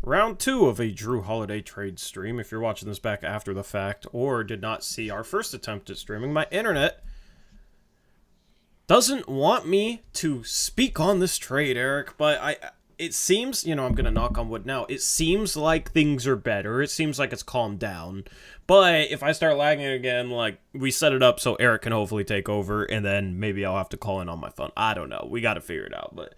Round 2 of a Jrue Holiday trade stream. If you're watching this back after the fact or did not see our first attempt at streaming, my internet doesn't want me to speak on this trade, Eric, but it seems, I'm going to knock on wood now. It seems like things are better. It seems like it's calmed down. But if I start lagging again, we set it up so Eric can hopefully take over, and then maybe I'll have to call in on my phone. I don't know. We got to figure it out, but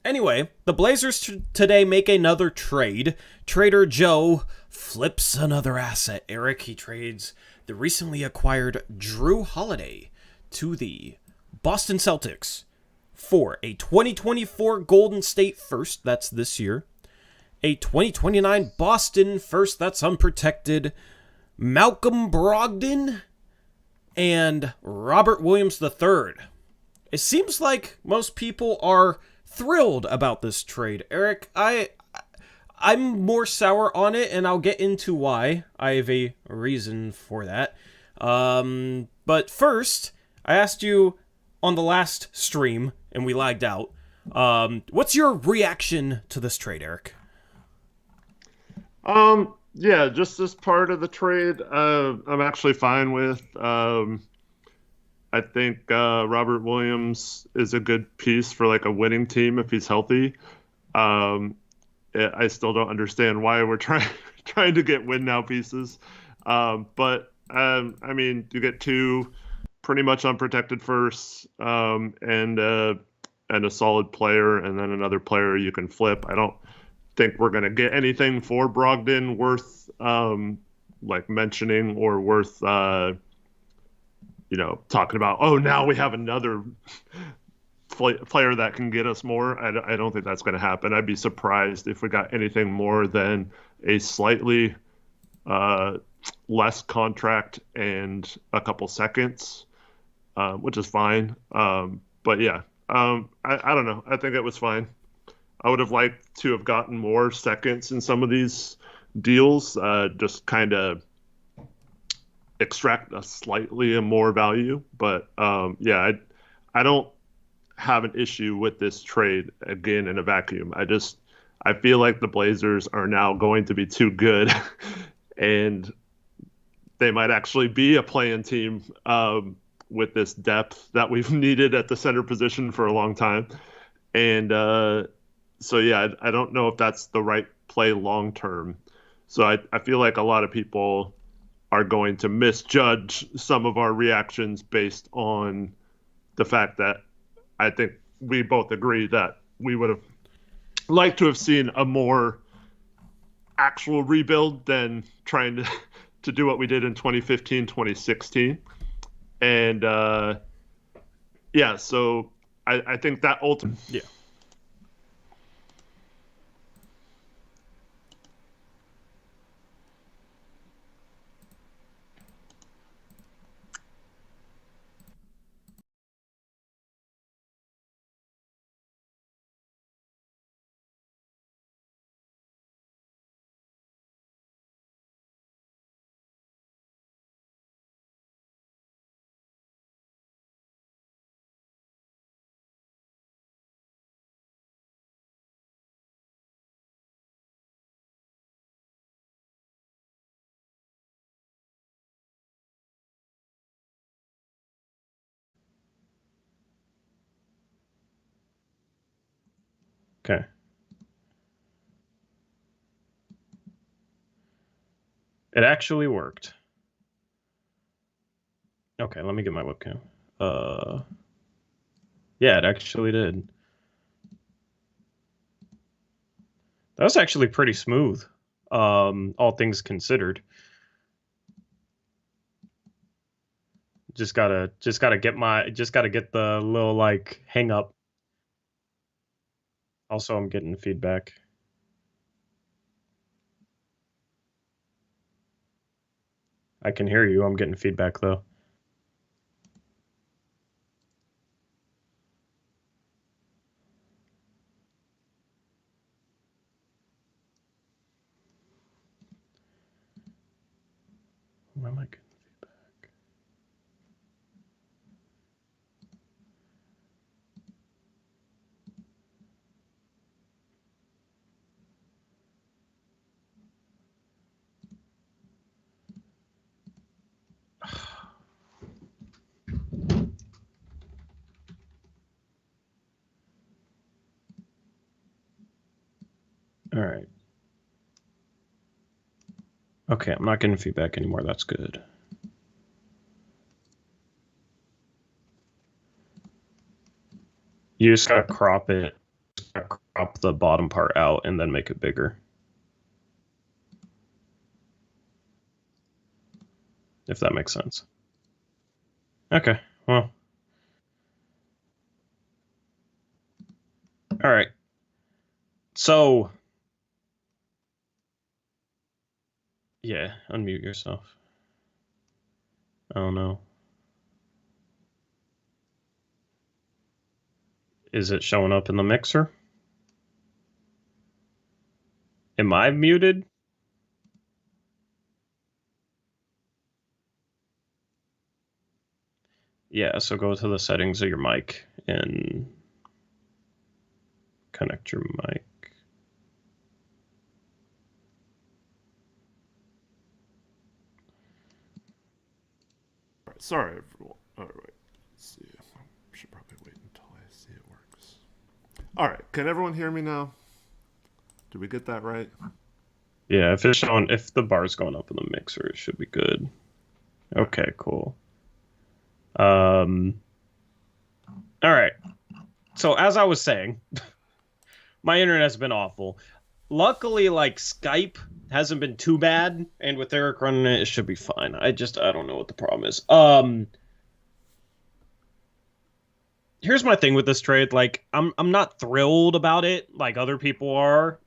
anyway, the Blazers today make another trade. Trader Joe flips another asset. Eric, he trades the recently acquired Jrue Holiday to the Boston Celtics for a 2024 Golden State first, that's this year, a 2029 Boston first, that's unprotected, Malcolm Brogdon, and Robert Williams III. It seems like most people are thrilled about this trade. Eric, I'm more sour on it, and I'll get into why. I have a reason for that. But first, I asked you on the last stream, and we lagged out. What's your reaction to this trade, Eric? Yeah, just this part of the trade, I'm actually fine with. I think Robert Williams is a good piece for like a winning team if he's healthy. I still don't understand why we're trying to get win now pieces. But I mean, you get two pretty much unprotected firsts, and a solid player, and then another player you can flip. I don't think we're going to get anything for Brogdon worth like mentioning or worth talking about. Oh, now we have another player that can get us more. I don't think that's going to happen. I'd be surprised if we got anything more than a slightly less contract and a couple seconds, which is fine. But yeah, I don't know. I think it was fine. I would have liked to have gotten more seconds in some of these deals, just kind of extract a slightly more value. But yeah, I don't have an issue with this trade again in a vacuum. I feel like the Blazers are now going to be too good, and they might actually be a play-in team with this depth that we've needed at the center position for a long time. And so yeah, I don't know if that's the right play long term. So I feel like a lot of people are going to misjudge some of our reactions based on the fact that I think we both agree that we would have liked to have seen a more actual rebuild than trying to do what we did in 2015, 2016. And yeah, so I think that ultimately. Yeah. Okay. It actually worked. Okay, let me get my webcam. Yeah, it actually did. That was actually pretty smooth, all things considered. Just gotta get the little hang up. Also, I'm getting feedback. I can hear you. I'm getting feedback though. Where am I getting feedback? All right. Okay, I'm not getting feedback anymore. That's good. You just gotta crop it, crop the bottom part out, and then make it bigger. If that makes sense. Okay, well. All right. So, yeah, unmute yourself. Oh no. Is it showing up in the mixer? Am I muted? Yeah, so go to the settings of your mic and connect your mic. All right, sorry, everyone. All right, let's see. I should probably wait until I see it works. All right, can everyone hear me now? Did we get that right? Yeah, if it's showing, if the bar's going up in the mixer, it should be good. Okay, cool. All right. So as I was saying, my internet's been awful. Luckily, like Skype hasn't been too bad, and with Eric running it, it should be fine. I don't know what the problem is. Here's my thing with this trade. Like, I'm not thrilled about it, like other people are.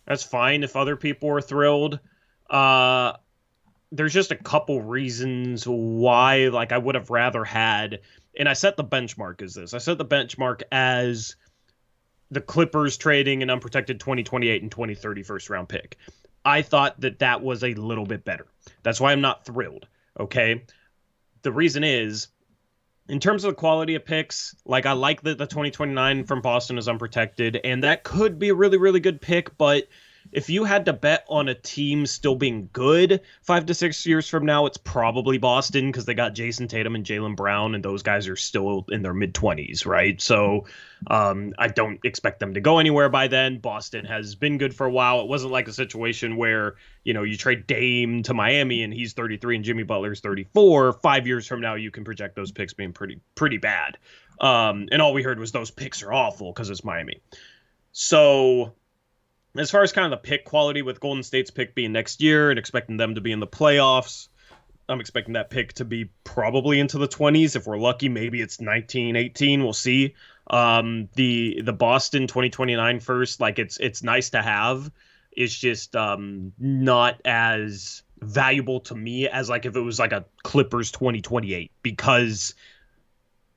That's fine if other people are thrilled. There's just a couple reasons why, like, I would have rather had, and I set the benchmark as this. I set the benchmark as the Clippers trading an unprotected 2028 and 2030 first round pick. I thought that that was a little bit better. That's why I'm not thrilled. Okay. The reason is, in terms of the quality of picks, like, I like that the 2029 from Boston is unprotected, and that could be a really, really good pick, but if you had to bet on a team still being good 5 to 6 years from now, it's probably Boston, because they got Jason Tatum and Jaylen Brown, and those guys are still in their mid-20s, right? So I don't expect them to go anywhere by then. Boston has been good for a while. It wasn't like a situation where, you know, you trade Dame to Miami and he's 33 and Jimmy Butler's 34. 5 years from now, you can project those picks being pretty bad. And all we heard was those picks are awful because it's Miami. So as far as kind of the pick quality, with Golden State's pick being next year and expecting them to be in the playoffs, I'm expecting that pick to be probably into the 20s. If we're lucky, maybe it's 19, 18. We'll see. The Boston 2029 first, like, it's nice to have. It's just not as valuable to me as, like, if it was like a Clippers 2028, because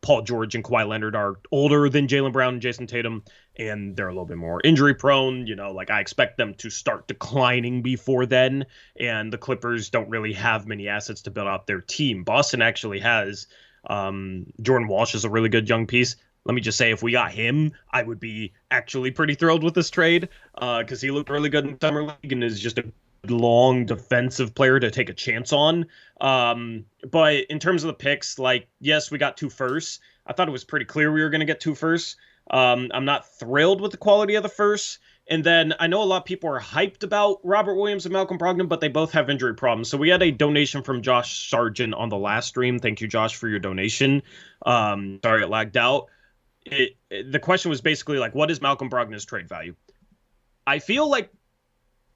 Paul George and Kawhi Leonard are older than Jaylen Brown and Jason Tatum, and they're a little bit more injury prone. You know, like, I expect them to start declining before then, and the Clippers don't really have many assets to build out their team. Boston actually has Jordan Walsh is a really good young piece. Let me just say, if we got him, I would be actually pretty thrilled with this trade, because he looked really good in Summer League and is just a long defensive player to take a chance on. But in terms of the picks, like, yes, we got 2 firsts. I thought it was pretty clear we were going to get 2 firsts. I'm not thrilled with the quality of the firsts. And then I know a lot of people are hyped about Robert Williams and Malcolm Brogdon, but they both have injury problems. So we had a donation from Josh Sargent on the last stream. Thank you, Josh, for your donation. Sorry it lagged out. The question was basically, like, what is Malcolm Brogdon's trade value? I feel like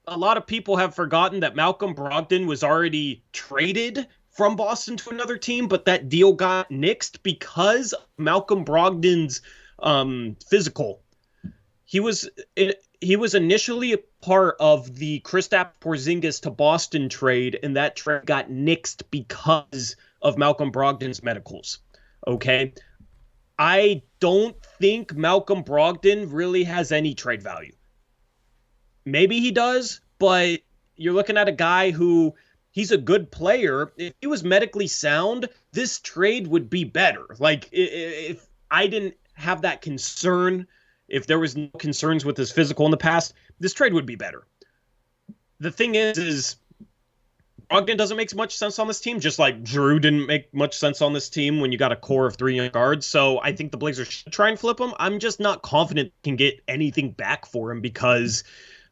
a lot of people have forgotten that Malcolm Brogdon was already traded from Boston to another team, but that deal got nixed because Malcolm Brogdon's physical. He was initially a part of the Kristaps Porzingis to Boston trade, and that trade got nixed because of Malcolm Brogdon's medicals. Okay? I don't think Malcolm Brogdon really has any trade value. Maybe he does, but you're looking at a guy who, he's a good player. If he was medically sound, this trade would be better. Like, if I didn't have that concern, if there was no concerns with his physical in the past, this trade would be better. The thing is Brogdon doesn't make much sense on this team, just like Jrue didn't make much sense on this team when you got a core of 3 young guards. So I think the Blazers should try and flip him. I'm just not confident they can get anything back for him because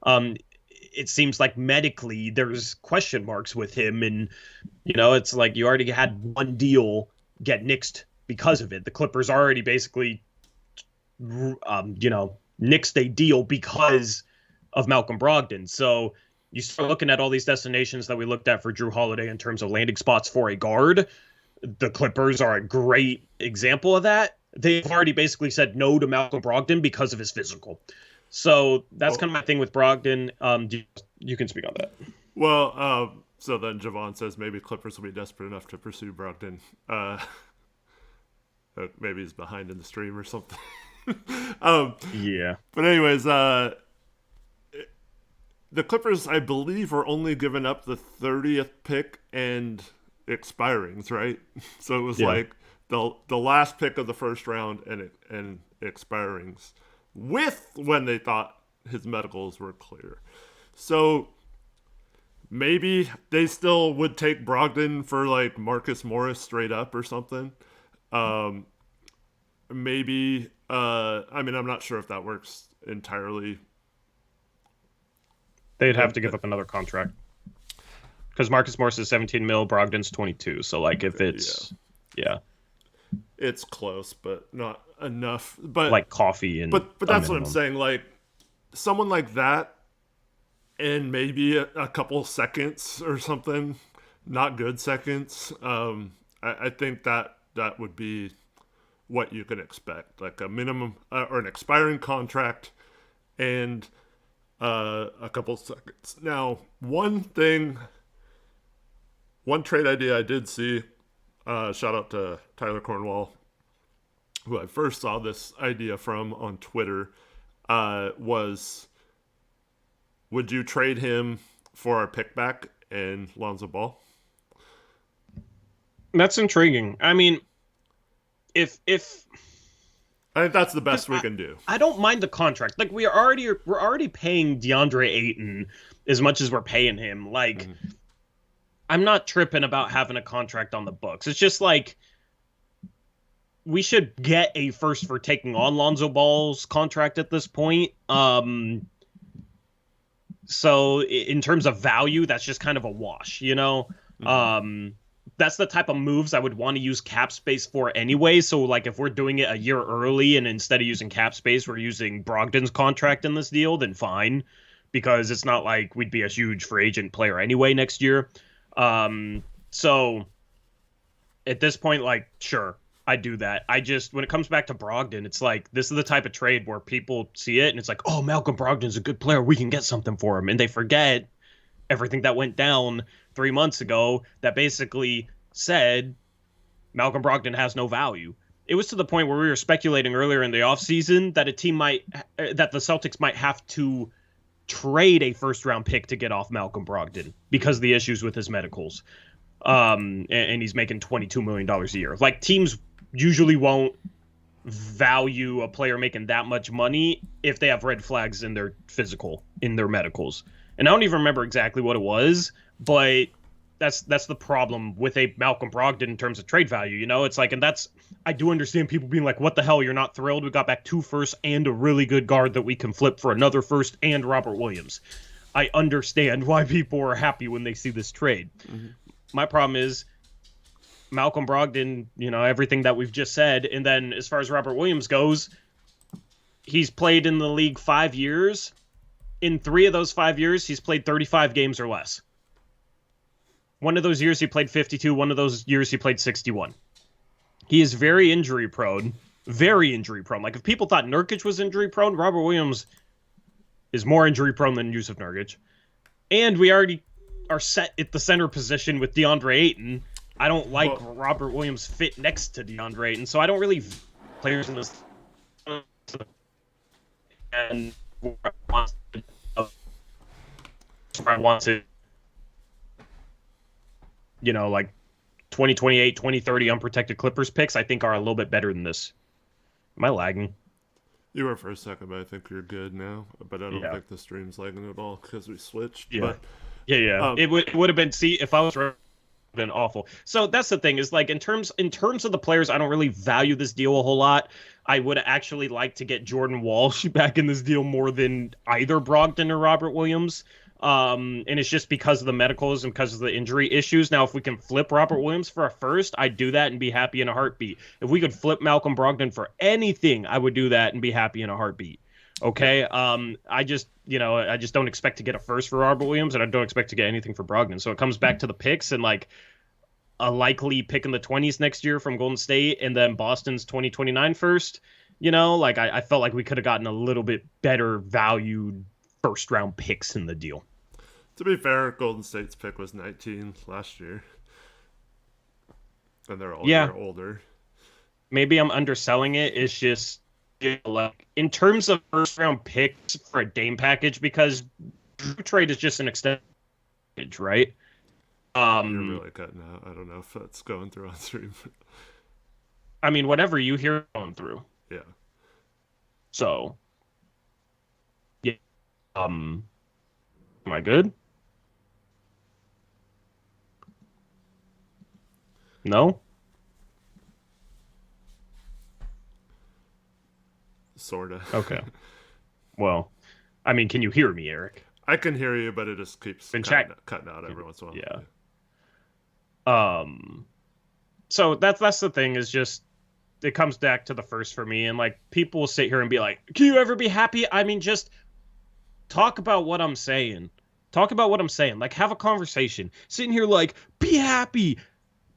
it seems like medically there's question marks with him. And, it's like you already had one deal get nixed because of it. The Clippers already basically, nixed a deal because of Malcolm Brogdon. So you start looking at all these destinations that we looked at for Jrue Holiday in terms of landing spots for a guard. The Clippers are a great example of that. They've already basically said no to Malcolm Brogdon because of his physical. So that's kind of my thing with Brogdon. You can speak on that. Well, so then Javon says maybe Clippers will be desperate enough to pursue Brogdon. Maybe he's behind in the stream or something. Yeah. But anyways, the Clippers, I believe, were only giving up the 30th pick and expirings, right? So it was like the last pick of the first round and expirings with when they thought his medicals were clear. So maybe they still would take Brogdon for like Marcus Morris straight up or something. Maybe, I'm not sure if that works entirely. They'd have to give up another contract because Marcus Morris is 17 mil, Brogdon's 22. So like if it's it's close, but not enough. But like coffee and but that's what I'm saying. Like someone like that, and maybe a couple seconds or something, not good seconds. I think that would be what you can expect, like a minimum or an expiring contract and a couple seconds. Now, one trade idea I did see, shout out to Tyler Cornwall, who I first saw this idea from on Twitter, was would you trade him for our pick back and Lonzo Ball? That's intriguing. I mean, if I think that's the best we can do. I don't mind the contract. Like we're already paying DeAndre Ayton as much as we're paying him. Like I'm not tripping about having a contract on the books. It's just like we should get a first for taking on Lonzo Ball's contract at this point. So in terms of value, that's just kind of a wash, That's the type of moves I would want to use cap space for anyway. So, like, if we're doing it a year early and instead of using cap space, we're using Brogdon's contract in this deal, then fine. Because it's not like we'd be a huge free agent player anyway next year. So, at this point, like, sure, I'd do that. When it comes back to Brogdon, it's like, this is the type of trade where people see it and it's like, oh, Malcolm Brogdon's a good player. We can get something for him. And they forget everything that went down 3 months ago that basically said Malcolm Brogdon has no value. It was to the point where we were speculating earlier in the offseason that that the Celtics might have to trade a first-round pick to get off Malcolm Brogdon because of the issues with his medicals. And he's making $22 million a year. Like, teams usually won't value a player making that much money if they have red flags in their medicals. And I don't even remember exactly what it was, but that's the problem with a Malcolm Brogdon in terms of trade value. It's like, and I do understand people being like, what the hell, you're not thrilled? We got back 2 firsts and a really good guard that we can flip for another first and Robert Williams. I understand why people are happy when they see this trade. Mm-hmm. My problem is Malcolm Brogdon, everything that we've just said. And then as far as Robert Williams goes, he's played in the league 5 years. In 3 of those 5 years, he's played 35 games or less. One of those years he played 52. One of those years he played 61. He is very injury prone. Very injury prone. Like if people thought Nurkic was injury prone, Robert Williams is more injury prone than Yusuf Nurkic. And we already are set at the center position with DeAndre Ayton. I don't like Robert Williams fit next to DeAndre Ayton, so I don't really players in this. And I want to, like 2028, 2030 unprotected Clippers picks, I think are a little bit better than this. Am I lagging? You were for a second, but I think you're good now. But I don't Yeah. think the stream's lagging at all because we switched. Yeah. But Yeah. um, It would have been, see, if I was right, been awful. So that's the thing, is like, in terms of the players, I don't really value this deal a whole lot. I would actually like to get Jordan Walsh back in this deal more than either Brogdon or Robert Williams. And it's just because of the medicals and because of the injury issues. Now, if we can flip Robert Williams for a first, I'd do that and be happy in a heartbeat. If we could flip Malcolm Brogdon for anything, I would do that and be happy in a heartbeat. Okay. I just don't expect to get a first for Robert Williams, and I don't expect to get anything for Brogdon. So it comes back to the picks, and like a likely pick in the 20s next year from Golden State, and then Boston's 2029 first. Like I felt like we could have gotten a little bit better valued first round picks in the deal. to be fair, Golden State's pick was 19 last year, and they're all Yeah. year older. Maybe I'm underselling it. It's just, like, in terms of first round picks for a Dame package, because Jrue trade is just an extended package, right? You're really cutting out. I don't know if that's going through on stream. I mean, whatever you hear going through. Yeah. So, yeah. Am I good? No? Sorta. Okay. Well, I mean, can you hear me, Eric? I can hear you, but it just keeps Been cutting out every once in a while. Yeah. So that's the thing, is just it comes back to the first for me, and like people will sit here and be like, "Can you ever be happy?" I mean, just talk about what I'm saying. Talk about what I'm saying. Like, have a conversation. Sitting here like, "Be happy."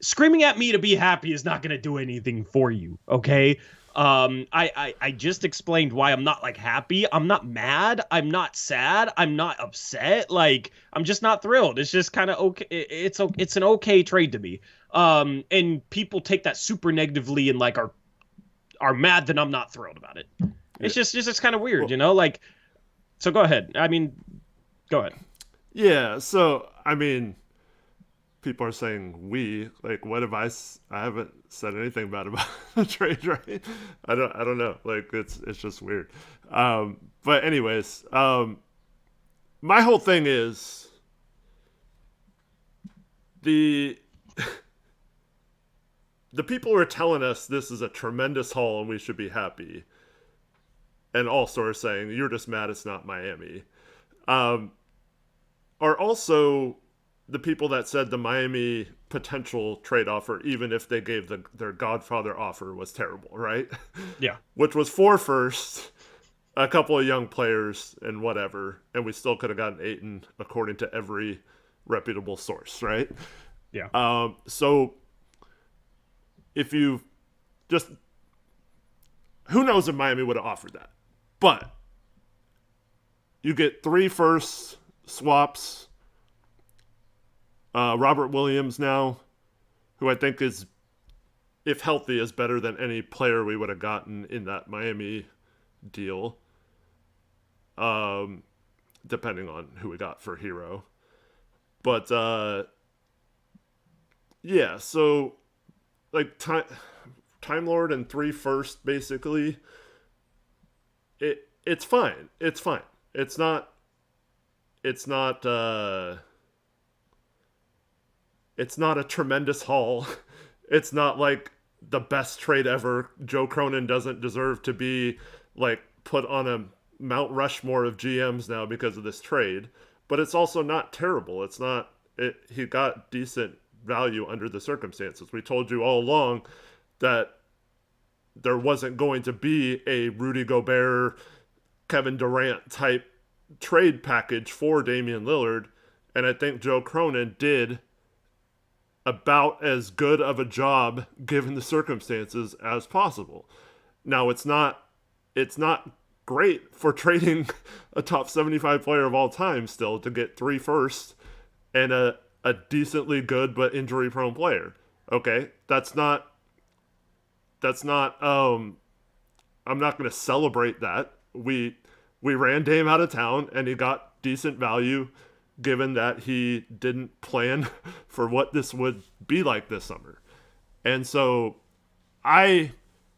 Screaming at me to be happy is not going to do anything for you, okay? I just explained why I'm not like happy. I'm not mad. I'm not sad. I'm not upset. Like, I'm just not thrilled. It's just kind of okay. It's an okay trade to me. And people take that super negatively and like are mad that I'm not thrilled about it. It's just kind of weird, Like, so go ahead. I mean, go ahead. Yeah. So I mean, people are saying we, like, what have I haven't said anything bad about the trade, right? I don't know. Like, it's just weird. But anyways, my whole thing is the people who are telling us this is a tremendous haul and we should be happy, and also are saying you're just mad it's not Miami, are also the people that said the Miami potential trade offer, even if they gave their Godfather offer, was terrible, right? Yeah. Which was 4 firsts, a couple of young players, and whatever, and we still could have gotten Ayton according to every reputable source, right? Yeah. So if you just, who knows if Miami would have offered that, but you get 3 firsts, swaps, Robert Williams now, who I think is, if healthy, is better than any player we would have gotten in that Miami deal, depending on who we got for Hero. But, yeah, so, like, Time Lord and 3 firsts, basically, it's fine. It's fine. It's not a tremendous haul. It's not like the best trade ever. Joe Cronin doesn't deserve to be like put on a Mount Rushmore of GMs now because of this trade. But it's also not terrible. It's not. He got decent value under the circumstances. We told you all along that there wasn't going to be a Rudy Gobert, Kevin Durant type trade package for Damian Lillard, and I think Joe Cronin did about as good of a job given the circumstances as possible. Now, it's not great for trading a top 75 player of all time still to get 3 firsts and a decently good but injury prone player. Okay, that's not I'm not going to celebrate that. We ran Dame out of town and he got decent value given that he didn't plan for what this would be like this summer. And so I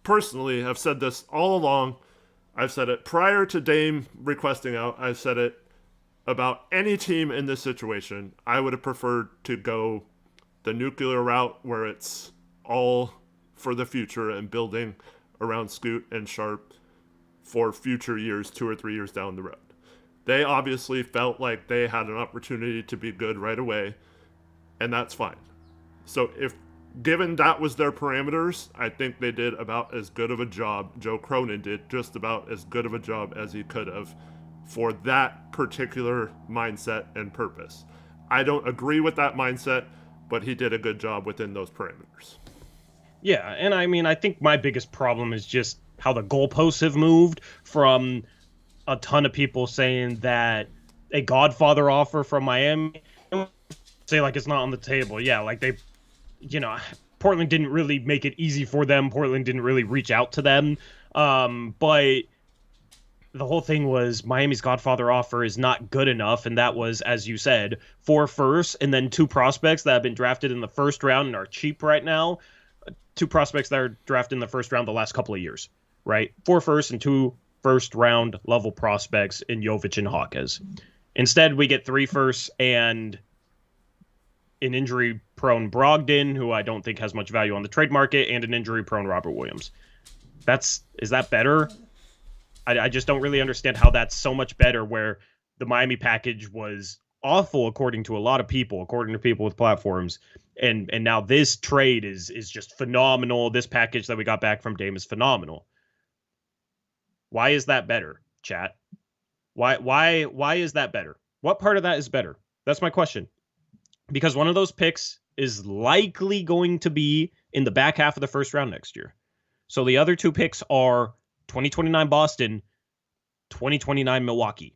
personally have said this all along. I've said it prior to Dame requesting out. I've said it about any team in this situation. I would have preferred to go the nuclear route where it's all for the future and building around Scoot and Sharp for future years, 2 or 3 years down the road. They obviously felt like they had an opportunity to be good right away, and that's fine. So if given that was their parameters, I think they did about as good of a job. Joe Cronin did just about as good of a job as he could have for that particular mindset and purpose. I don't agree with that mindset, but he did a good job within those parameters. Yeah, and I mean, I think my biggest problem is just how the goalposts have moved from a ton of people saying that a Godfather offer from Miami, say like it's not on the table. Yeah, like they, Portland didn't really make it easy for them. Portland didn't really reach out to them. But the whole thing was Miami's Godfather offer is not good enough, and that was, as you said, 4 firsts and then 2 prospects that have been drafted in the first round and are cheap right now. 2 prospects that are drafted in the first round the last couple of years, right? 4 firsts and 2 first round level prospects in Jovic and Hawkes. Instead, we get 3 firsts and an injury-prone Brogdon, who I don't think has much value on the trade market, and an injury-prone Robert Williams. Is that better? I just don't really understand how that's so much better, where the Miami package was awful according to a lot of people, according to people with platforms, and now this trade is just phenomenal. This package that we got back from Dame is phenomenal. Why is that better, chat? Why is that better? What part of that is better? That's my question. Because one of those picks is likely going to be in the back half of the first round next year. So the other 2 picks are 2029 Boston, 2029 Milwaukee.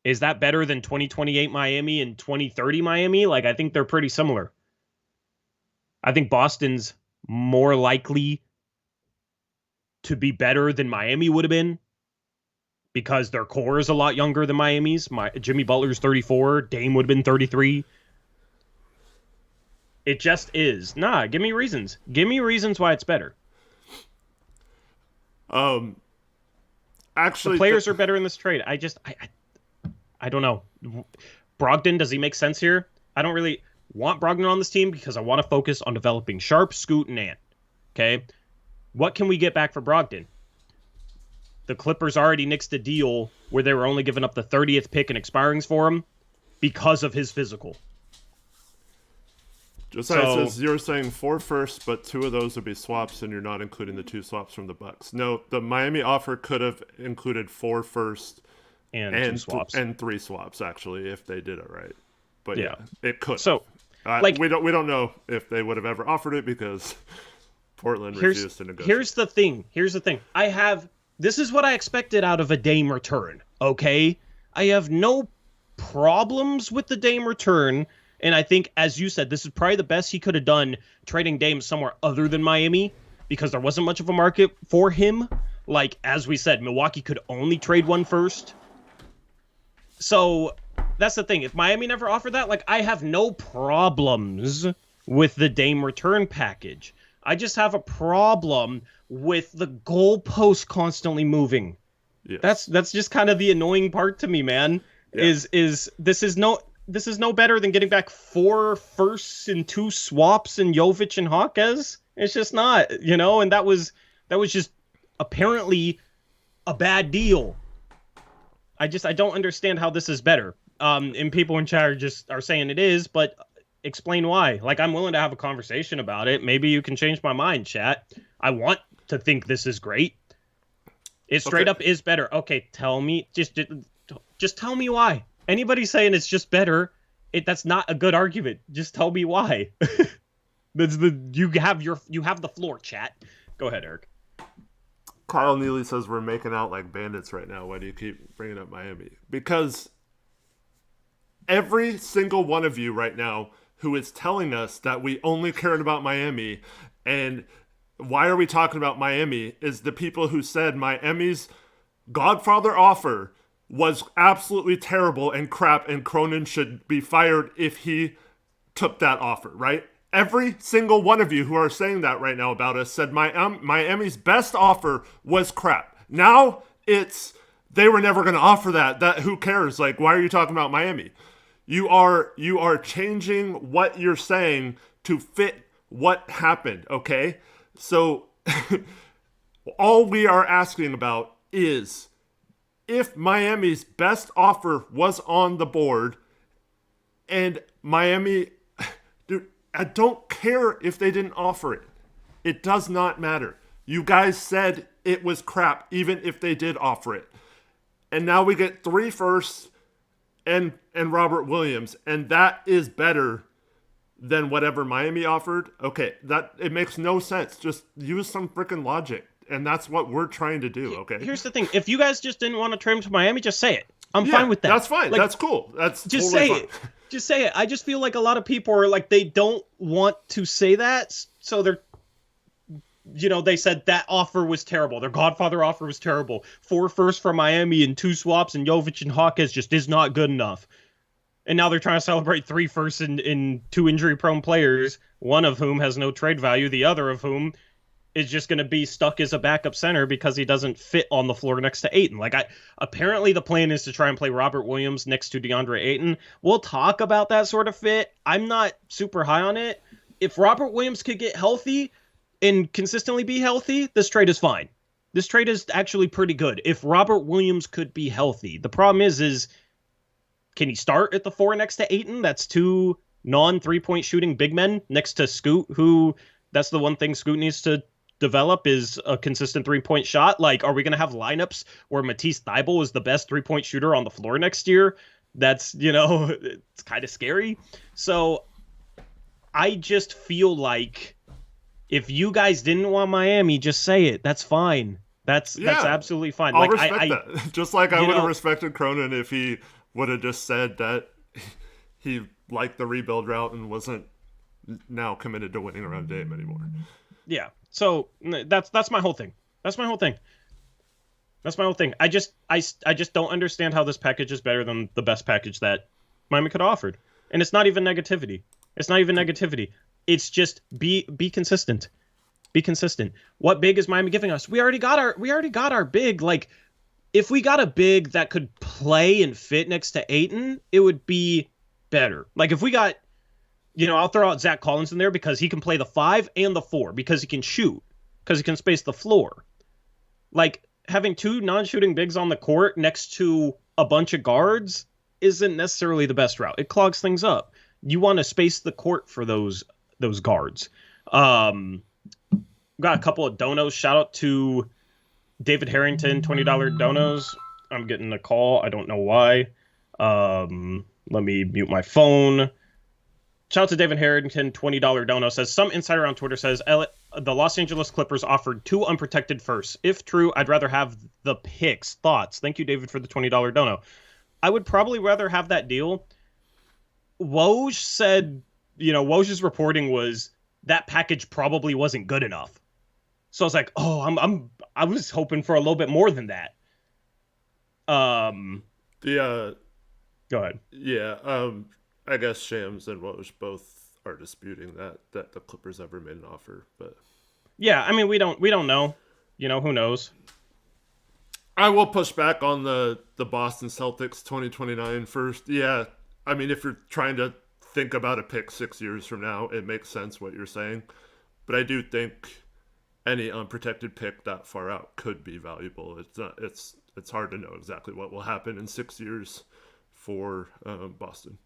Is that better than 2028 Miami and 2030 Miami? Like, I think they're pretty similar. I think Boston's more likely to be better than Miami would have been because their core is a lot younger than Miami's. Jimmy Butler's 34. Dame would have been 33. It just is. Nah, give me reasons. Give me reasons why it's better. Actually, the players are better in this trade. I don't know. Brogdon, does he make sense here? I don't really want Brogdon on this team because I want to focus on developing Sharp, Scoot, and Ant. Okay? What can we get back for Brogdon? The Clippers already nixed a deal where they were only giving up the 30th pick and expirings for him because of his physical. Josiah says you're saying 4 firsts, but 2 of those would be swaps, and you're not including the 2 swaps from the Bucks. No, the Miami offer could have included 4 firsts and 2 swaps and 3 swaps actually if they did it right. But yeah, it could. So, we don't know if they would have ever offered it because Portland refused to negotiate. Here's the thing. This is what I expected out of a Dame return. Okay, I have no problems with the Dame return. And I think, as you said, this is probably the best he could have done trading Dame somewhere other than Miami because there wasn't much of a market for him. Like, as we said, Milwaukee could only trade 1 first. So that's the thing. If Miami never offered that, like, I have no problems with the Dame return package. I just have a problem with the goalpost constantly moving. Yes. That's just kind of the annoying part to me, man. Yeah. This is no better than getting back 4 firsts and 2 swaps in Jovic and Hawkes. It's just not, and that was just apparently a bad deal. I don't understand how this is better. And people in chat are saying it is, but explain why. Like, I'm willing to have a conversation about it. Maybe you can change my mind, chat. I want to think this is great. It straight up is better. Okay, tell me, just tell me why. Anybody saying it's just better, that's not a good argument. Just tell me why. You have the floor, chat. Go ahead, Eric. Kyle Neely says we're making out like bandits right now. Why do you keep bringing up Miami? Because every single one of you right now who is telling us that we only cared about Miami and why are we talking about Miami is the people who said Miami's Godfather offer was absolutely terrible and crap and Cronin should be fired if he took that offer, right? Every single one of you who are saying that right now about us said Miami's best offer was crap. Now it's they were never going to offer that. That who cares? Like, why are you talking about Miami? You are changing what you're saying to fit what happened. Okay, so all we are asking about is if Miami's best offer was on the board and Miami, dude, I don't care if they didn't offer it. It does not matter. You guys said it was crap, even if they did offer it. And now we get 3 firsts and Robert Williams, and that is better than whatever Miami offered. Okay, that it makes no sense. Just use some freaking logic, and that's what we're trying to do. Okay. Here's the thing: if you guys just didn't want to trade him to Miami, just say it. I'm fine with that. That's fine. Like, that's cool. That's just totally say fine. it. Just say it. I just feel like a lot of people are like they don't want to say that, so they're. They said that offer was terrible. Their Godfather offer was terrible. 4 firsts from Miami and 2 swaps and Jovic and Hawkes just is not good enough. And now they're trying to celebrate 3 firsts in 2 injury-prone players, one of whom has no trade value, the other of whom is just going to be stuck as a backup center because he doesn't fit on the floor next to Ayton. Apparently the plan is to try and play Robert Williams next to DeAndre Ayton. We'll talk about that sort of fit. I'm not super high on it. If Robert Williams could get healthy and consistently be healthy, this trade is fine. This trade is actually pretty good. If Robert Williams could be healthy. The problem is can he start at the 4 next to Ayton? That's 2 non-3-point shooting big men next to Scoot, who that's the one thing Scoot needs to develop is a consistent 3-point shot. Like, are we going to have lineups where Matisse Thybulle is the best 3-point shooter on the floor next year? That's, it's kind of scary. So I just feel like if you guys didn't want Miami, just say it. That's fine. That's absolutely fine. I'll respect that. Just like I would have respected Cronin if he would have just said that he liked the rebuild route and wasn't now committed to winning around Dame anymore. Yeah. So that's my whole thing. That's my whole thing. I just don't understand how this package is better than the best package that Miami could have offered. And it's not even negativity. It's just be consistent. Be consistent. What big is Miami giving us? We already got our big. Like, if we got a big that could play and fit next to Ayton, it would be better. Like, if we got, I'll throw out Zach Collins in there because he can play the 5 and the 4 because he can shoot, because he can space the floor. Like, having 2 non-shooting bigs on the court next to a bunch of guards isn't necessarily the best route. It clogs things up. You want to space the court for those guards. Got a couple of donos. Shout out to David Harrington, $20 donos. I'm getting a call. I don't know why. Let me mute my phone. Shout out to David Harrington, $20 dono. Says, some insider on Twitter says the Los Angeles Clippers offered 2 unprotected firsts. If true, I'd rather have the picks. Thoughts? Thank you, David, for the $20 dono. I would probably rather have that deal. Woj said, Woj's reporting was that package probably wasn't good enough. So I was like, I was hoping for a little bit more than that. Go ahead. Yeah, I guess Shams and Woj both are disputing that the Clippers ever made an offer, but yeah, I mean we don't know. Who knows? I will push back on the Boston Celtics 2029 first. Yeah, I mean, if you're trying to think about a pick 6 years from now, it makes sense what you're saying. But I do think any unprotected pick that far out could be valuable. It's hard to know exactly what will happen in 6 years for Boston.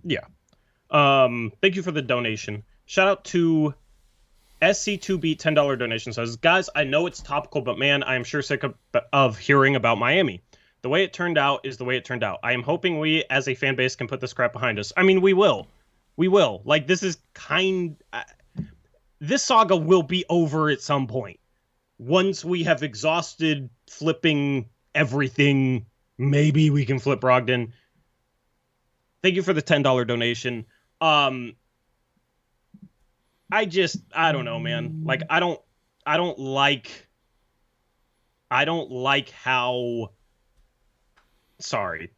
Yeah. Thank you for the donation. Shout out to SC2Beat, $10 donation. Says, guys, I know it's topical, but man, I am sure sick of hearing about Miami. The way it turned out is the way it turned out. I am hoping we, as a fan base, can put this crap behind us. I mean, we will. We will. Like, this is this saga will be over at some point. Once we have exhausted flipping everything, maybe we can flip Brogdon. Thank you for the $10 donation. I don't know, man. Like, I don't like how... Sorry.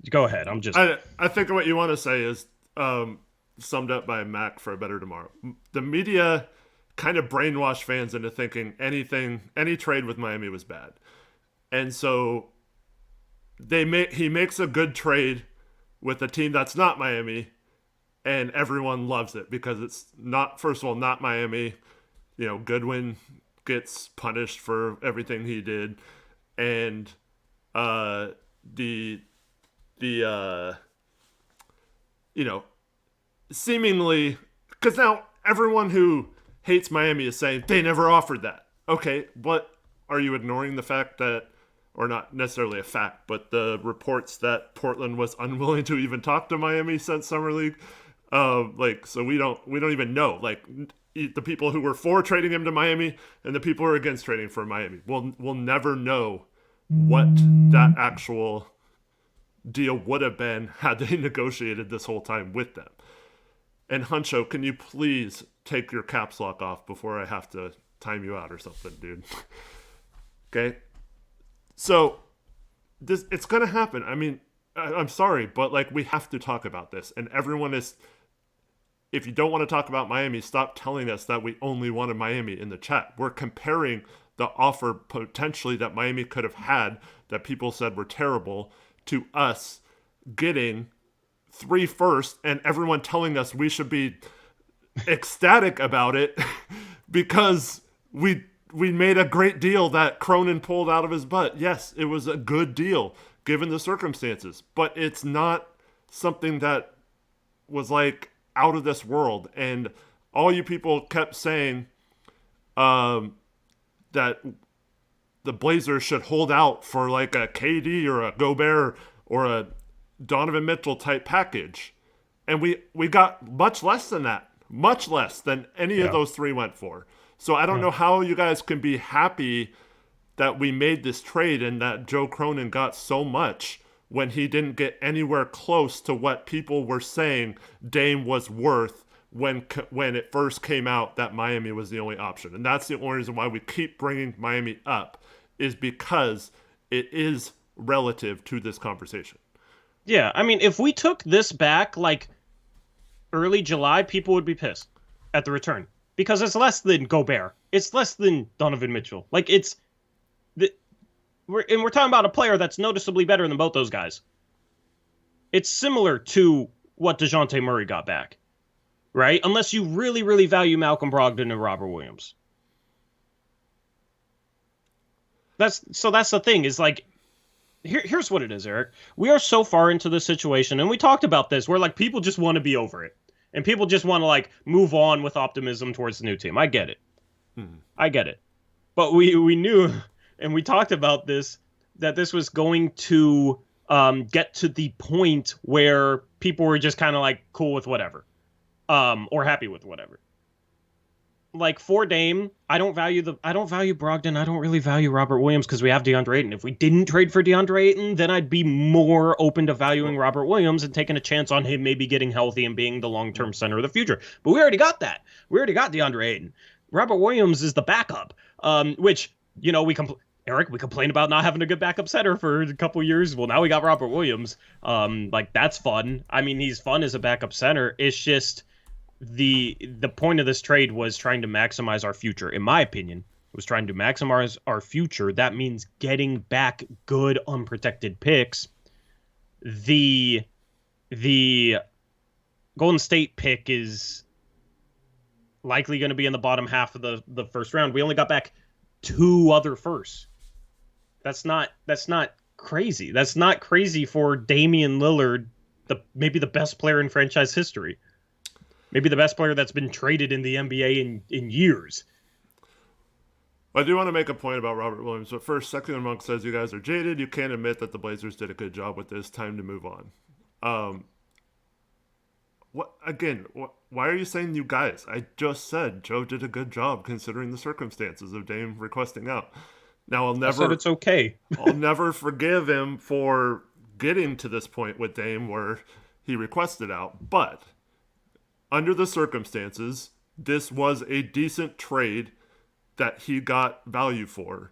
Go ahead. I think what you want to say is summed up by Mac for a better tomorrow. The media kind of brainwashed fans into thinking any trade with Miami was bad. And so he makes a good trade with a team that's not Miami, and everyone loves it because it's not, first of all, not Miami. Goodwin gets punished for everything he did, and seemingly, because now everyone who hates Miami is saying they never offered that. Okay, but are you ignoring the fact that, or not necessarily a fact, but the reports that Portland was unwilling to even talk to Miami since Summer League? So we don't even know. The people who were for trading him to Miami and the people who are against trading for Miami. We'll never know what that actual deal would have been had they negotiated this whole time with them. And Huncho, can you please take your caps lock off before I have to time you out or something, dude? Okay? So it's going to happen. I mean, I'm sorry, but we have to talk about this. And everyone is, if you don't want to talk about Miami, stop telling us that we only wanted Miami in the chat. We're comparing the offer potentially that Miami could have had that people said were terrible to us getting 3 firsts and everyone telling us we should be ecstatic about it because we made a great deal that Cronin pulled out of his butt. Yes, it was a good deal given the circumstances, but it's not something that was out of this world. And all you people kept saying that the Blazers should hold out for a KD or a Gobert or a Donovan Mitchell type package. And we got much less than that, much less than any of those 3 went for. So I don't know how you guys can be happy that we made this trade and that Joe Cronin got so much when he didn't get anywhere close to what people were saying Dame was worth when it first came out that Miami was the only option. And that's the only reason why we keep bringing Miami up, is because it is relative to this conversation. Yeah, I mean, if we took this back early July, people would be pissed at the return. Because it's less than Gobert. It's less than Donovan Mitchell. We're talking about a player that's noticeably better than both those guys. It's similar to what DeJounte Murray got back, right? Unless you really, really value Malcolm Brogdon and Robert Williams. That's the thing, is here's what it is, Eric. We are so far into this situation, and we talked about this, where people just want to be over it. And people just want to move on with optimism towards the new team. I get it. I get it. But we knew, and we talked about this, that this was going to get to the point where people were just kind of cool with whatever, or happy with whatever. For Dame, I don't value Brogdon. I don't really value Robert Williams because we have DeAndre Ayton. If we didn't trade for DeAndre Ayton, then I'd be more open to valuing Robert Williams and taking a chance on him maybe getting healthy and being the long-term center of the future. But we already got that. We already got DeAndre Ayton. Robert Williams is the backup, which, we complained about not having a good backup center for a couple years. Well, now we got Robert Williams. That's fun. I mean, he's fun as a backup center. It's just the point of this trade was trying to maximize our future. In my opinion, it was trying to maximize our future. That means getting back good unprotected picks. The Golden State pick is likely going to be in the bottom half of the first round. We only got back 2 other firsts. That's not crazy. That's not crazy for Damian Lillard, maybe the best player in franchise history. Maybe the best player that's been traded in the NBA in years. I do want to make a point about Robert Williams. But first, Secular Monk says you guys are jaded. You can't admit that the Blazers did a good job with this. Time to move on. Why are you saying you guys? I just said Joe did a good job considering the circumstances of Dame requesting out. Now I said it's okay. I'll never forgive him for getting to this point with Dame where he requested out, but under the circumstances, this was a decent trade that he got value for.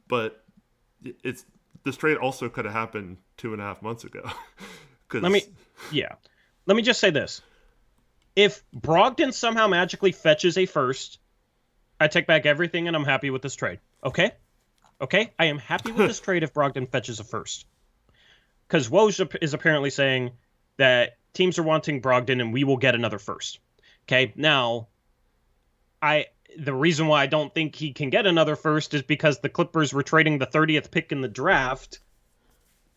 But this trade also could have happened 2.5 months ago. Let me just say this. If Brogdon somehow magically fetches a first, I take back everything and I'm happy with this trade. Okay? Okay? I am happy with this trade if Brogdon fetches a first. Because Woj is apparently saying that teams are wanting Brogdon and we will get another first. Okay? Now, the reason why I don't think he can get another first is because the Clippers were trading the 30th pick in the draft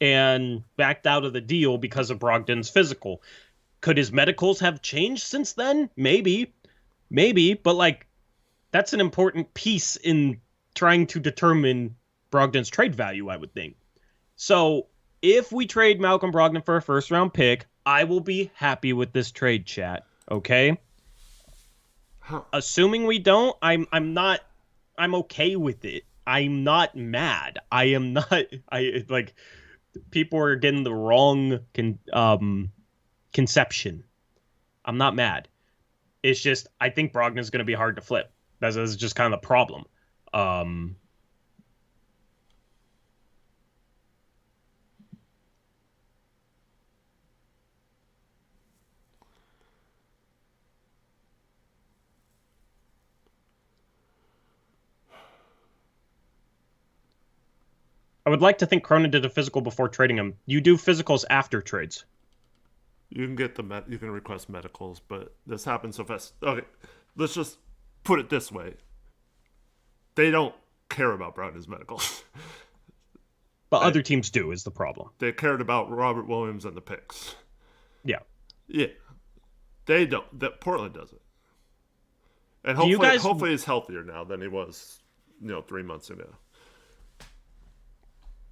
and backed out of the deal because of Brogdon's physical. Could his medicals have changed since then? Maybe, but like that's an important piece in trying to determine Brogdon's trade value, I would think. So if we trade Malcolm Brogdon for a first round pick, I will be happy with this trade, chat. Okay? Assuming we don't, I'm okay with it. I'm not mad. I am not. People are getting the wrong conception. I'm not mad. It's just I think Brogdon is going to be hard to flip. That's just kind of the problem. I would like to think Cronin did a physical before trading him. You do physicals after trades. You can get you can request medicals, but this happens so fast. Okay, let's just put it this way: they don't care about Brogdon's medicals, but other teams do. Is the problem? They cared about Robert Williams and the picks. Yeah, they don't. That Portland doesn't, and hopefully he's healthier now than he was, 3 months ago.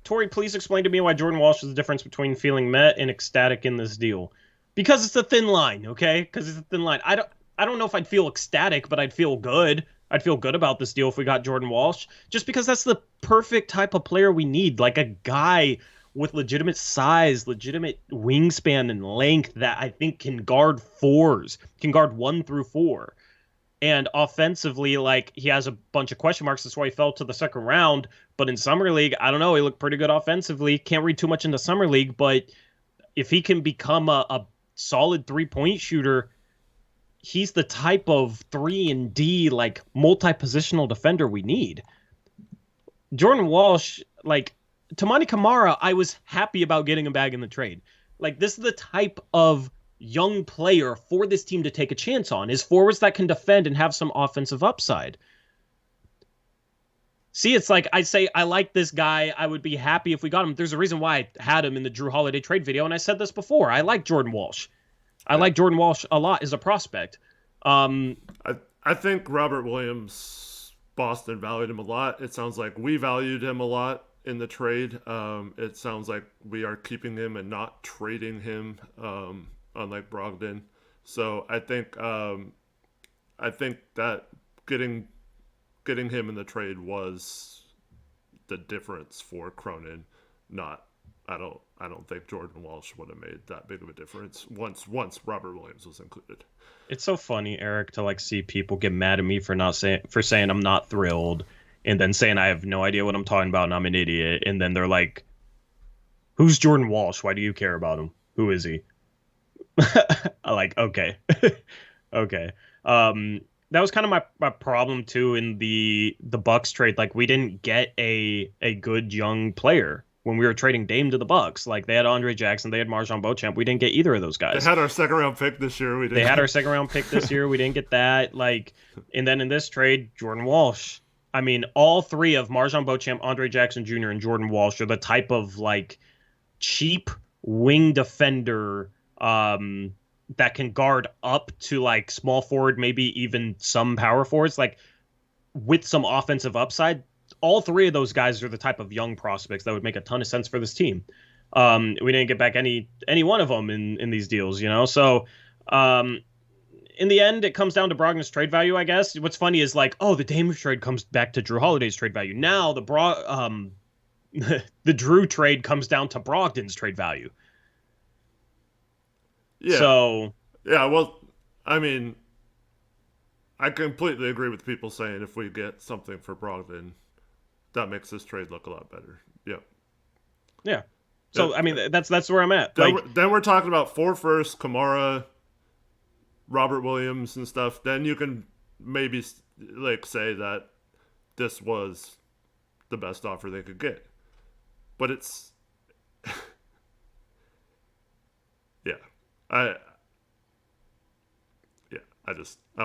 Tori, please explain to me why Jordan Walsh is the difference between feeling met and ecstatic in this deal. Because it's a thin line, okay? Because it's a thin line. I don't know if I'd feel ecstatic, but I'd feel good. I'd feel good about this deal if we got Jordan Walsh. Just because that's the perfect type of player we need. Like a guy with legitimate size, legitimate wingspan and length that I think can guard fours. Can guard 1 through 4. And offensively, like, he has a bunch of question marks. That's why he fell to the second round. But in Summer League, I don't know. He looked pretty good offensively. Can't read too much into Summer League. But if he can become a solid three-point shooter, he's the type of 3-and-D, like, multi-positional defender we need. Jordan Walsh, like, Tamani Kamara, I was happy about getting him back in the trade. Like, this is the type of young player for this team to take a chance on, is forwards that can defend and have some offensive upside. See, it's like I say, I like this guy. I would be happy if we got him. There's a reason why I had him in the Jrue Holiday trade video, and I said this before. I like Jordan Walsh. I like Jordan Walsh a lot as a prospect. I think Robert Williams, Boston valued him a lot. It sounds like we valued him a lot in the trade. It sounds like we are keeping him and not trading him. Unlike Brogdon. So I think that getting him in the trade was the difference for Cronin. I don't think Jordan Walsh would have made that big of a difference once Robert Williams was included. It's so funny, Eric, to like see people get mad at me for saying I'm not thrilled, and then saying I have no idea what I'm talking about and I'm an idiot, and then they're like, "Who's Jordan Walsh? Why do you care about him? Who is he?" I like, okay. Okay. That was kind of my problem too in the Bucks trade. Like, we didn't get a good young player when we were trading Dame to the Bucks. Like, they had Andre Jackson, they had MarJon Beauchamp. We didn't get either of those guys. They had our second round pick this year. We didn't get that. Like, and then in this trade, Jordan Walsh. I mean, all three of MarJon Beauchamp, Andre Jackson Jr., and Jordan Walsh are the type of like cheap wing defender that can guard up to like small forward, maybe even some power forwards, like with some offensive upside. All three of those guys are the type of young prospects that would make a ton of sense for this team. We didn't get back any one of them in these deals, So in the end, it comes down to Brogdon's trade value, I guess. What's funny is like, the Dame trade comes back to Jrue Holiday's trade value. Now the Jrue trade comes down to Brogdon's trade value. Yeah. So. Yeah, well, I mean, I completely agree with people saying if we get something for Brogdon, that makes this trade look a lot better. Yep. Yeah. So, I mean, that's where I'm at. Then we're talking about 4 firsts, Kamara, Robert Williams and stuff, then you can maybe like say that this was the best offer they could get. But it's yeah. I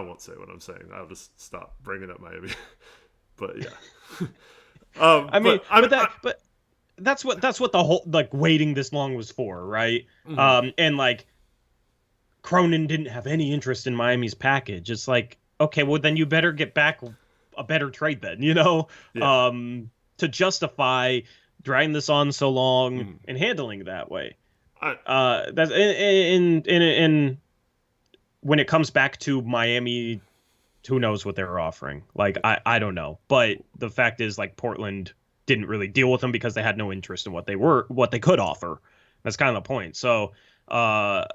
won't say what I'm saying. I'll just stop bringing up Miami. But yeah. But that's what the whole like waiting this long was for, right? Mm-hmm. And like Cronin didn't have any interest in Miami's package. It's like, okay, well then you better get back a better trade then, you know, to justify dragging this on so long and handling it that way. That's in when it comes back to Miami, who knows what they were offering? Like I don't know, but the fact is, like, Portland didn't really deal with them because they had no interest in what they could offer. That's kind of the point. So I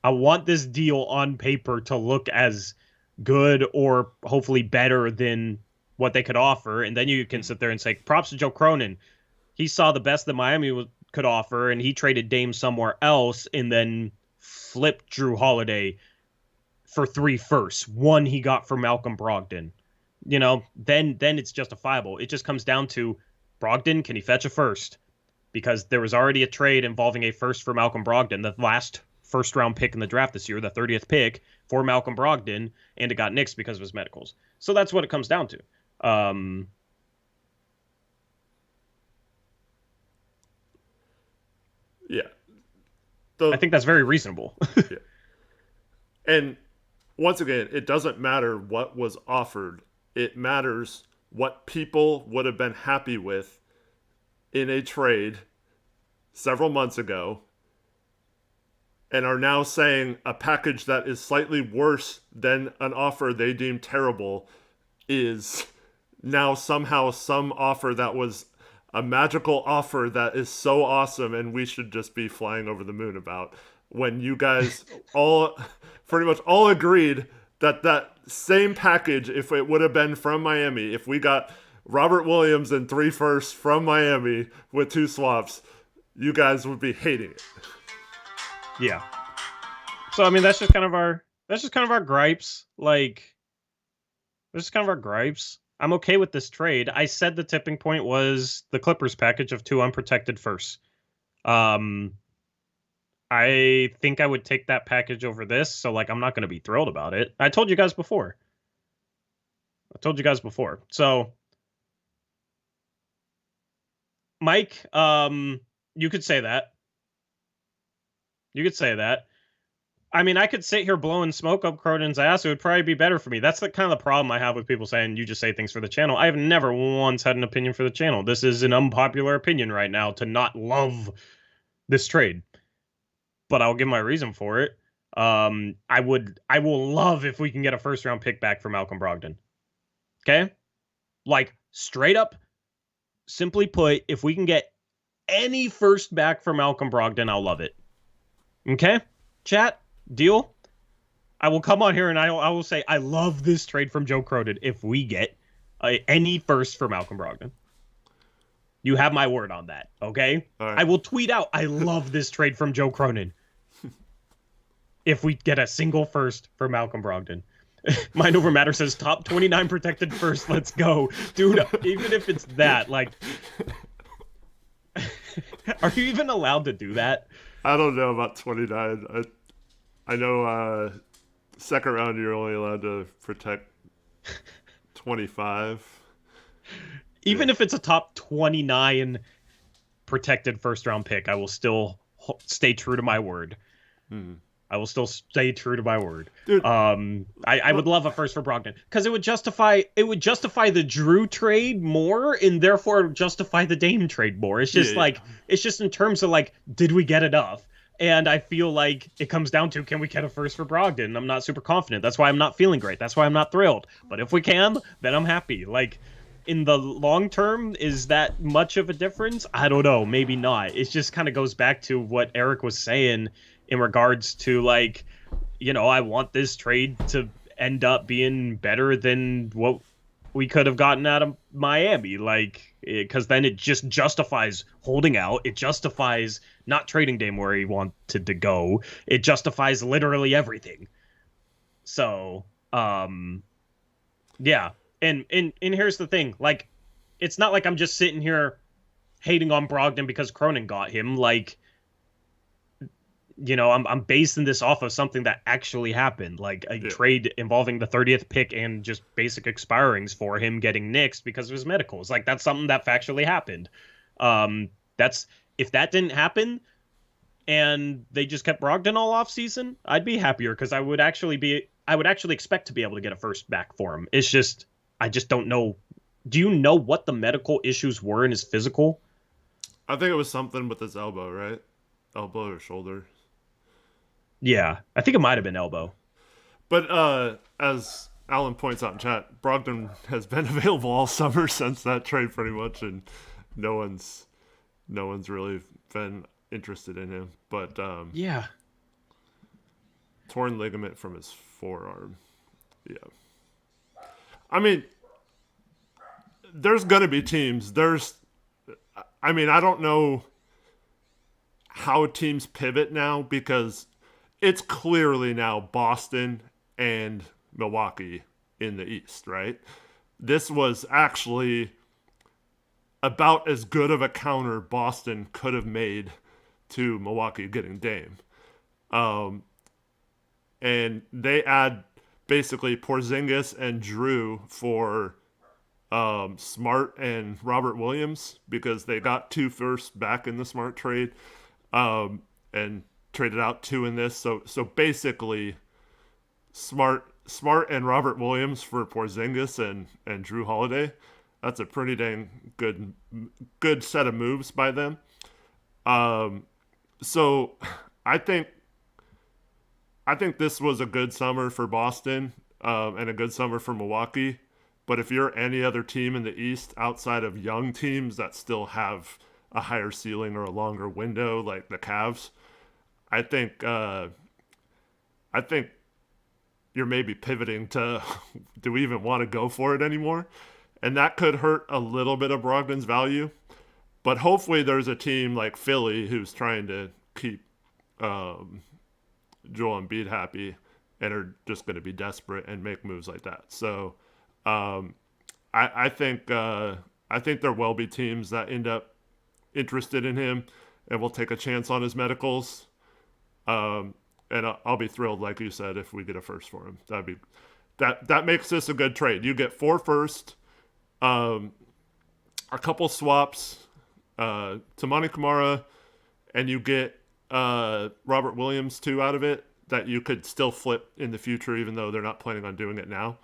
want this deal on paper to look as good or hopefully better than what they could offer, and then you can sit there and say, props to Joe Cronin. He saw the best that Miami could offer, and he traded Dame somewhere else, and then flipped Jrue Holiday for 3 firsts. 1 he got for Malcolm Brogdon. You know, then it's justifiable. It just comes down to Brogdon, can he fetch a first? Because there was already a trade involving a first for Malcolm Brogdon, the last first-round pick in the draft this year, the 30th pick for Malcolm Brogdon, and it got nixed because of his medicals. So that's what it comes down to. Yeah. I think that's very reasonable. Yeah. And once again, it doesn't matter what was offered. It matters what people would have been happy with in a trade several months ago and are now saying a package that is slightly worse than an offer they deem terrible is now somehow some offer that was a magical offer that is so awesome and we should just be flying over the moon about, when you guys all pretty much all agreed that same package, if it would have been from Miami, if we got Robert Williams and 3 firsts from Miami with 2 swaps, you guys would be hating it. Yeah. So I mean, that's just kind of our gripes. Like, that's just kind of our gripes. I'm okay with this trade. I said the tipping point was the Clippers package of 2 unprotected firsts. I think I would take that package over this, so like I'm not going to be thrilled about it. I told you guys before. So, Mike, you could say that. I mean, I could sit here blowing smoke up Cronin's ass. It would probably be better for me. That's the kind of the problem I have with people saying you just say things for the channel. I have never once had an opinion for the channel. This is an unpopular opinion right now to not love this trade. But I'll give my reason for it. I will love if we can get a first-round pick back for Malcolm Brogdon. Okay? Like, straight up, simply put, if we can get any first back for Malcolm Brogdon, I'll love it. Okay? Chat? Deal? I will come on here and I will say I love this trade from Joe Cronin if we get any first for Malcolm Brogdon. You have my word on that, okay? Right. I will tweet out, I love this trade from Joe Cronin if we get a single first for Malcolm Brogdon. Mind Over Matter says top 29 protected first. Let's go. Dude, even if it's that, like, are you even allowed to do that? I don't know about 29. I know second round you're only allowed to protect 25. Even if it's a top 29 protected first round pick, I will still stay true to my word. I will still stay true to my word. Dude, I would love a first for Brogdon because it would justify the Jrue trade more, and therefore justify the Dame trade more. It's just it's just in terms of like, did we get enough? And I feel like it comes down to, can we get a first for Brogdon? I'm not super confident. That's why I'm not feeling great. That's why I'm not thrilled. But if we can, then I'm happy. Like, in the long term, is that much of a difference? I don't know. Maybe not. It just kind of goes back to what Eric was saying in regards to, like, you know, I want this trade to end up being better than what we could have gotten out of Miami. Like, because then it just justifies holding out. It justifies not trading Dame where he wanted to go. It justifies literally everything. So, yeah. And here's the thing, like, it's not like I'm just sitting here hating on Brogdon because Cronin got him. Like, I'm basing this off of something that actually happened, like a trade involving the 30th pick and just basic expirings for him getting nixed because of his medicals. Like, that's something that factually happened. That's if that didn't happen and they just kept Brogdon all off season, I'd be happier because I would actually expect to be able to get a first back for him. It's just I just don't know. Do you know what the medical issues were in his physical? I think it was something with his elbow, right? Elbow or shoulder. Yeah, I think it might have been elbow. But as Alan points out in chat, Brogdon has been available all summer since that trade, pretty much, and no one's really been interested in him. But yeah, torn ligament from his forearm. Yeah, I mean, there's gonna be teams. I don't know how teams pivot now because it's clearly now Boston and Milwaukee in the East, right? This was actually about as good of a counter Boston could have made to Milwaukee getting Dame. And they add basically Porzingis and Jrue for Smart and Robert Williams because they got 2 firsts back in the Smart trade. And traded out 2 in this. So basically Smart and Robert Williams for Porzingis and Jrue Holiday. That's a pretty dang good set of moves by them. So I think this was a good summer for Boston and a good summer for Milwaukee. But if you're any other team in the East outside of young teams that still have a higher ceiling or a longer window, like the Cavs, I think you're maybe pivoting to, do we even want to go for it anymore? And that could hurt a little bit of Brogdon's value. But hopefully there's a team like Philly who's trying to keep Joel Embiid happy and are just going to be desperate and make moves like that. So I think there will be teams that end up interested in him and will take a chance on his medicals. And I'll be thrilled, like you said, if we get a first for him. That makes this a good trade. You get 4 firsts, a couple swaps to Monty Kamara, and you get Robert Williams too out of it that you could still flip in the future, even though they're not planning on doing it now.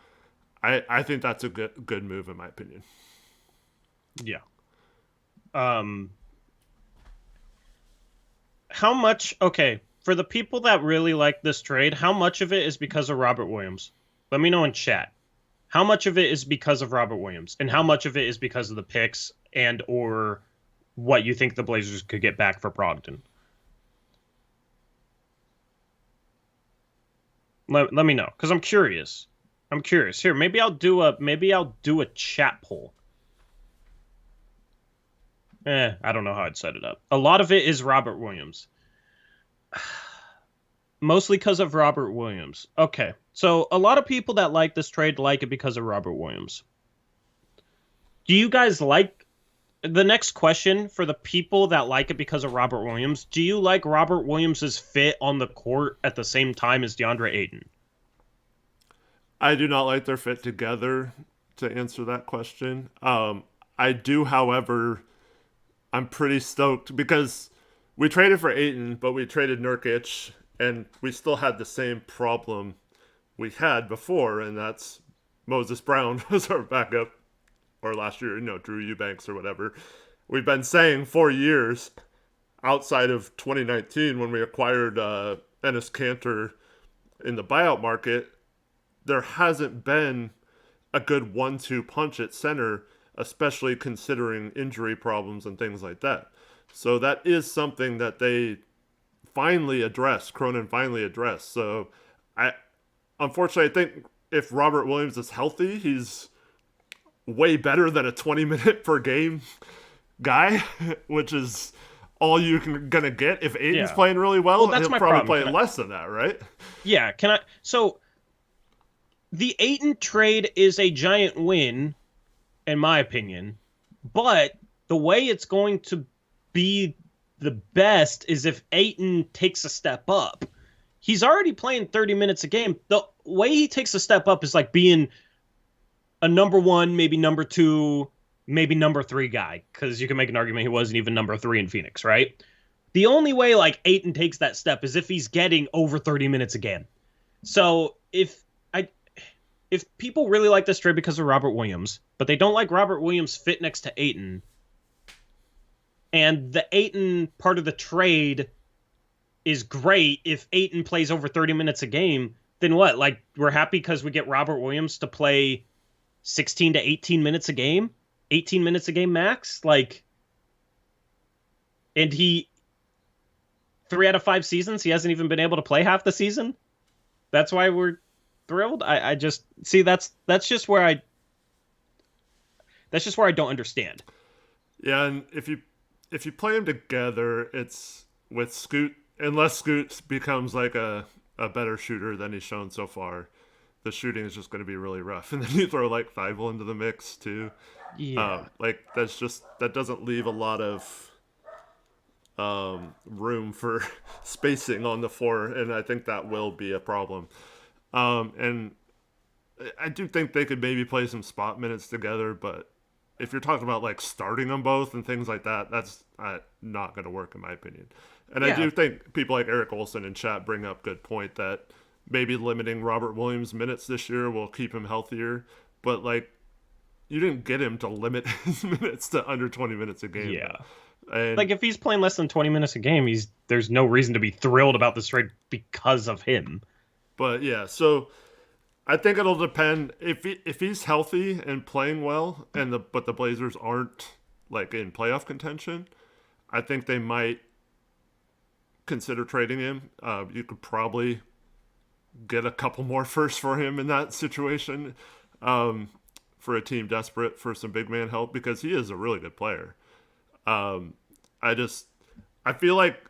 I think that's a good move in my opinion. Yeah. How much? Okay. For the people that really like this trade, how much of it is because of Robert Williams? Let me know in chat. How much of it is because of Robert Williams? And how much of it is because of the picks and or what you think the Blazers could get back for Brogdon? Let me know, because I'm curious. Here, maybe I'll do a chat poll. I don't know how I'd set it up. A lot of it is Robert Williams. Mostly because of Robert Williams. Okay, so a lot of people that like this trade like it because of Robert Williams. Do you guys like... The next question for the people that like it because of Robert Williams, do you like Robert Williams' fit on the court at the same time as DeAndre Ayton? I do not like their fit together, to answer that question. I do, however, I'm pretty stoked because we traded for Ayton, but we traded Nurkic, and we still had the same problem we had before, and that's Moses Brown was our backup, or last year, Drew Eubanks or whatever. We've been saying for years, outside of 2019 when we acquired Enes Kanter in the buyout market, there hasn't been a good 1-2 punch at center, especially considering injury problems and things like that. So that is something that they Cronin finally addressed. So unfortunately, I think if Robert Williams is healthy, he's way better than a 20-minute per game guy, which is all you're gonna get. If Ayton's playing really well, that's he'll my probably problem. play less than that, right? Yeah, so the Ayton trade is a giant win, in my opinion, but the way it's going to be the best is if Ayton takes a step up. He's already playing 30 minutes a game. The way he takes a step up is like being a number one, maybe number two, maybe number three guy, because you can make an argument he wasn't even number three in Phoenix, right? The only way like Ayton takes that step is if he's getting over 30 minutes a game. So if people really like this trade because of Robert Williams, but they don't like Robert Williams' fit next to Ayton, and the Ayton part of the trade is great if Ayton plays over 30 minutes a game, then what? Like, we're happy because we get Robert Williams to play 16 to 18 minutes a game? 18 minutes a game max? Like, and 3 out of 5 seasons, he hasn't even been able to play half the season? That's why we're thrilled? I just, see, that's just where I don't understand. Yeah, and if you play them together, it's with Scoot, unless Scoot becomes like a better shooter than he's shown so far, the shooting is just going to be really rough. And then you throw like Thibault into the mix too. Yeah. That doesn't leave a lot of room for spacing on the floor, and I think that will be a problem. And I do think they could maybe play some spot minutes together, but if you're talking about like starting them both and things like that, that's not going to work in my opinion. And yeah. I do think people like Eric Olson in chat bring up good point that maybe limiting Robert Williams' minutes this year will keep him healthier. But like, you didn't get him to limit his minutes to under 20 minutes a game. Yeah. And like, if he's playing less than 20 minutes a game, there's no reason to be thrilled about this trade because of him. But yeah, so I think it'll depend if he's healthy and playing well, but the Blazers aren't like in playoff contention. I think they might consider trading him. You could probably get a couple more firsts for him in that situation, for a team desperate for some big man help, because he is a really good player. I feel like,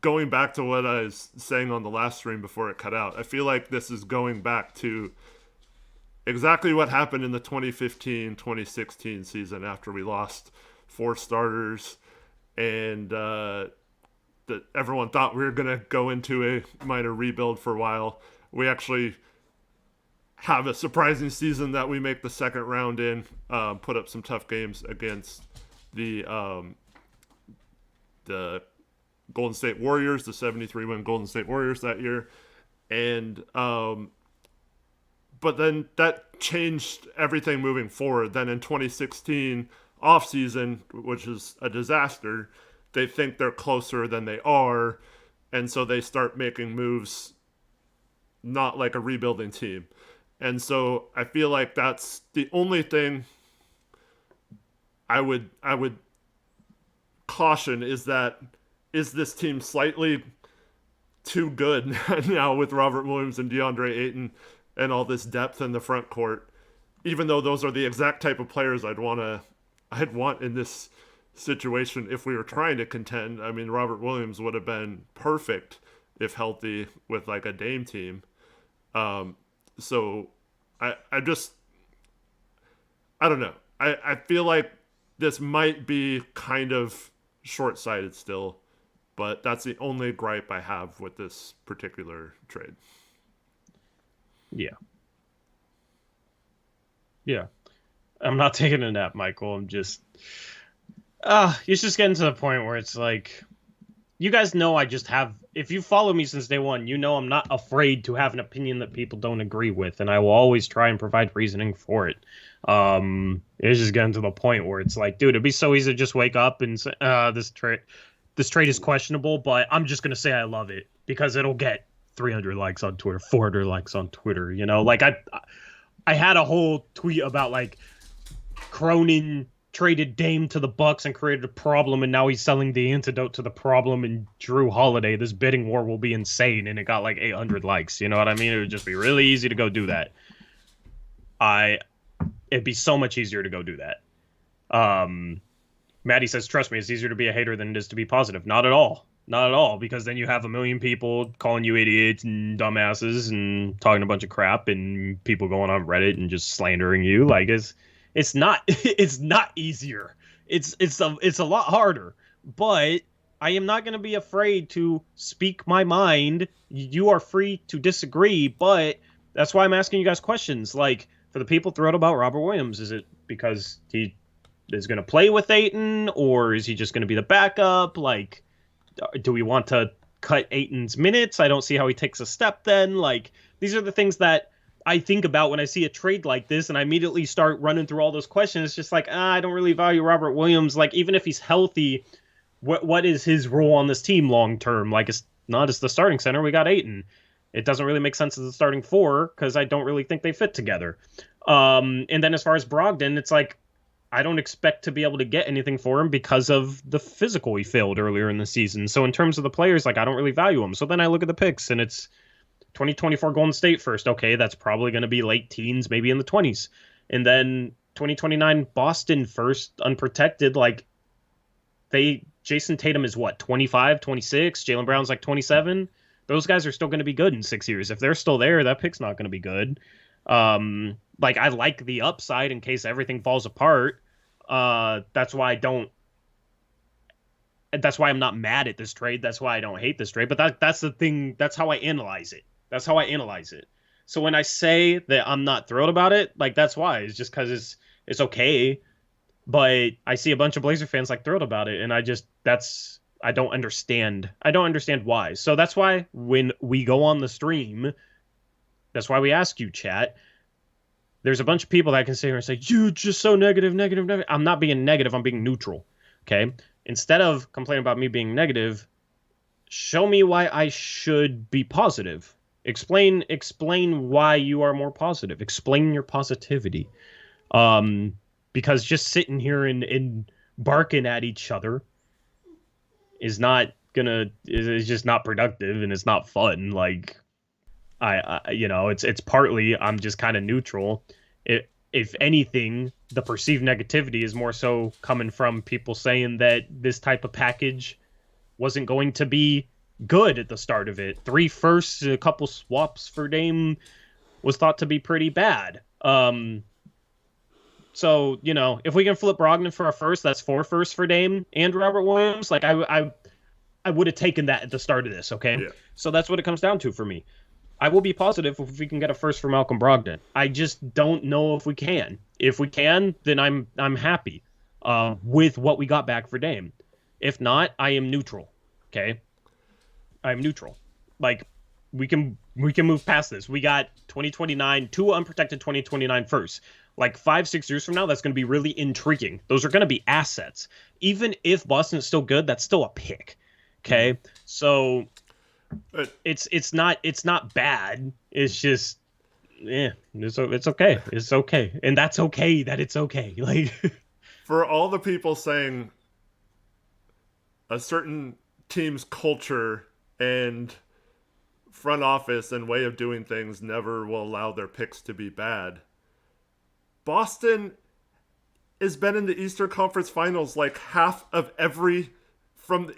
going back to what I was saying on the last stream before it cut out, I feel like this is going back to exactly what happened in the 2015-2016 season after we lost 4 starters and that everyone thought we were going to go into a minor rebuild for a while. We actually have a surprising season that we make the second round in, put up some tough games against the Golden State Warriors, the 73-win Golden State Warriors that year. And but then that changed everything moving forward. Then in 2016 offseason, which is a disaster, they think they're closer than they are, and so they start making moves not like a rebuilding team. And so I feel like that's the only thing I would caution, is this team slightly too good now with Robert Williams and DeAndre Ayton and all this depth in the front court, even though those are the exact type of players I'd want in this situation if we were trying to contend. I mean, Robert Williams would have been perfect if healthy with like a Dame team. So I don't know. I feel like this might be kind of short-sighted still, but that's the only gripe I have with this particular trade. Yeah. I'm not taking a nap, Michael. I'm just... it's just getting to the point where it's like... You guys know I just have... If you follow me since day one, you know I'm not afraid to have an opinion that people don't agree with, and I will always try and provide reasoning for it. It's just getting to the point where it's like, dude, it'd be so easy to just wake up and say, this trade is questionable, but I'm just going to say I love it because it'll get 300 likes on Twitter, 400 likes on Twitter, you know? Like, I had a whole tweet about, like, Cronin traded Dame to the Bucks and created a problem, and now he's selling the antidote to the problem in Jrue Holiday. This bidding war will be insane, and it got, like, 800 likes, you know what I mean? It would just be really easy to go do that. It'd be so much easier to go do that. Maddie says, trust me, it's easier to be a hater than it is to be positive. Not at all. Not at all, because then you have a million people calling you idiots and dumbasses and talking a bunch of crap, and people going on Reddit and just slandering you. Like it's not it's not easier. It's a lot harder. But I am not going to be afraid to speak my mind. You are free to disagree, but that's why I'm asking you guys questions. Like, for the people thrilled about Robert Williams, is it because he is going to play with Ayton, or is he just going to be the backup? Like, do we want to cut Ayton's minutes? I don't see how he takes a step then. Like, these are the things that I think about when I see a trade like this, and I immediately start running through all those questions. It's just like, I don't really value Robert Williams. Like, even if he's healthy, what is his role on this team long term? Like, it's not as the starting center. We got Ayton. It doesn't really make sense as the starting four because I don't really think they fit together. And then as far as Brogdon, it's like, I don't expect to be able to get anything for him because of the physical he failed earlier in the season. So in terms of the players, like, I don't really value him. So then I look at the picks, and it's 2024 Golden State first. Okay, that's probably going to be late teens, maybe in the 20s. And then 2029 Boston first, unprotected. Like, Jason Tatum is what, 25, 26? Jaylen Brown's like 27. Those guys are still going to be good in 6 years. If they're still there, that pick's not going to be good. Like, I like the upside in case everything falls apart. That's why I'm not mad at this trade. That's why I don't hate this trade. But that's the thing. That's how I analyze it. So when I say that I'm not thrilled about it, like, that's why. It's just because it's okay. But I see a bunch of Blazer fans like thrilled about it, and I don't understand. I don't understand why. So that's why when we go on the stream, that's why we ask you, chat. There's a bunch of people that can sit here and say, you're just so negative. I'm not being negative. I'm being neutral. Okay? Instead of complaining about me being negative, show me why I should be positive. Explain why you are more positive. Explain your positivity. Because just sitting here and barking at each other is just not productive, and it's not fun. Like, it's partly I'm just kind of neutral. If anything, the perceived negativity is more so coming from people saying that this type of package wasn't going to be good at the start of it. 3 firsts, a couple swaps for Dame was thought to be pretty bad. So, if we can flip Brogdon for a first, that's 4 firsts for Dame and Robert Williams. Like, I would have taken that at the start of this, okay? Yeah. So that's what it comes down to for me. I will be positive if we can get a first for Malcolm Brogdon. I just don't know if we can. If we can, then I'm happy with what we got back for Dame. If not, I am neutral, okay? I am neutral. Like, we can move past this. We got 2029, 2 unprotected 2029 firsts. Like, 5-6 years from now, that's going to be really intriguing. Those are going to be assets. Even if Boston is still good, that's still a pick. Okay, so it's not bad. It's just, it's okay. It's okay, and that's okay. That it's okay. Like, for all the people saying a certain team's culture and front office and way of doing things never will allow their picks to be bad. Boston has been in the Eastern Conference Finals like half of every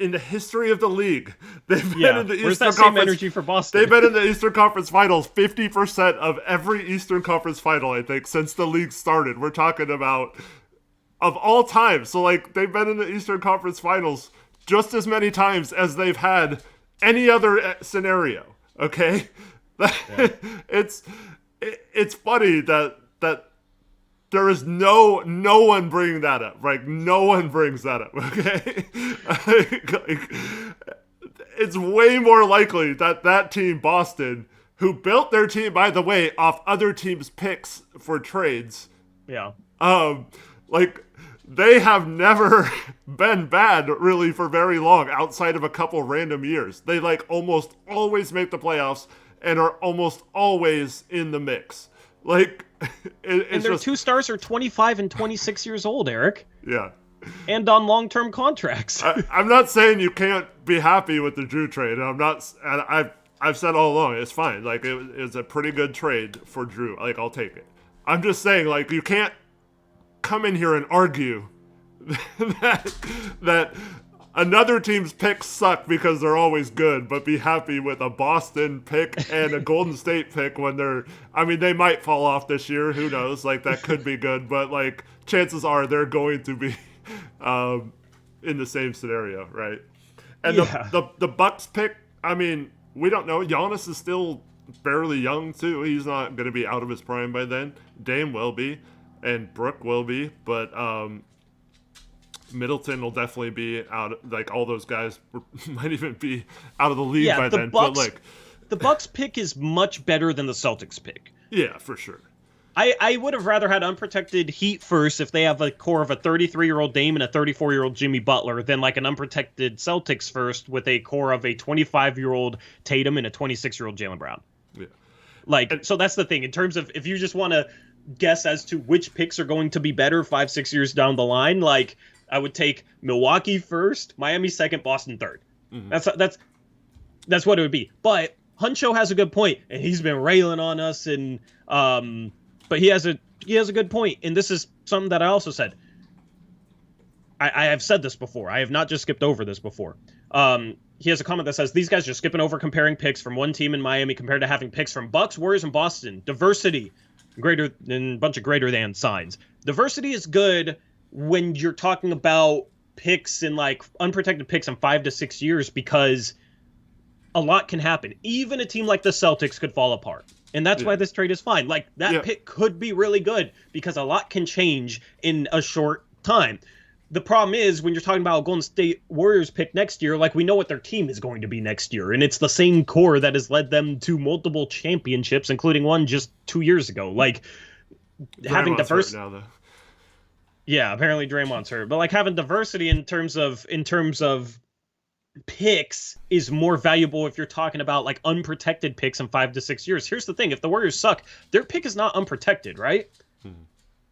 in the history of the league. They've been in the Eastern Conference. Same energy for Boston? They've been in the Eastern Conference Finals 50% of every Eastern Conference Final, I think, since the league started. We're talking about of all time. So, like, they've been in the Eastern Conference Finals just as many times as they've had any other scenario. Okay, yeah. It's funny that there is no one bringing that up. Right? No one brings that up. Okay, it's way more likely that team, Boston, who built their team, by the way, off other teams' picks for trades. Yeah. Like, they have never been bad really for very long outside of a couple random years. They like almost always make the playoffs and are almost always in the mix. Like, and their 2 stars are 25 and 26 years old, Eric. Yeah. And on long-term contracts. I'm not saying you can't be happy with the Jrue trade. I've said all along, it's fine. Like, it's a pretty good trade for Jrue. Like, I'll take it. I'm just saying, like, you can't come in here and argue that another team's picks suck because they're always good, but be happy with a Boston pick and a Golden State pick when they're, I mean, they might fall off this year. Who knows? Like, that could be good, but, like, chances are they're going to be in the same scenario, right? And Yeah. the Bucks pick, I mean, we don't know. Giannis is still fairly young, too. He's not going to be out of his prime by then. Dame will be, and Brooke will be, but Middleton will definitely be out. Like, all those guys might even be out of the league by then. But, like, the Bucks pick is much better than the Celtics pick. yeah, for sure. I would have rather had unprotected Heat first if they have a core of a 33-year-old Dame and a 34-year-old Jimmy Butler than like an unprotected Celtics first with a core of a 25-year-old Tatum and a 26-year-old Jaylen Brown. Yeah. Like, so that's the thing. In terms of if you just want to guess as to which picks are going to be better 5-6 years down the line, like I would take Milwaukee first, Miami second, Boston third. Mm-hmm. That's what it would be. But Huncho has a good point, and he's been railing on us and but he has a good point, and this is something that I also said. I have said this before. I have not just skipped over this before. He has a comment that says, these guys are skipping over comparing picks from one team in Miami compared to having picks from Bucks, Warriors, and Boston. Diversity, greater than a bunch of greater than signs. Diversity is good when you're talking about picks in like unprotected picks in 5 to 6 years because a lot can happen. Even a team like the Celtics could fall apart. And that's why this trade is fine. Like, that pick could be really good because a lot can change in a short time. The problem is when you're talking about a Golden State Warriors pick next year, like, we know what their team is going to be next year. And it's the same core that has led them to multiple championships, including one just 2 years ago. Like, having diversity now, though. Yeah, apparently Draymond's hurt. But like having diversity in terms of picks is more valuable if you're talking about like unprotected picks in 5 to 6 years. Here's the thing. If the Warriors suck, their pick is not unprotected, right? Mm-hmm.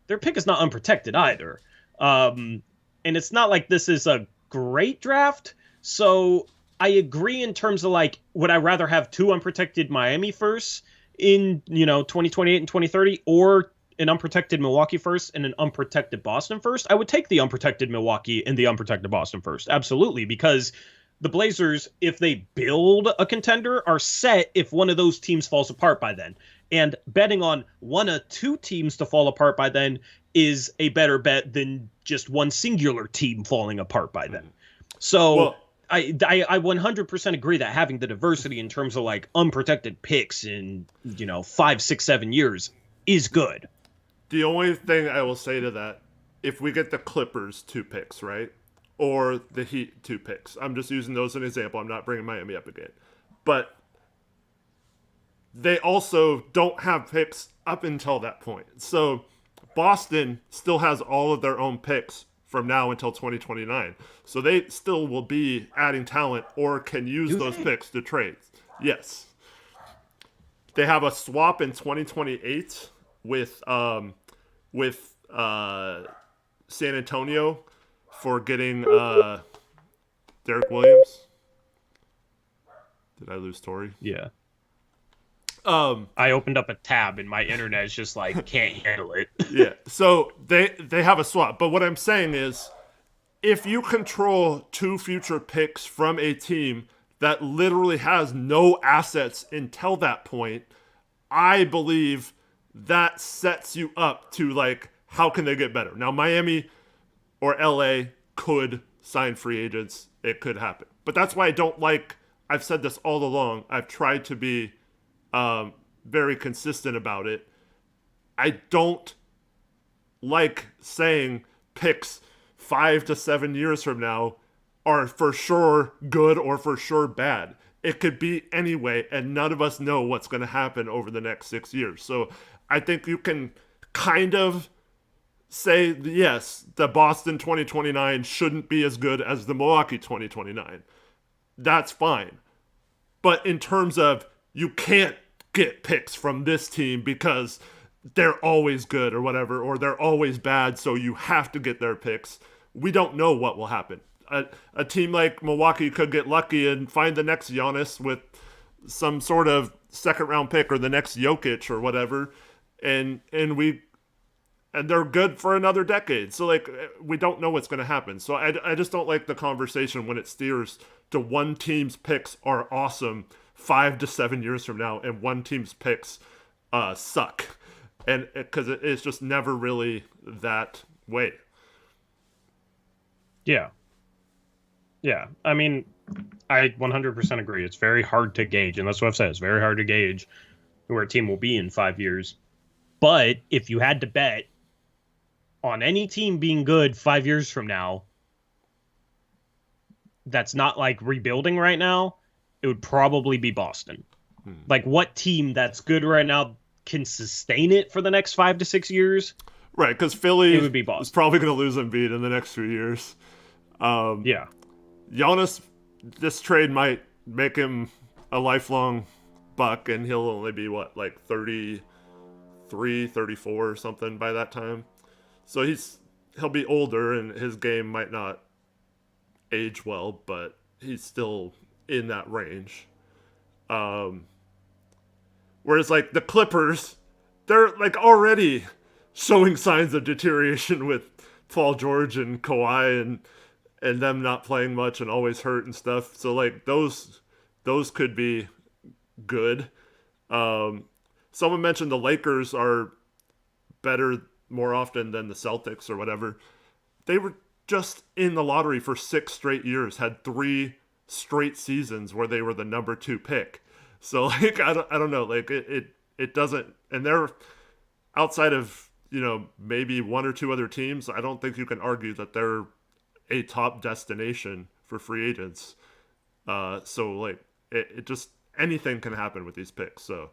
Their pick is not unprotected either. And it's not like this is a great draft. So I agree in terms of like, would I rather have 2 unprotected Miami firsts in, 2028 and 2030 or an unprotected Milwaukee first and an unprotected Boston first? I would take the unprotected Milwaukee and the unprotected Boston first. Absolutely. Because the Blazers, if they build a contender, are set if one of those teams falls apart by then. And betting on one of 2 teams to fall apart by then is a better bet than just one singular team falling apart by then. So I 100% agree that having the diversity in terms of like unprotected picks in, 5, 6, 7 years is good. The only thing I will say to that, if we get the Clippers 2 picks, right? Or the Heat 2 picks. I'm just using those as an example. I'm not bringing Miami up again. But they also don't have picks up until that point. So Boston still has all of their own picks from now until 2029. So they still will be adding talent or can use those picks to trade. Yes. They have a swap in 2028 with San Antonio for getting Derek Williams. Did I lose Tori? Yeah. I opened up a tab and my internet is just like, can't handle it. Yeah. So they have a swap. But what I'm saying is, if you control 2 future picks from a team that literally has no assets until that point, I believe that sets you up to like, how can they get better? Now, Miami or LA could sign free agents. It could happen. But that's why I don't like, I've said this all along. I've tried to be very consistent about it. I don't like saying picks 5 to 7 years from now are for sure good or for sure bad. It could be anyway, and none of us know what's going to happen over the next 6 years. So I think you can kind of say, yes, the Boston 2029 shouldn't be as good as the Milwaukee 2029. That's fine. But in terms of you can't get picks from this team because they're always good or whatever, or they're always bad, so you have to get their picks, we don't know what will happen. A team like Milwaukee could get lucky and find the next Giannis with some sort of second-round pick or the next Jokic or whatever, and we and they're good for another decade. So like we don't know what's going to happen. So I just don't like the conversation when it steers to one team's picks are awesome 5 to 7 years from now, and one team's picks suck, and because it's just never really that way. Yeah. Yeah. I mean, I 100% agree. It's very hard to gauge, and that's what I've said. It's very hard to gauge where a team will be in 5 years. But if you had to bet on any team being good 5 years from now, that's not like rebuilding right now, it would probably be Boston. Like, what team that's good right now can sustain it for the next 5 to 6 years? Right, because Philly It would be Boston. is probably going to lose Embiid in the next few years. Yeah. Giannis, this trade might make him a lifelong Buck, and he'll only be, what, like 33, 34 or something by that time. So he'll be older, and his game might not age well, but he's still in that range. Whereas, like, the Clippers, they're, like, already showing signs of deterioration with Paul George and Kawhi and them not playing much and always hurt and stuff. So, like, those could be good. Someone mentioned the Lakers are better more often than the Celtics or whatever. They were just in the lottery for 6 straight years, had 3 straight seasons where they were the number 2 pick. So, like, I don't know, like it doesn't, and they're outside of, you know, maybe 1 or 2 other teams. I don't think you can argue that they're a top destination for free agents. So like it just, anything can happen with these picks. So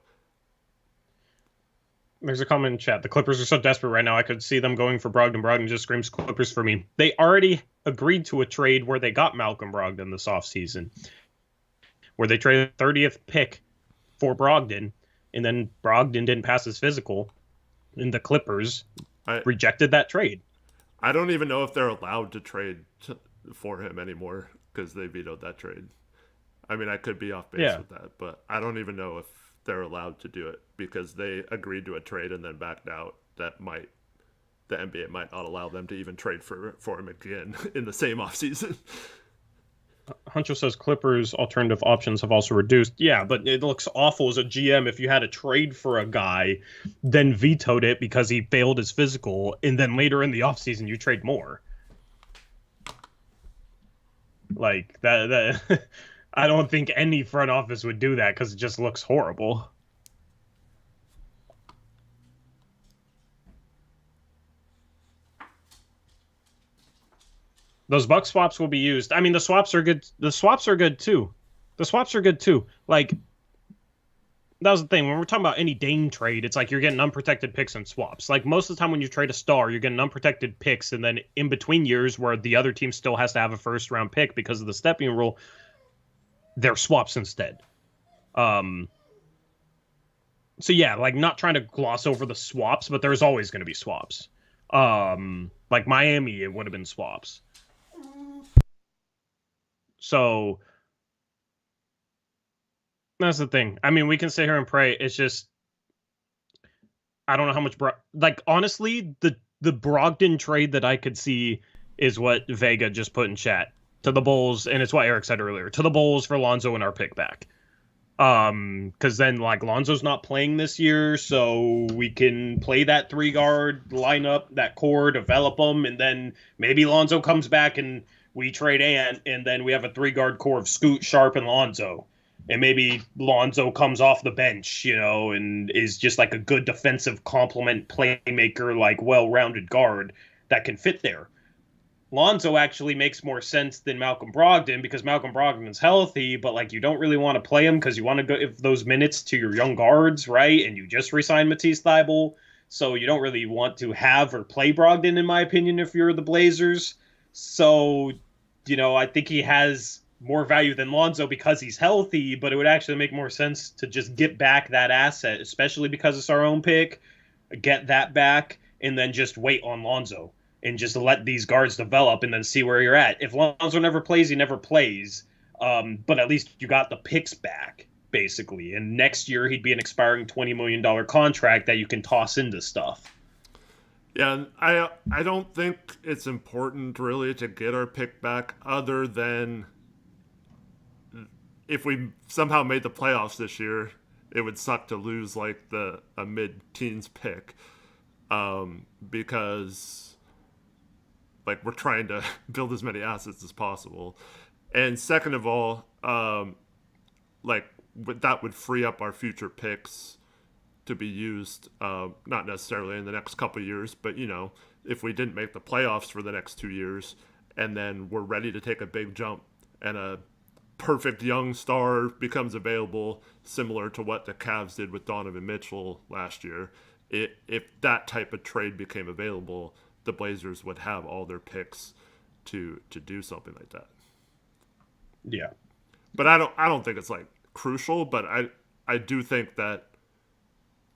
there's a comment in chat. The Clippers are so desperate right now. I could see them going for Brogdon. Brogdon just screams Clippers for me. They already agreed to a trade where they got Malcolm Brogdon this offseason, where they traded the 30th pick for Brogdon, and then Brogdon didn't pass his physical, and the Clippers rejected that trade. I don't even know if they're allowed to trade for him anymore because they vetoed that trade. I mean, I could be off base with that, but I don't even know if they're allowed to do it because they agreed to a trade and then backed out. The NBA might not allow them to even trade for him again in the same offseason. Huncho says Clippers' alternative options have also reduced. Yeah, but it looks awful as a GM if you had a trade for a guy, then vetoed it because he failed his physical, and then later in the offseason you trade more. Like, that I don't think any front office would do that because it just looks horrible. Those buck swaps will be used. I mean, the swaps are good. The swaps are good too. Like, that was the thing. When we're talking about any Dame trade, it's like you're getting unprotected picks and swaps. Like, most of the time when you trade a star, you're getting unprotected picks, and then in between years where the other team still has to have a first-round pick because of the stepping rule, they're swaps instead. So yeah, like, not trying to gloss over the swaps, but there's always going to be swaps. Like Miami, it would have been swaps. So that's the thing. I mean, we can sit here and pray. It's just, I don't know how much. Like, honestly, the Brogdon trade that I could see is what Vega just put in chat to the Bulls, and it's what Eric said earlier, to the Bulls for Lonzo and our pick back. Because then, like, Lonzo's not playing this year, so we can play that 3-guard lineup, that core, develop them, and then maybe Lonzo comes back and we trade Ant, and then we have a 3-guard core of Scoot, Sharp, and Lonzo. And maybe Lonzo comes off the bench, you know, and is just like a good defensive complement playmaker, like well-rounded guard that can fit there. Lonzo actually makes more sense than Malcolm Brogdon because Malcolm Brogdon is healthy, but like you don't really want to play him because you want to give those minutes to your young guards, right? And you just re-signed Matisse Thybulle, so you don't really want to have or play Brogdon, in my opinion, if you're the Blazers. So, you know, I think he has more value than Lonzo because he's healthy, but it would actually make more sense to just get back that asset, especially because it's our own pick, get that back, and then just wait on Lonzo and just let these guards develop and then see where you're at. If Lonzo never plays, he never plays, but at least you got the picks back, basically. And next year, he'd be an expiring $20 million contract that you can toss into stuff. Yeah, and I don't think it's important really to get our pick back, other than if we somehow made the playoffs this year, it would suck to lose like a mid-teens pick, because like we're trying to build as many assets as possible. And second of all, like that would free up our future picks to be used, not necessarily in the next couple of years, but if we didn't make the playoffs for the next 2 years, and then we're ready to take a big jump, and a perfect young star becomes available, similar to what the Cavs did with Donovan Mitchell last year. If that type of trade became available, the Blazers would have all their picks to do something like that. Yeah, but I don't think it's like crucial, but I do think that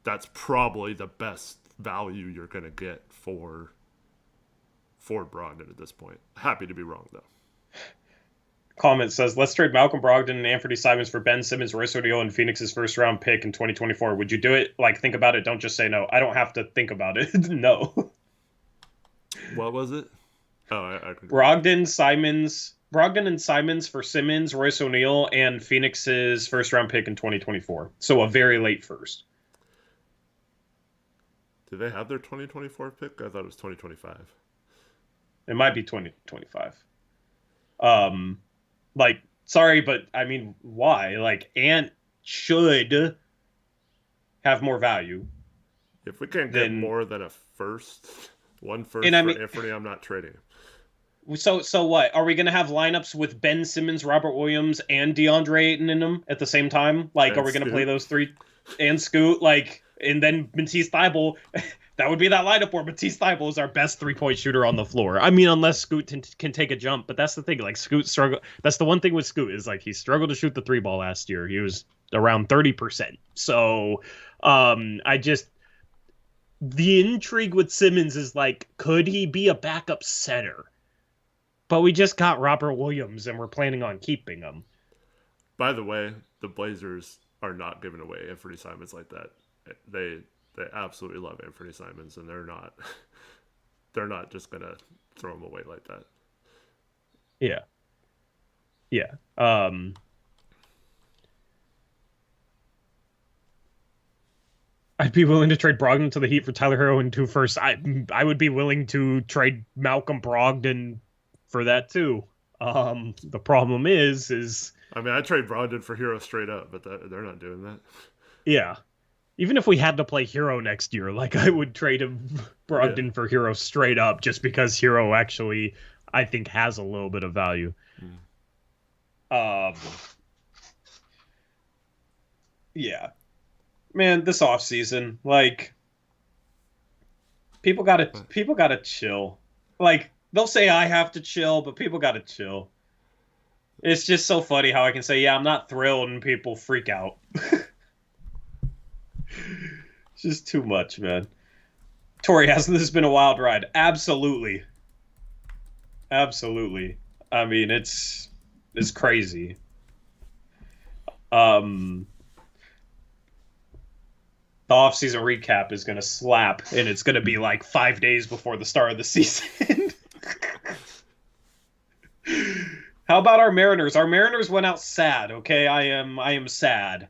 that's probably the best value you're going to get for Brogdon at this point. Happy to be wrong, though. Comment says, let's trade Malcolm Brogdon and Anthony Simons for Ben Simmons, Royce O'Neal, and Phoenix's first-round pick in 2024. Would you do it? Like, think about it. Don't just say no. I don't have to think about it. No. What was it? Oh, I Brogdon and Simons for Simmons, Royce O'Neal, and Phoenix's first-round pick in 2024. So a very late first. Do they have their 2024 pick? I thought it was 2025. It might be 2025. Like, sorry, but I mean, why? Like, Ant should have more value. If we can't get more than a first, one first for Anthony, I'm not trading him. So what? Are we going to have lineups with Ben Simmons, Robert Williams, and DeAndre Ayton in them at the same time? Like, are we going to play those three? And Scoot, like, and then Matisse Thybulle, that would be that lineup where Matisse Thybulle is our best three-point shooter on the floor. I mean, unless Scoot can take a jump, but that's the thing. Like, Scoot struggle. That's the one thing with Scoot is, like, he struggled to shoot the three ball last year. He was around 30%. So, the intrigue with Simmons is, like, could he be a backup center? But we just got Robert Williams, and we're planning on keeping him. By the way, the Blazers are not giving away Anthony Simons like that. They absolutely love Anthony Simons, and they're not just gonna throw him away like that. Yeah. I'd be willing to trade Brogdon to the Heat for Tyler Hero and 2 firsts. I would be willing to trade Malcolm Brogdon for that too. The problem is I mean, I trade Brogdon for Hero straight up, but they're not doing that. Yeah. Even if we had to play Hero next year, like, I would trade Brogdon for Hero straight up, just because Hero actually, I think, has a little bit of value. Yeah. Man, this offseason, like, people gotta chill. Like, they'll say I have to chill, but people gotta chill. It's just so funny how I can say, yeah, I'm not thrilled, and people freak out. It's just too much, man. Tori, hasn't this been a wild ride? Absolutely. I mean, it's crazy. The off-season recap is going to slap, and it's going to be like 5 days before the start of the season. How about our Mariners? Our Mariners went out sad, okay? I am sad.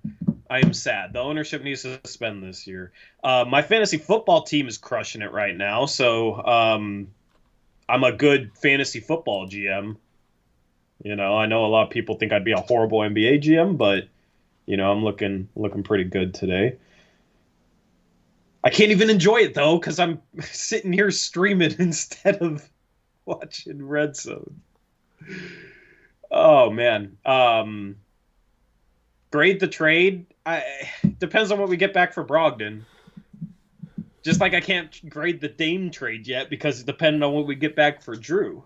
The ownership needs to suspend this year. My fantasy football team is crushing it right now, so I'm a good fantasy football GM. I know a lot of people think I'd be a horrible NBA GM, but I'm looking pretty good today. I can't even enjoy it though, because I'm sitting here streaming instead of watching Red Zone. Oh man. Grade the trade. Depends on what we get back for Brogdon. Just like I can't grade the Dame trade yet because it depends on what we get back for Jrue.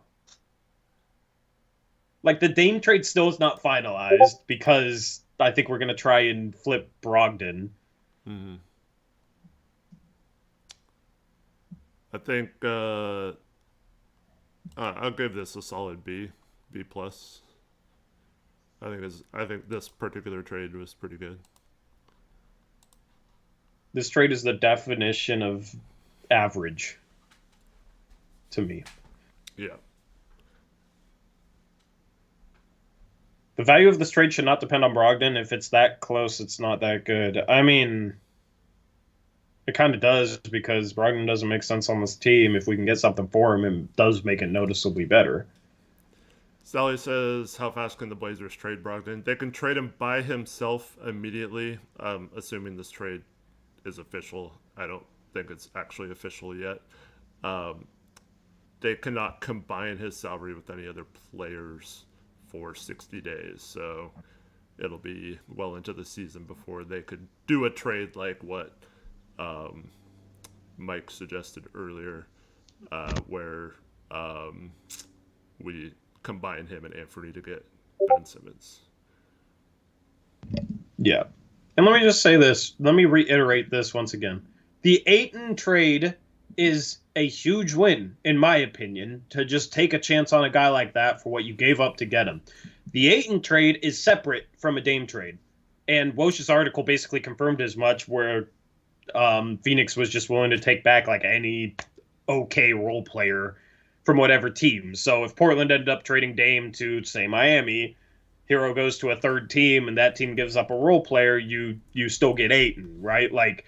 Like, the Dame trade still is not finalized because I think we're going to try and flip Brogdon. Mm-hmm. I think I'll give this a solid B plus. I think this particular trade was pretty good. This trade is the definition of average. to me. Yeah. The value of this trade should not depend on Brogdon. If it's that close, it's not that good. I mean, it kind of does because Brogdon doesn't make sense on this team. If we can get something for him, it does make it noticeably better. Sally says, how fast can the Blazers trade Brogdon? They can trade him by himself immediately, assuming this trade is official. I don't think it's actually official yet. They cannot combine his salary with any other players for 60 days. So it'll be well into the season before they could do a trade like what Mike suggested earlier, where we combine him and Anthony to get Ben Simmons. Yeah. And let me just say this. Let me reiterate this once again. The Ayton trade is a huge win, in my opinion, to just take a chance on a guy like that for what you gave up to get him. The Ayton trade is separate from a Dame trade. And Woj's article basically confirmed as much, where Phoenix was just willing to take back like any okay role player from whatever team. So if Portland ended up trading Dame to, say, Miami, Hero goes to a third team and that team gives up a role player, you still get Ayton, right? Like,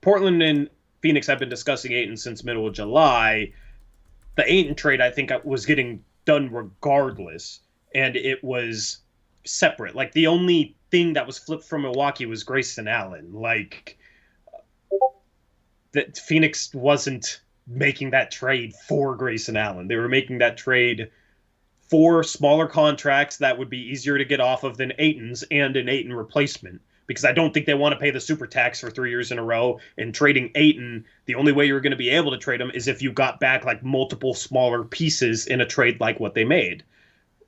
Portland and Phoenix have been discussing Ayton since middle of July. The Ayton trade, I think, was getting done regardless, and it was separate. Like, the only thing that was flipped from Milwaukee was Grayson Allen. Like, that Phoenix wasn't making that trade for Grayson Allen. They were making that trade for smaller contracts that would be easier to get off of than Ayton's and an Ayton replacement. Because I don't think they want to pay the super tax for 3 years in a row. And trading Ayton, the only way you're going to be able to trade him is if you got back like multiple smaller pieces in a trade like what they made.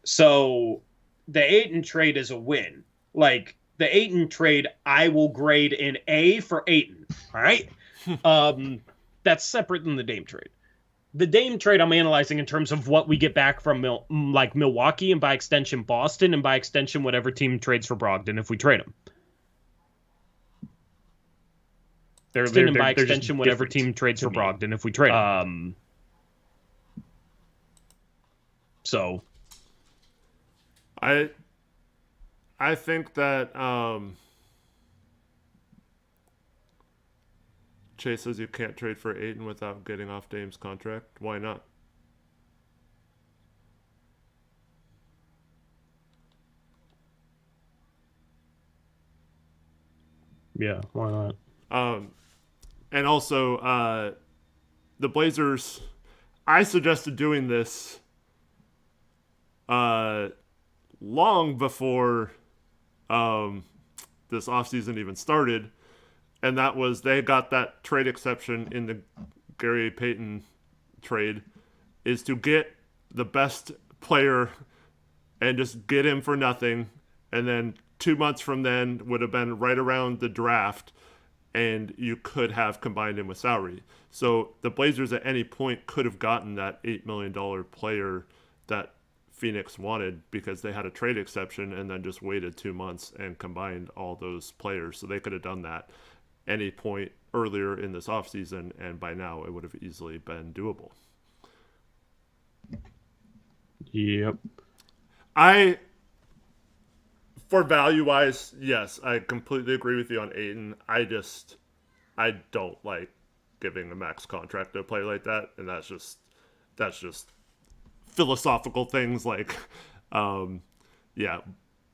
So the Ayton trade is a win. Like, the Ayton trade, I will grade an A for Ayton. All right? That's separate than the Dame trade. The Dame trade I'm analyzing in terms of what we get back from Milwaukee and by extension Boston and by extension whatever team trades for Brogdon if we trade him. They're by extension whatever team trades for Brogdon if we trade him. So I think that Chase says you can't trade for Ayton without getting off Dame's contract. Why not? Yeah, why not? And also, the Blazers, I suggested doing this long before this offseason even started. And that was they got that trade exception in the Gary Payton trade, is to get the best player and just get him for nothing. And then 2 months from then would have been right around the draft, and you could have combined him with salary. So the Blazers at any point could have gotten that $8 million player that Phoenix wanted because they had a trade exception and then just waited 2 months and combined all those players. So they could have done that any point earlier in this offseason, and by now it would have easily been doable. Yep. For value-wise, yes, I completely agree with you on Ayton. I don't like giving a max contract to a player like that, and that's just philosophical things like,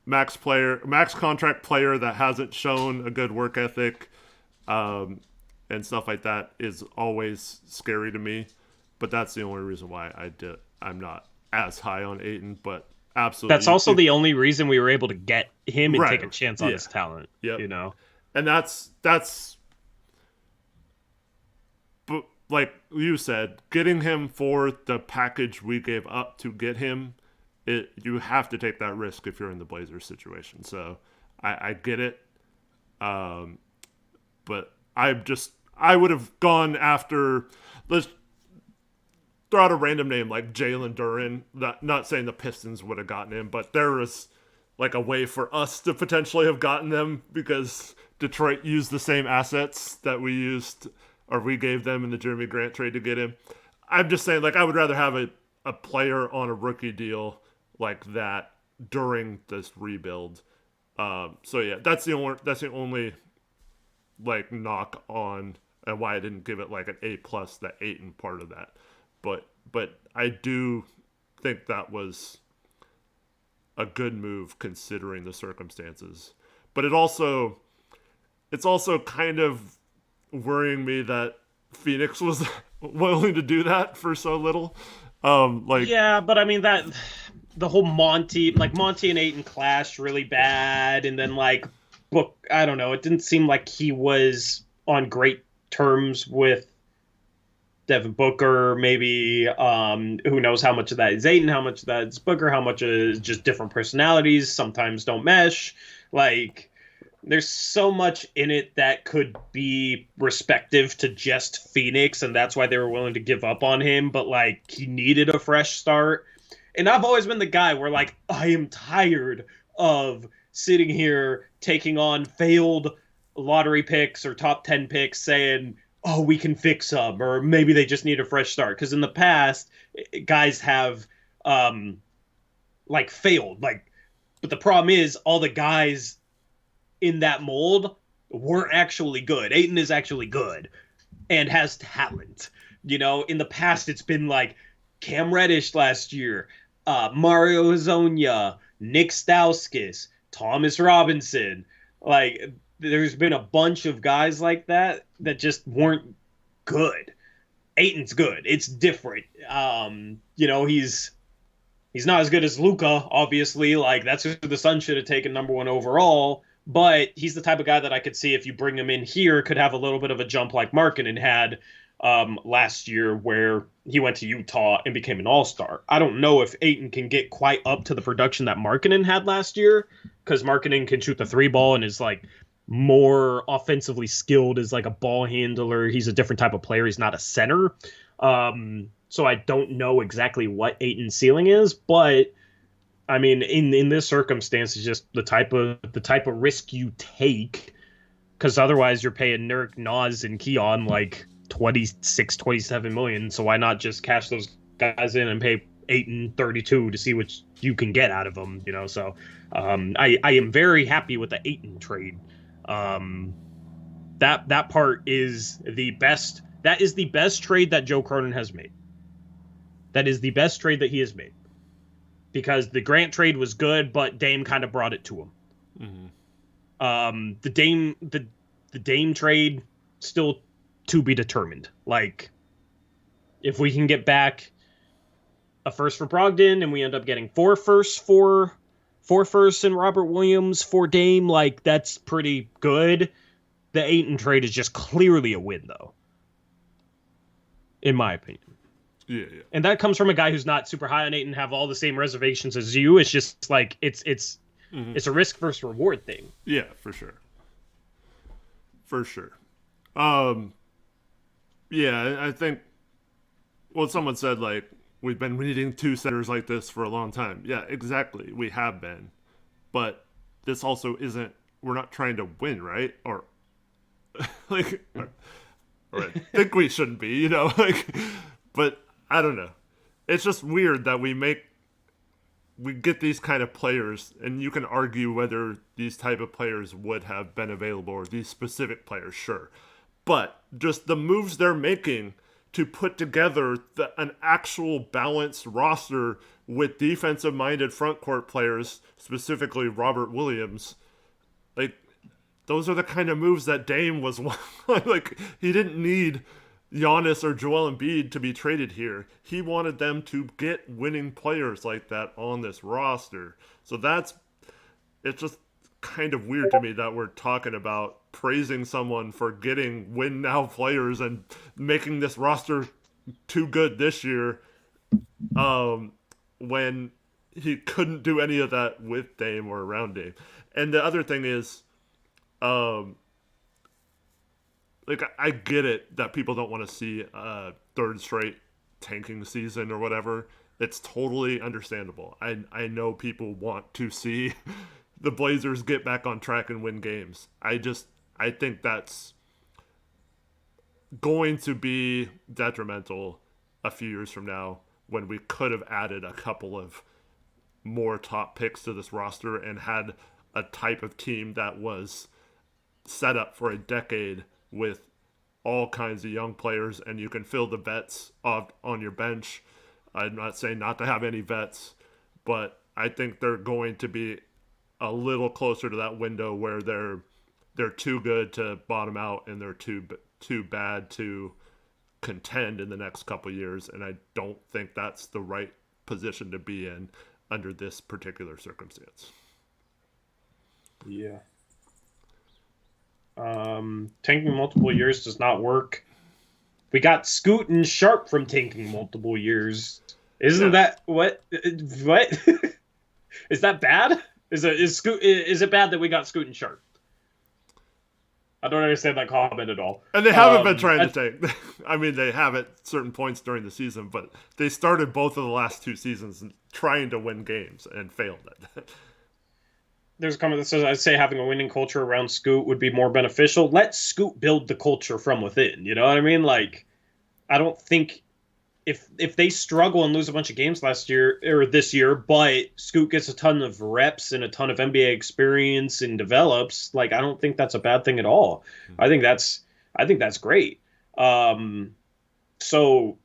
max contract player that hasn't shown a good work ethic, and stuff like that is always scary to me. But that's the only reason why I'm not as high on Ayton, but absolutely. That's also the only reason we were able to get him and take a chance on his talent. Yep. You know? And that's but like you said, getting him for the package we gave up to get him, you have to take that risk if you're in the Blazers situation. So I get it. But I would have gone after, let's throw out a random name like Jalen Duren. Not saying the Pistons would have gotten him, but there was like a way for us to potentially have gotten them because Detroit used the same assets that we used or we gave them in the Jeremy Grant trade to get him. I'm just saying, like, I would rather have a player on a rookie deal like that during this rebuild. So yeah, that's the only like knock on and why I didn't give it like an A plus, that Ayton part of that. But I do think that was a good move considering the circumstances. But it's also kind of worrying me that Phoenix was willing to do that for so little. Like Yeah, but I mean that the whole Monty and Ayton clashed really bad, and then like Book, I don't know, it didn't seem like he was on great terms with Devin Booker. Maybe who knows how much of that is Ayton, how much of that is Booker, how much is just different personalities. Sometimes don't mesh. Like there's so much in it that could be respective to just Phoenix, and that's why they were willing to give up on him. But like he needed a fresh start. And I've always been the guy where like I am tired of sitting here taking on failed lottery picks or top 10 picks saying, oh, we can fix them, or maybe they just need a fresh start. Because in the past, guys have like failed. Like, but the problem is all the guys in that mold weren't actually good. Ayton is actually good and has talent. You know, in the past, it's been like Cam Reddish last year, Mario Hezonja, Nick Stauskas, Thomas Robinson. Like, there's been a bunch of guys like that that just weren't good. Ayton's good. It's different. You know, he's not as good as Luka, obviously. Like, that's who the Suns should have taken number one overall. But he's the type of guy that I could see if you bring him in here could have a little bit of a jump like Markkanen had last year where he went to Utah and became an all-star. I don't know if Ayton can get quite up to the production that Markkanen had last year because Markkanen can shoot the three ball and is like more offensively skilled as like a ball handler. He's a different type of player. He's not a center. So I don't know exactly what Ayton's ceiling is, but I mean, in this circumstance, it's just the type of risk you take, because otherwise you're paying Nurk, Nas, and Keon like 26, 27 million. So why not just cash those guys in and pay Ayton 32 to see what you can get out of them? You know, so I am very happy with the Ayton trade. That part is the best. That is the best trade that Joe Cronin has made. That is the best trade that he has made. Because the Grant trade was good, but Dame kind of brought it to him. Mm-hmm. The Dame trade still to be determined. Like, if we can get back a first for Brogdon and we end up getting four firsts in Robert Williams for Dame, like that's pretty good. The Ayton trade is just clearly a win, though, in my opinion. Yeah. And that comes from a guy who's not super high on Ayton, have all the same reservations as you. It's just like it's a risk versus reward thing. Yeah, for sure. Yeah, I think someone said like we've been needing two centers like this for a long time. Yeah, exactly. We have been. But this also isn't, we're not trying to win, right? Or like or I think we shouldn't be, you know, like, but I don't know. It's just weird that we get these kind of players, and you can argue whether these type of players would have been available or these specific players, sure. But just the moves they're making to put together an actual balanced roster with defensive-minded front court players, specifically Robert Williams, like, those are the kind of moves that Dame was like, he didn't need Giannis or Joel Embiid to be traded here. He wanted them to get winning players like that on this roster. So it's just kind of weird to me that we're talking about praising someone for getting win now players and making this roster too good this year, when he couldn't do any of that with Dame or around Dame. And the other thing is, like, I get it that people don't want to see a third straight tanking season or whatever. It's totally understandable. I know people want to see the Blazers get back on track and win games. I think that's going to be detrimental a few years from now when we could have added a couple of more top picks to this roster and had a type of team that was set up for a decade with all kinds of young players, and you can fill the vets on your bench. I'm not saying not to have any vets, but I think they're going to be a little closer to that window where they're too good to bottom out and they're too bad to contend in the next couple of years, and I don't think that's the right position to be in under this particular circumstance. Yeah. Tanking multiple years does not work. We got Scoot and Sharp from tanking multiple years. Isn't that what? Is that bad? Is it bad that we got Scoot and Sharp? I don't understand that comment at all. And they haven't been trying to tank. I mean, they have at certain points during the season, but they started both of the last 2 seasons trying to win games and failed it. There's a comment that says, I'd say having a winning culture around Scoot would be more beneficial. Let Scoot build the culture from within. You know what I mean? Like, I don't think if they struggle and lose a bunch of games last year or this year, but Scoot gets a ton of reps and a ton of NBA experience and develops, like, I don't think that's a bad thing at all. Mm-hmm. I think that's great. So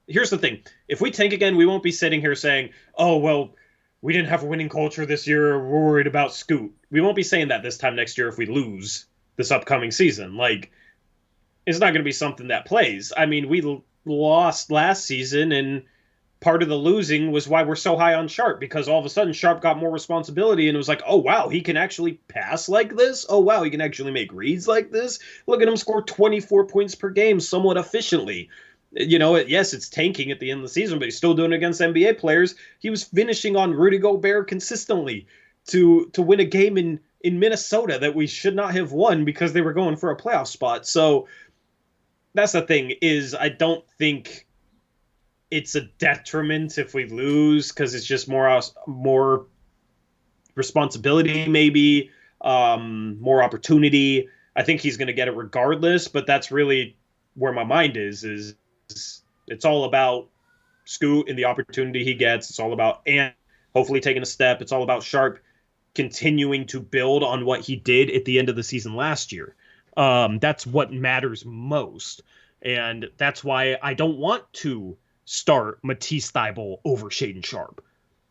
here's the thing. If we tank again, we won't be sitting here saying, oh, well, we didn't have a winning culture this year. We're worried about Scoot. We won't be saying that this time next year if we lose this upcoming season. Like, it's not going to be something that plays. I mean, we lost last season, and part of the losing was why we're so high on Sharp, because all of a sudden Sharp got more responsibility, and it was like, oh, wow, he can actually pass like this? Oh, wow, he can actually make reads like this? Look at him score 24 points per game somewhat efficiently. You know, yes, it's tanking at the end of the season, but he's still doing it against NBA players. He was finishing on Rudy Gobert consistently to win a game in Minnesota that we should not have won because they were going for a playoff spot. So that's the thing, is I don't think it's a detriment if we lose, because it's just more responsibility, maybe, more opportunity. I think he's going to get it regardless, but that's really where my mind is it's all about Scoot and the opportunity he gets. It's all about Ant hopefully taking a step. It's all about Sharp continuing to build on what he did at the end of the season last year. That's what matters most. And that's why I don't want to start Matisse Thybulle over Shaedon Sharp.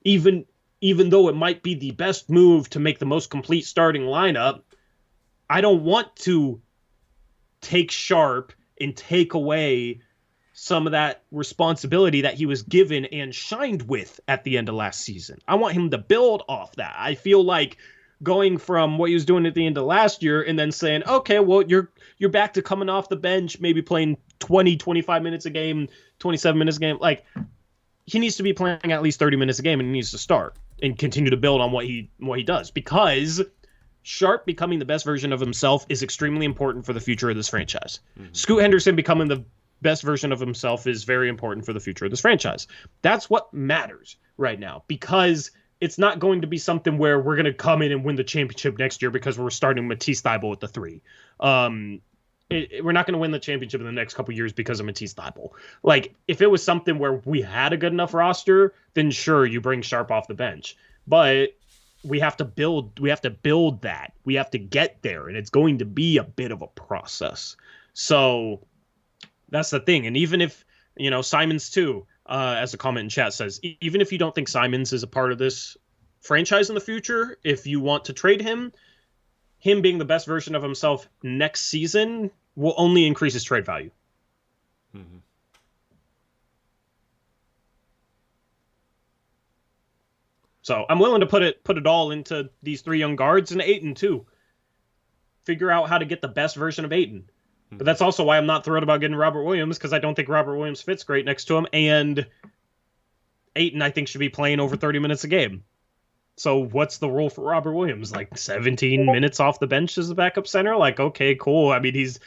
Even though it might be the best move to make the most complete starting lineup, I don't want to take Sharp and take away some of that responsibility that he was given and shined with at the end of last season. I want him to build off that. I feel like going from what he was doing at the end of last year and then saying, okay, well, you're back to coming off the bench, maybe playing 20, 25 minutes a game, 27 minutes a game. Like, he needs to be playing at least 30 minutes a game, and he needs to start and continue to build on what he does, because Sharp becoming the best version of himself is extremely important for the future of this franchise. Mm-hmm. Scoot Henderson becoming the best version of himself is very important for the future of this franchise. That's what matters right now, because it's not going to be something where we're going to come in and win the championship next year because we're starting Matisse Thybulle at the 3. We're not going to win the championship in the next couple years because of Matisse Thybulle. Like, if it was something where we had a good enough roster, then sure, you bring Sharp off the bench. But we have to build that. We have to get there, and it's going to be a bit of a process. So that's the thing. And even if, Simons too, as a comment in chat says, even if you don't think Simons is a part of this franchise in the future, if you want to trade him being the best version of himself next season will only increase his trade value. Mm-hmm. So I'm willing to put it all into these 3 young guards and Ayton too. Figure out how to get the best version of Ayton. Mm-hmm. But that's also why I'm not thrilled about getting Robert Williams, because I don't think Robert Williams fits great next to him. And Ayton, I think, should be playing over 30 minutes a game. So what's the role for Robert Williams? Like 17 minutes off the bench as a backup center? Like, okay, cool. I mean, he's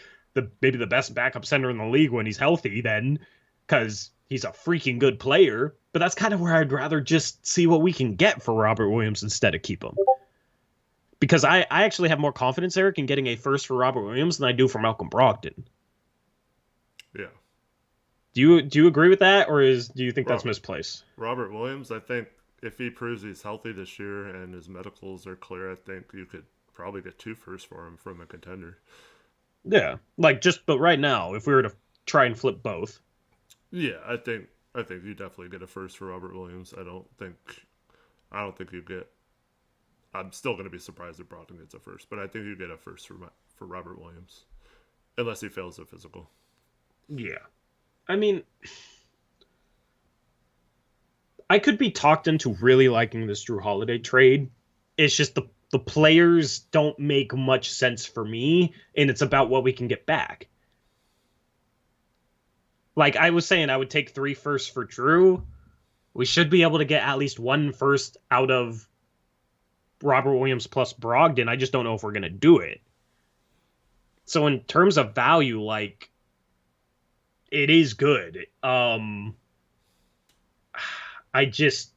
maybe the best backup center in the league when he's healthy then, because he's a freaking good player. But that's kind of where I'd rather just see what we can get for Robert Williams instead of keep him. Because I actually have more confidence, Eric, in getting a first for Robert Williams than I do for Malcolm Brogdon. Do you agree with that, or do you think that's Ro- misplaced? Robert Williams, I think if he proves he's healthy this year and his medicals are clear, I think you could probably get 2 firsts for him from a contender. Yeah, but right now, if we were to try and flip both, Yeah, I think you definitely get a first for Robert Williams. I don't think you get. I'm still going to be surprised if Brogdon gets a first, but I think you get a first for Robert Williams, unless he fails the physical. yeah. I mean, I could be talked into really liking this Jrue Holiday trade. It's just the players don't make much sense for me, and it's about what we can get back. Like I was saying, I would take 3 firsts for Jrue. We should be able to get at least 1 first out of Robert Williams plus Brogdon. I just don't know if we're gonna do it. So in terms of value, like it is good. I just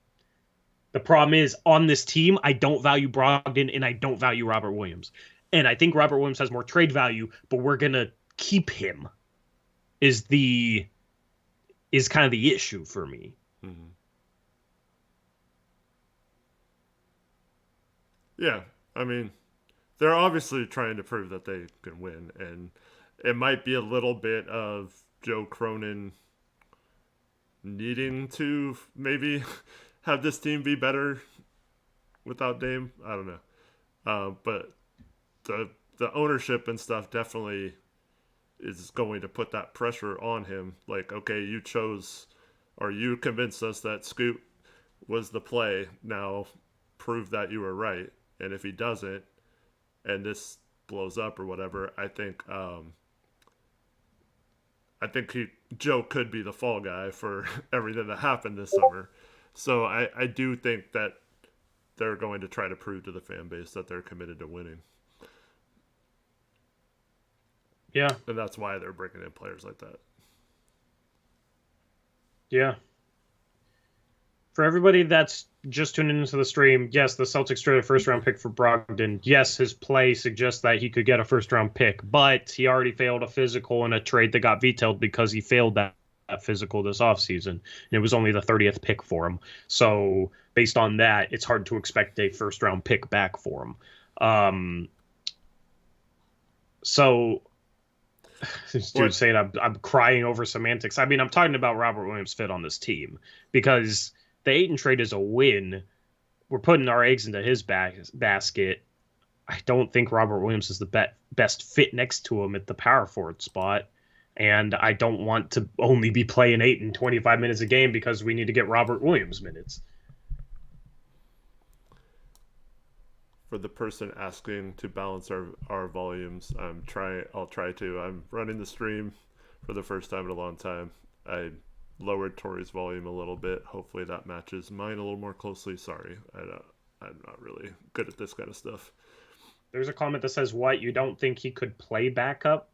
the problem is on this team, I don't value Brogdon and I don't value Robert Williams. And I think Robert Williams has more trade value, but we're gonna keep him is kind of the issue for me. Mm-hmm. Yeah, I mean, they're obviously trying to prove that they can win, and it might be a little bit of Joe Cronin needing to maybe have this team be better without Dame. I don't know, but the ownership and stuff definitely is going to put that pressure on him. Like, okay, you chose or you convinced us that Scoot was the play. Now prove that you were right. And if he doesn't, and this blows up or whatever, I think Joe could be the fall guy for everything that happened this summer. So I do think that they're going to try to prove to the fan base that they're committed to winning. Yeah. And that's why they're bringing in players like that. Yeah. For everybody that's just tuning into the stream, yes, the Celtics traded a first-round pick for Brogdon. Yes, his play suggests that he could get a first-round pick, but he already failed a physical in a trade that got vetoed because he failed that physical this offseason. And it was only the 30th pick for him. So based on that, it's hard to expect a first-round pick back for him. So this dude saying I'm crying over semantics. I mean, I'm talking about Robert Williams' fit on this team because the Ayton trade is a win. We're putting our eggs into his basket. I don't think Robert Williams is the best fit next to him at the power forward spot. And I don't want to only be playing Ayton 25 minutes a game because we need to get Robert Williams minutes. For the person asking to balance our volumes, I'll try to. I'm running the stream for the first time in a long time. I lowered Tori's volume a little bit. Hopefully that matches mine a little more closely. Sorry, I'm not really good at this kind of stuff. There's a comment that says, what, you don't think he could play backup?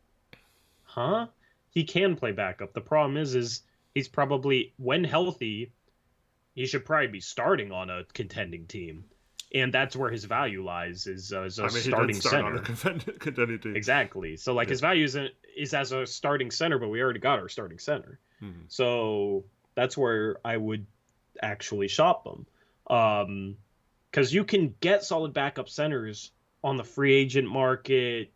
Huh? He can play backup. The problem is he's probably, when healthy, he should probably be starting on a contending team. And that's where his value lies, is as a starting center. On a contending team. Exactly. So, his value is as a starting center, but we already got our starting center. Mm-hmm. So that's where I would actually shop them. Because you can get solid backup centers on the free agent market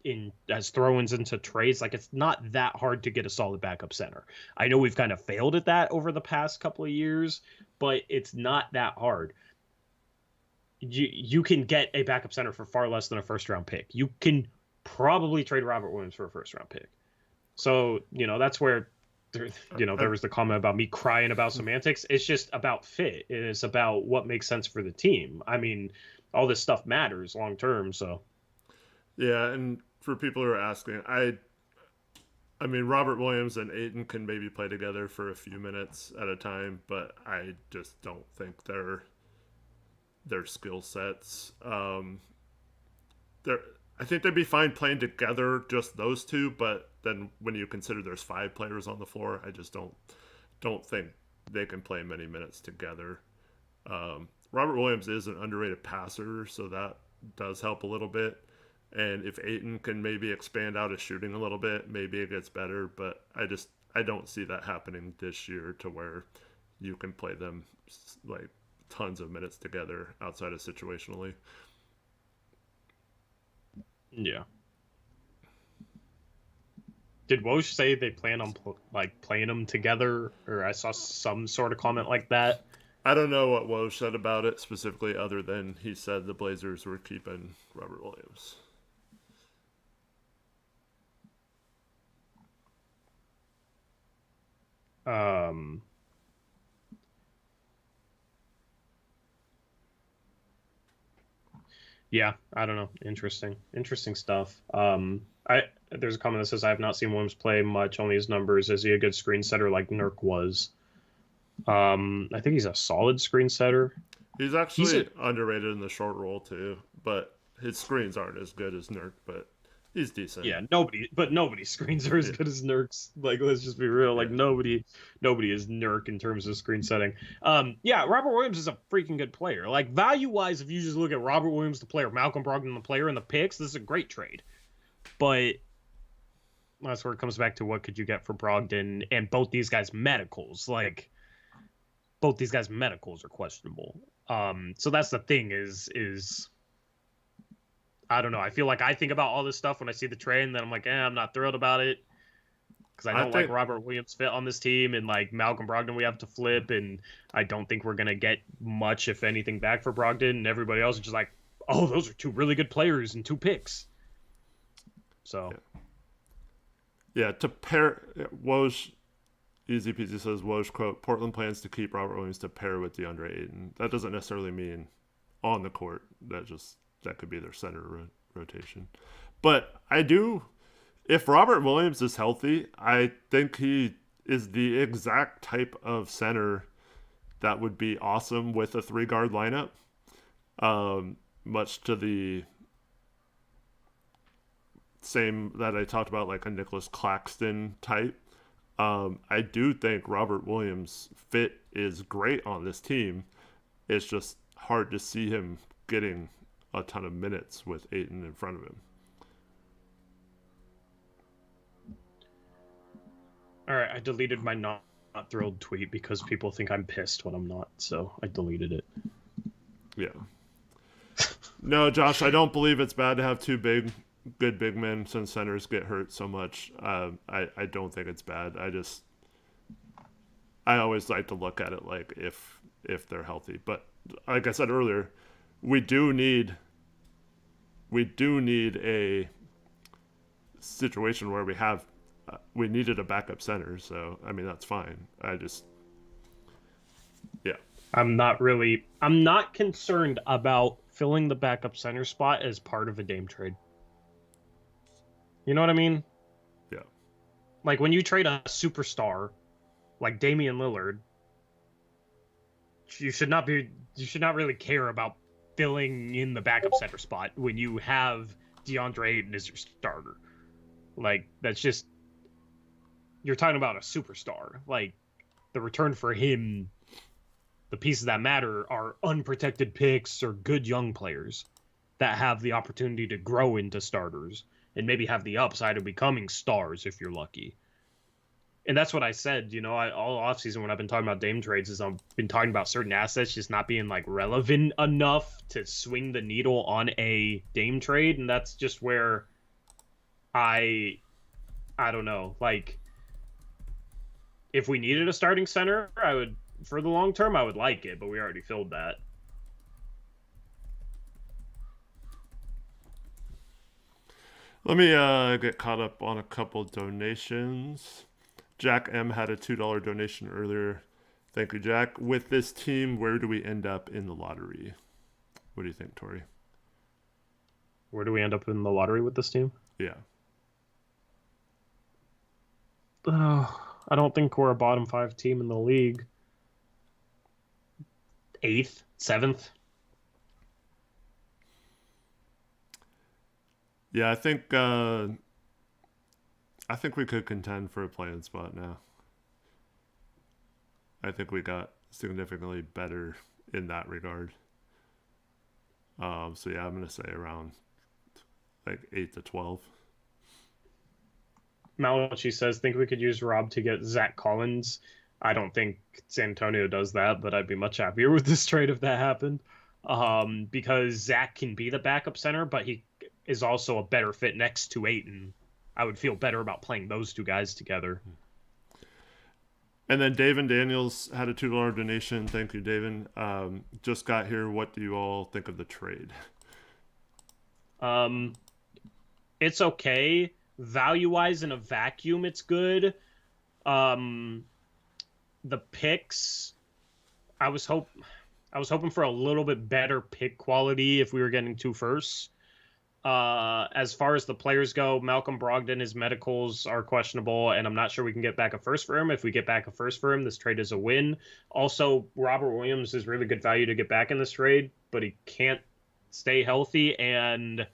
as throw-ins into trades. It's not that hard to get a solid backup center. I know we've kind of failed at that over the past couple of years, but it's not that hard. You can get a backup center for far less than a first-round pick. You can probably trade Robert Williams for a first-round pick. So, that's where, there was the comment about me crying about semantics. It's just about fit. It is about what makes sense for the team. I mean, all this stuff matters long-term, so. Yeah, and for people who are asking, I mean, Robert Williams and Ayton can maybe play together for a few minutes at a time, but I just don't think their skill sets. I think they'd be fine playing together, just those two. But then when you consider there's 5 players on the floor, I just don't think they can play many minutes together. Robert Williams is an underrated passer, so that does help a little bit. And if Ayton can maybe expand out his shooting a little bit, maybe it gets better. But I I don't see that happening this year to where you can play them like tons of minutes together outside of situationally. Yeah. Did Woj say they plan on playing them together, or I saw some sort of comment like that? I don't know what Woj said about it specifically, other than he said the Blazers were keeping Robert Williams. Yeah, I don't know. Interesting stuff. There's a comment that says I have not seen Williams play much, only his numbers. Is he a good screen setter like Nurk was? I think he's a solid screen setter. He's actually underrated in the short roll too, but his screens aren't as good as Nurk, but he's decent. Yeah, nobody's screens are as good as Nurk's. Like, let's just be real. Like, nobody is Nurk in terms of screen setting. Yeah, Robert Williams is a freaking good player. Like, value-wise, if you just look at Robert Williams, the player, Malcolm Brogdon, the player, and the picks, this is a great trade. But that's where it comes back to what could you get for Brogdon and both these guys' medicals. Like, both these guys' medicals are questionable. So that's the thing is I don't know. I feel like I think about all this stuff when I see the trade, and then I'm like, I'm not thrilled about it because I don't like Robert Williams fit on this team, and like Malcolm Brogdon we have to flip, and I don't think we're gonna get much, if anything, back for Brogdon, and everybody else is just like, oh, those are two really good players and 2 picks. So, yeah, to pair Woj, Easy Peasy says Woj quote: Portland plans to keep Robert Williams to pair with DeAndre Ayton. That doesn't necessarily mean on the court. That could be their center rotation. But I do, if Robert Williams is healthy, I think he is the exact type of center that would be awesome with a 3-guard lineup. Much to the same that I talked about, like a Nicholas Claxton type. I do think Robert Williams' fit is great on this team. It's just hard to see him getting a ton of minutes with Ayton in front of him. All right, I deleted my not thrilled tweet because people think I'm pissed when I'm not, so I deleted it. Yeah. No, Josh, I don't believe it's bad to have 2 good big men since centers get hurt so much. I don't think it's bad. I always like to look at it like if they're healthy. But like I said earlier, we do need a situation where we needed a backup center. So I mean that's fine. I'm not concerned about filling the backup center spot as part of a Dame trade. You know what I mean? Yeah. Like when you trade a superstar like Damian Lillard, you should not really care about filling in the backup center spot when you have DeAndre Ayton as your starter. Like that's just, you're talking about a superstar. Like the return for him, the pieces that matter are unprotected picks or good young players that have the opportunity to grow into starters and maybe have the upside of becoming stars if you're lucky. And that's what I said, all offseason when I've been talking about Dame trades is I've been talking about certain assets just not being like relevant enough to swing the needle on a Dame trade. And that's just where I don't know, like if we needed a starting center, for the long term, I would like it, but we already filled that. Let me get caught up on a couple donations. Jack M had a $2 donation earlier. Thank you, Jack. With this team, where do we end up in the lottery? What do you think, Tori? Where do we end up in the lottery with this team? Yeah. I don't think we're a bottom 5 team in the league. 8th, 7th. Yeah, I think we could contend for a play-in spot now. I think we got significantly better in that regard. So yeah, I'm gonna say around like 8 to 12. Malachi says, think we could use Rob to get Zach Collins. I don't think San Antonio does that, but I'd be much happier with this trade if that happened. Because Zach can be the backup center, but he is also a better fit next to Ayton. I would feel better about playing those two guys together. And then David Daniels had a $2 donation. Thank you, David. Just got here. What do you all think of the trade? It's okay. Value-wise, in a vacuum, it's good. The picks, I was hoping for a little bit better pick quality if we were getting 2 firsts. As far as the players go, Malcolm Brogdon, his medicals are questionable, and I'm not sure we can get back a first for him. If we get back a first for him, this trade is a win. Also, Robert Williams is really good value to get back in this trade, but he can't stay healthy, and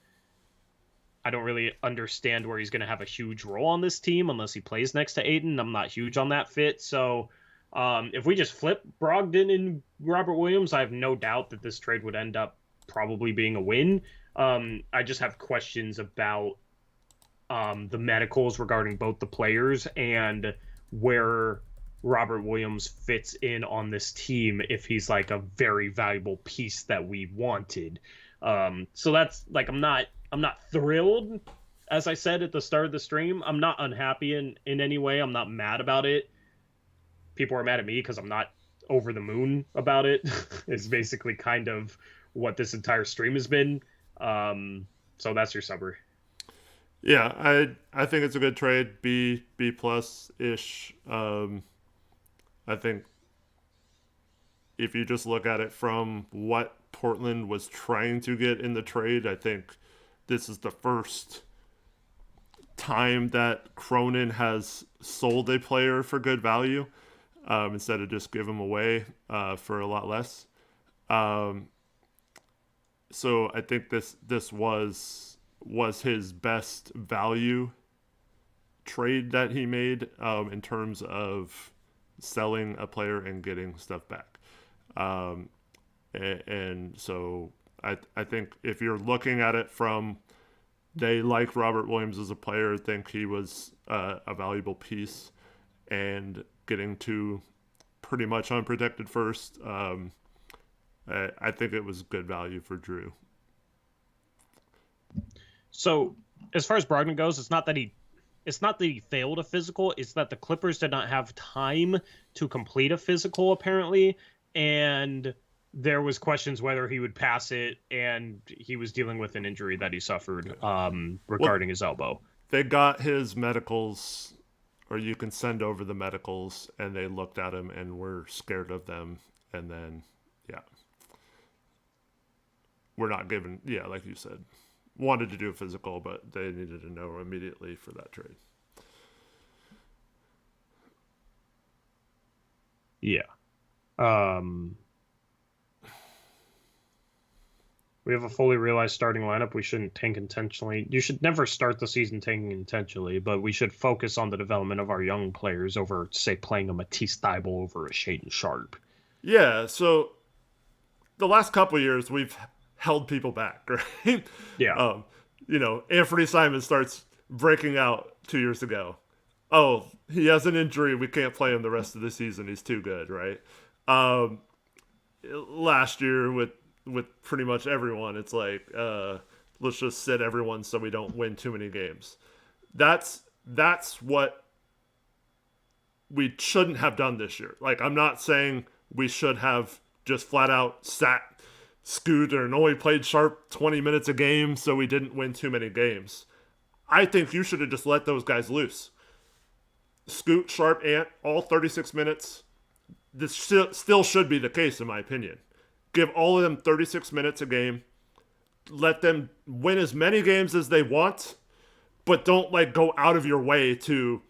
I don't really understand where he's going to have a huge role on this team unless he plays next to Ayton. I'm not huge on that fit, so if we just flip Brogdon and Robert Williams, I have no doubt that this trade would end up probably being a win. I just have questions about the medicals regarding both the players and where Robert Williams fits in on this team if he's like a very valuable piece that we wanted. So that's like I'm not thrilled, as I said at the start of the stream. I'm not unhappy in any way. I'm not mad about it. People are mad at me because I'm not over the moon about it. It's basically kind of what this entire stream has been. So that's your summary. Yeah, I think it's a good trade. B plus ish. I think if you just look at it from what Portland was trying to get in the trade, I think this is the first time that Cronin has sold a player for good value instead of just give him away for a lot less. So I think this was his best value trade that he made in terms of selling a player and getting stuff back. And so I think if you're looking at it from they like Robert Williams as a player, think he was a valuable piece, and getting to pretty much unprotected first, I think it was good value for Jrue. So as far as Brogdon goes, it's not that he failed a physical, it's that the Clippers did not have time to complete a physical apparently, and there was questions whether he would pass it, and he was dealing with an injury that he suffered regarding his elbow. They got his medicals, or you can send over the medicals, and they looked at him and were scared of them, and then we're not given, like you said, wanted to do a physical, but they needed to know immediately for that trade. Yeah. We have a fully realized starting lineup. We shouldn't tank intentionally. You should never start the season tanking intentionally, but we should focus on the development of our young players over, say, playing a Matisse Thybulle over a Shaedon Sharpe. Yeah, so the last couple of years, we've held people back, right? Yeah. Anthony Simon starts breaking out 2 years ago. Oh, he has an injury. We can't play him the rest of the season. He's too good, right? Last year with pretty much everyone, it's like, let's just sit everyone so we don't win too many games. That's what we shouldn't have done this year. Like, I'm not saying we should have just flat out sat Scooter and only played Sharpe 20 minutes a game so we didn't win too many games. I think you should have just let those guys loose. Scoot, Sharpe, Ant, all 36 minutes. This still should be the case, in my opinion. Give all of them 36 minutes a game. Let them win as many games as they want, but don't go out of your way to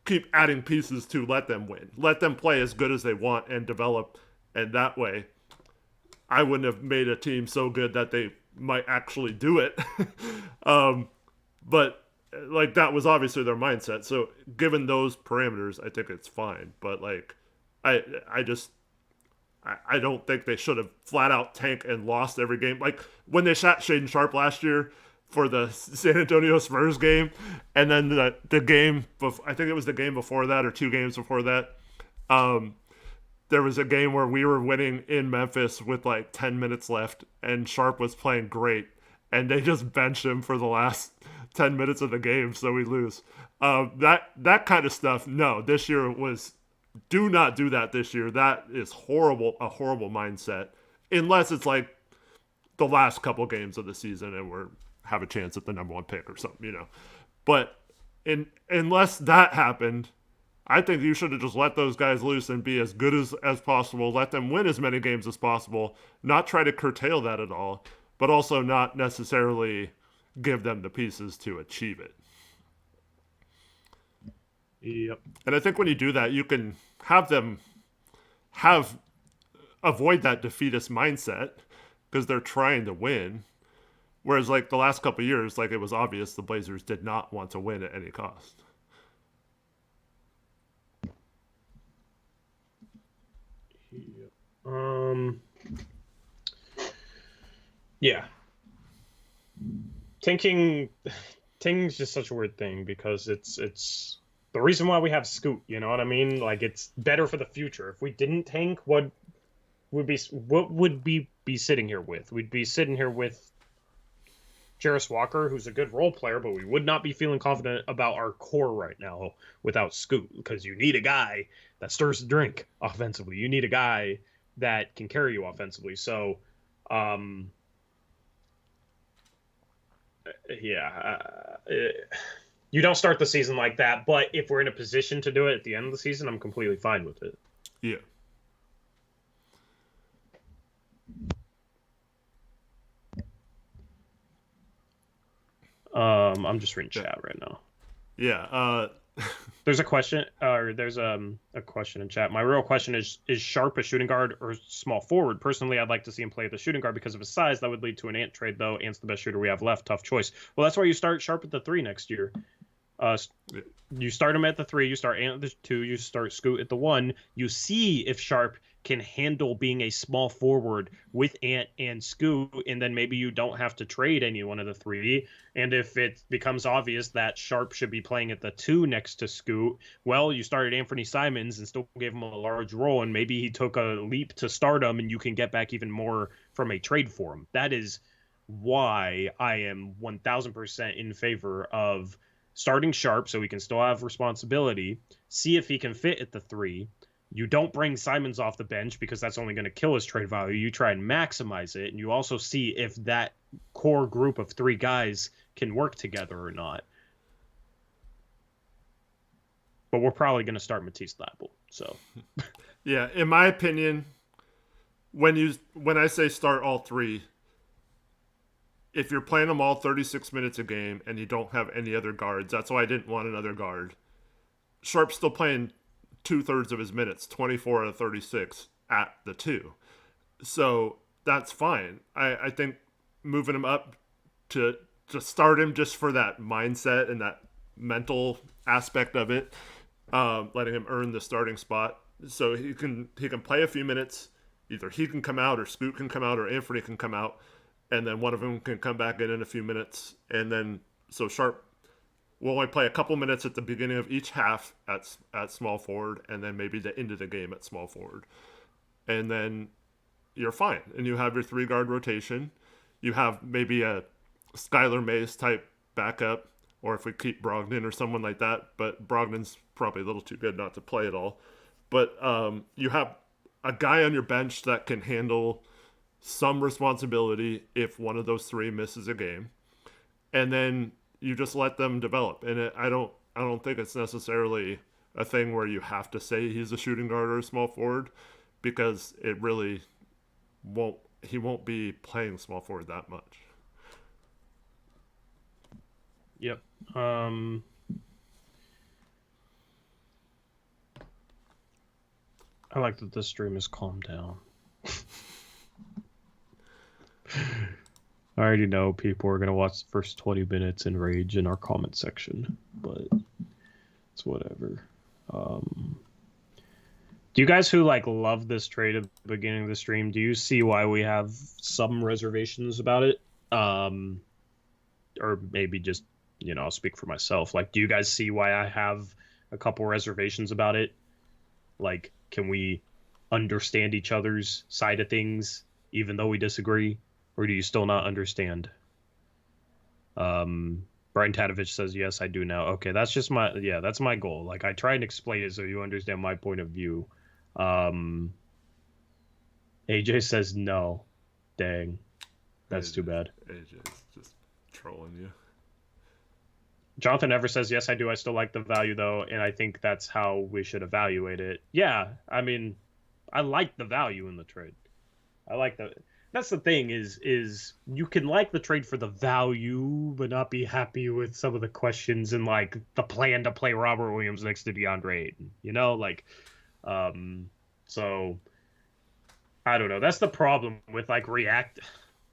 keep adding pieces to let them win. Let them play as good as they want and develop, and that way I wouldn't have made a team so good that they might actually do it. But that was obviously their mindset. So given those parameters, I think it's fine. But I don't think they should have flat out tanked and lost every game. Like when they shot Shaedon Sharpe last year, for the San Antonio Spurs game, and then the game, I think it was the game before that or 2 games before that. There was a game where we were winning in Memphis with like 10 minutes left, and Sharp was playing great, and they just benched him for the last 10 minutes of the game, so we lose. That kind of stuff. No, this year was. Do not do that this year. That is horrible. A horrible mindset, unless it's like the last couple games of the season and we're have a chance at the number 1 pick or something, you know. But unless that happened, I think you should have just let those guys loose and be as good as possible. Let them win as many games as possible. Not try to curtail that at all, but also not necessarily give them the pieces to achieve it. Yep. And I think when you do that, you can have them avoid that defeatist mindset because they're trying to win. Whereas like the last couple of years, like it was obvious the Blazers did not want to win at any cost. Yeah. Tanking's just such a weird thing because it's the reason why we have Scoot, you know what I mean? Like it's better for the future. If we didn't tank, what would we be sitting here with? We'd be sitting here with Jarris Walker, who's a good role player, but we would not be feeling confident about our core right now without Scoot, because you need a guy that stirs the drink offensively. You need a guy that can carry you offensively. So, you don't start the season like that, but if we're in a position to do it at the end of the season, I'm completely fine with it. Yeah. I'm just reading chat right now. Yeah. There's a question, or there's a question in chat. My real question is Sharp a shooting guard or small forward? Personally, I'd like to see him play at the shooting guard because of his size. That would lead to an Ant trade, though. Ant's the best shooter we have left. Tough choice. Well, that's why you start Sharp at the 3 next year. You start him at the 3, you start Ant at the 2, you start Scoot at the 1. You see if Sharp can handle being a small forward with Ant and Scoot, and then maybe you don't have to trade any one of the 3. And if it becomes obvious that Sharp should be playing at the 2 next to Scoot, well, you started Anthony Simons and still gave him a large role, and maybe he took a leap to stardom, and you can get back even more from a trade for him. That is why I am 1,000% in favor of starting Sharp so he can still have responsibility, see if he can fit at the 3. You don't bring Simons off the bench because that's only going to kill his trade value. You try and maximize it, and you also see if that core group of 3 guys can work together or not. But we're probably going to start Matisse Thybulle. So, yeah, in my opinion, when I say start all 3, if you're playing them all 36 minutes a game and you don't have any other guards, that's why I didn't want another guard. Sharp's still playing 2/3 of his minutes, 24 out of 36 at the 2. So that's fine. I think moving him up to start him just for that mindset and that mental aspect of it, letting him earn the starting spot so he can play a few minutes. Either he can come out or Scoot can come out or Anthony can come out, and then one of them can come back in a few minutes. And then so Sharp will only play a couple minutes at the beginning of each half at small forward, and then maybe the end of the game at small forward. And then you're fine. And you have your 3-guard rotation. You have maybe a Skylar Mays type backup, or if we keep Brogdon or someone like that. But Brogdon's probably a little too good not to play at all. But you have a guy on your bench that can handle some responsibility if one of those 3 misses a game. And then you just let them develop. And I don't think it's necessarily a thing where you have to say he's a shooting guard or a small forward, because it really he won't be playing small forward that much. Yep. I like that this stream has calmed down. I already know people are going to watch the first 20 minutes and rage in our comment section, but it's whatever. Do you guys who love this trade at the beginning of the stream, do you see why we have some reservations about it? or maybe just, I'll speak for myself. Like, do you guys see why I have a couple reservations about it? Like, can we understand each other's side of things even though we disagree, or do you still not understand? Brian Tadovich says, yes, I do now. Okay, that's just that's my goal. Like, I try and explain it so you understand my point of view. AJ says no. Dang. That's too bad. AJ's just trolling you. Jonathan Ever says, yes, I do. I still like the value, though, and I think that's how we should evaluate it. Yeah, I mean, I like the value in the trade. That's the thing is you can like the trade for the value, but not be happy with some of the questions and, like, the plan to play Robert Williams next to DeAndre Ayton. So, I don't know. That's the problem with, like, I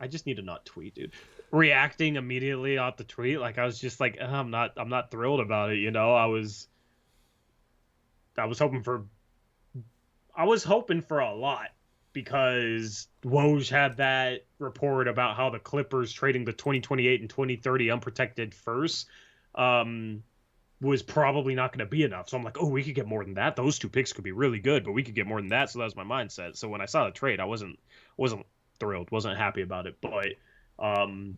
just need to not tweet, dude. Reacting immediately off the tweet, like, I was just like, I'm not thrilled about it. I was hoping for a lot, because Woj had that report about how the Clippers trading the 2028 and 2030 unprotected first was probably not going to be enough. So I'm like, oh, we could get more than that. Those two picks could be really good, but we could get more than that. So that was my mindset. So when I saw the trade, I wasn't thrilled, wasn't happy about it, but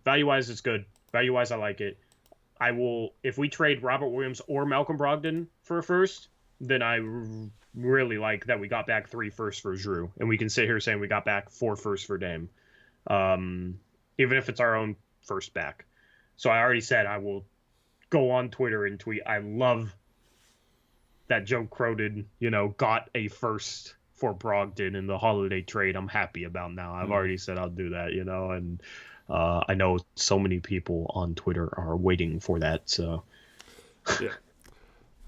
value-wise, it's good. Value-wise, I like it. I will, if we trade Robert Williams or Malcolm Brogdon for a first, then I really like that we got back 3 firsts for Jrue, and we can sit here saying we got back 4 firsts for Dame, even if it's our own first back. So I already said I will go on Twitter and tweet, I love that Joe Cronin, got a first for Brogdon in the holiday trade. I'm happy about now. I've already said I'll do that, and I know so many people on Twitter are waiting for that. So, yeah.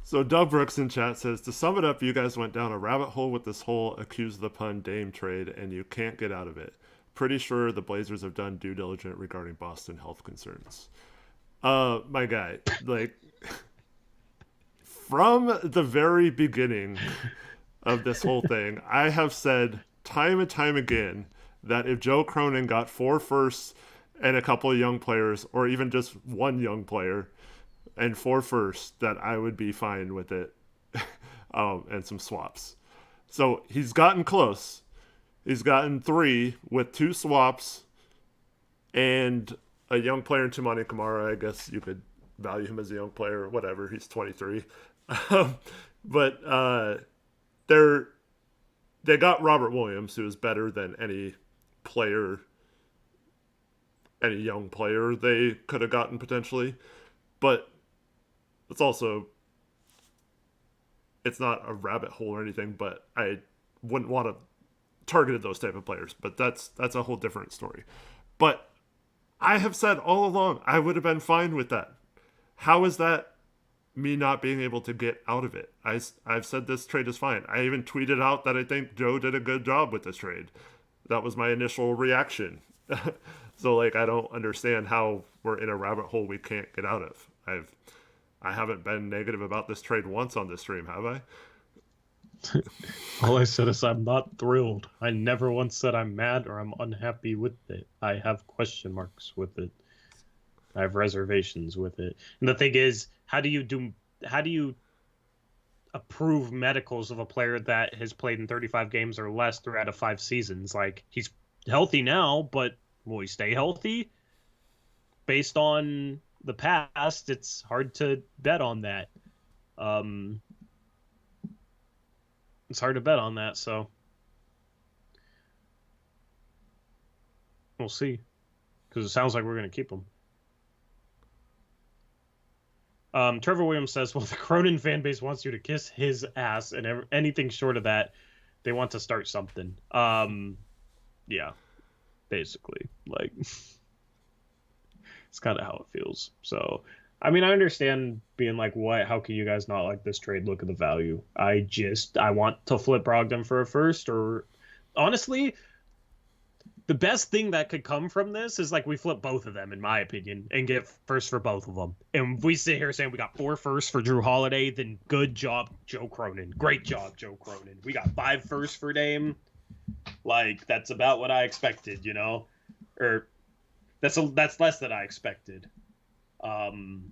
So Doug Brooks in chat says, to sum it up, you guys went down a rabbit hole with this whole accuse the pun Dame trade, and you can't get out of it. Pretty sure the Blazers have done due diligence regarding Boston health concerns. My guy, like, from the very beginning of this whole thing, I have said time and time again that if Joe Cronin got 4 firsts and a couple of young players, or even just one young player and 4 firsts, that I would be fine with it, and some swaps. So he's gotten close. He's gotten 3 with 2 swaps and a young player in Toumani Camara. I guess you could value him as a young player, whatever. He's 23. But they got Robert Williams, who is better than any young player they could have gotten potentially. But it's not a rabbit hole or anything, but I wouldn't want to target those type of players. But that's a whole different story. But I have said all along, I would have been fine with that. How is that me not being able to get out of it? I've said this trade is fine. I even tweeted out that I think Joe did a good job with this trade. That was my initial reaction. So, like, I don't understand how we're in a rabbit hole we can't get out of. I haven't been negative about this trade once on this stream, have I? All I said is I'm not thrilled. I never once said I'm mad or I'm unhappy with it. I have question marks with it. I have reservations with it. And the thing is, how do you approve medicals of a player that has played in 35 games or less throughout of 5 seasons? Like, he's healthy now, but will he stay healthy? Based on the past, it's hard to bet on that. It's hard to bet on that, so we'll see. Because it sounds like we're going to keep him. Trevor Williams says, well, the Cronin fan base wants you to kiss his ass, and anything short of that, they want to start something. Yeah, basically. Like, it's kind of how it feels. So, I mean, I understand being like, what? How can you guys not like this trade? Look at the value. I want to flip Brogdon for a first, or honestly, the best thing that could come from this is, like, we flip both of them, in my opinion, and get first for both of them. And if we sit here saying we got 4 firsts for Jrue Holiday, then good job, Joe Cronin. Great job, Joe Cronin. We got 5 firsts for Dame. Like, that's about what I expected, Or that's less than I expected. Ham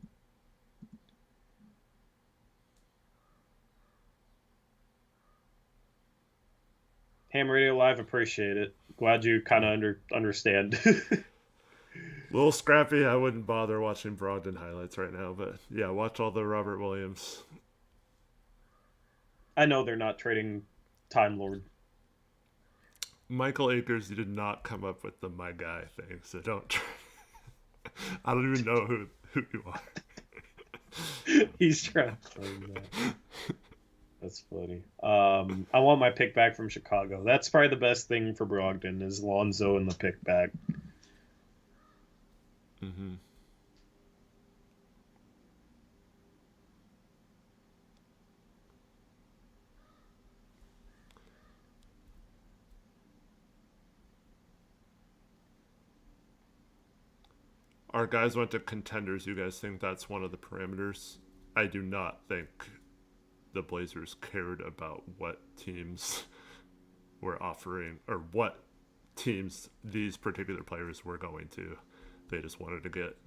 Radio Live, appreciate it. Glad you kind of understand. A little scrappy. I wouldn't bother watching Brogdon highlights right now, but yeah, watch all the Robert Williams. I know they're not trading Time Lord. Michael Akers, you did not come up with the my guy thing, so don't try. I don't even know who you are. He's trying to claim that. That's funny. I want my pick back from Chicago. That's probably the best thing for Brogdon is Lonzo and the pick back. Mm-hmm. Our guys went to contenders. You guys think that's one of the parameters? I do not think the Blazers cared about what teams were offering or what teams these particular players were going to. They just wanted to get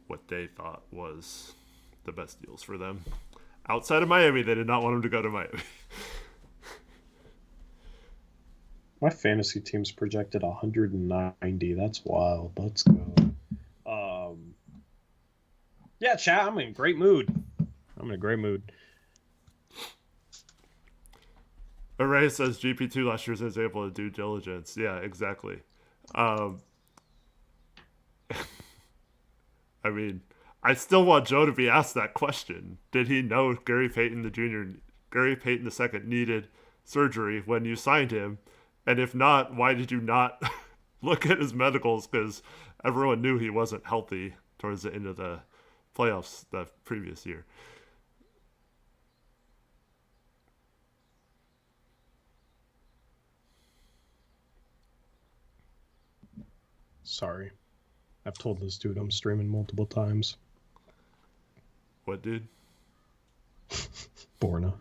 what they thought was the best deals for them. Outside of Miami, they did not want them to go to Miami. My fantasy team's projected 190. That's wild. Let's go. Yeah, chat. I'm in a great mood. Array says GP2 last year is able to do diligence. Yeah, exactly. I mean, I still want Joe to be asked that question. Did he know Gary Payton II needed surgery when you signed him? And if not, why did you not look at his medicals? Because everyone knew he wasn't healthy towards the end of the playoffs the previous year. Sorry. I've told this dude I'm streaming multiple times. What, dude? Borna.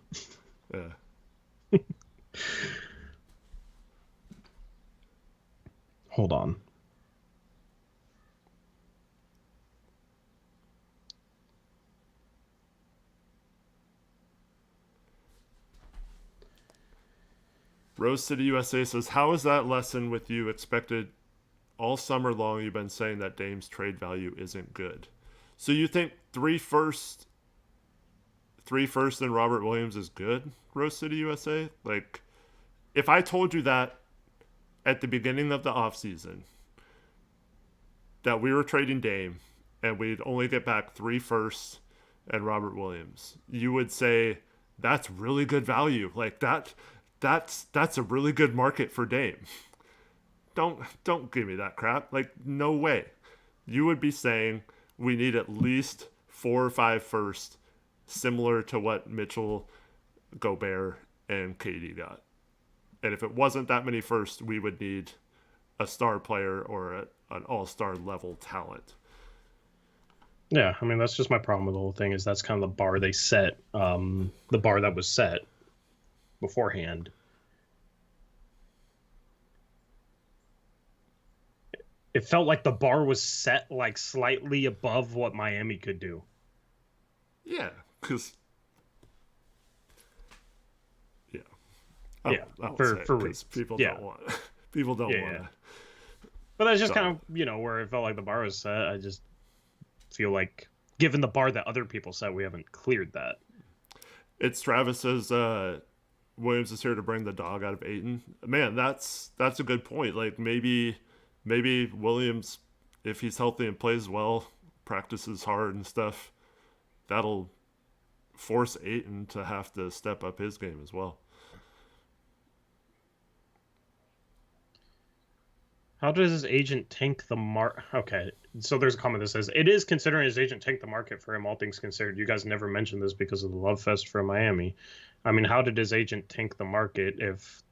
Yeah. Hold on. Rose City USA says, how is that lesson with you expected all summer long? You've been saying that Dame's trade value isn't good. So you think three first and Robert Williams is good, Rose City USA? Like, if I told you that at the beginning of the offseason, that we were trading Dame and we'd only get back 3 firsts and Robert Williams, you would say that's really good value. Like that's a really good market for Dame. Don't give me that crap. Like, no way. You would be saying we need at least 4 or 5 firsts, similar to what Mitchell, Gobert, and KD got. And if it wasn't that many firsts, we would need a star player or an all-star level talent. Yeah, I mean, that's just my problem with the whole thing is that's kind of the bar they set, the bar that was set beforehand. It felt like the bar was set like slightly above what Miami could do. Yeah, because for reasons. People don't want people don't want to. But that's just kind of where it felt like the bar was set. I just feel like given the bar that other people set, we haven't cleared that. It's Travis says Williams is here to bring the dog out of Ayton. Man, that's a good point. Like maybe Williams, if he's healthy and plays well, practices hard and stuff, that'll force Ayton to have to step up his game as well. How does his agent tank the market? Okay, so there's a comment that says, it is considering his agent tank the market for him, all things considered. You guys never mentioned this because of the love fest for Miami. I mean, how did his agent tank the market if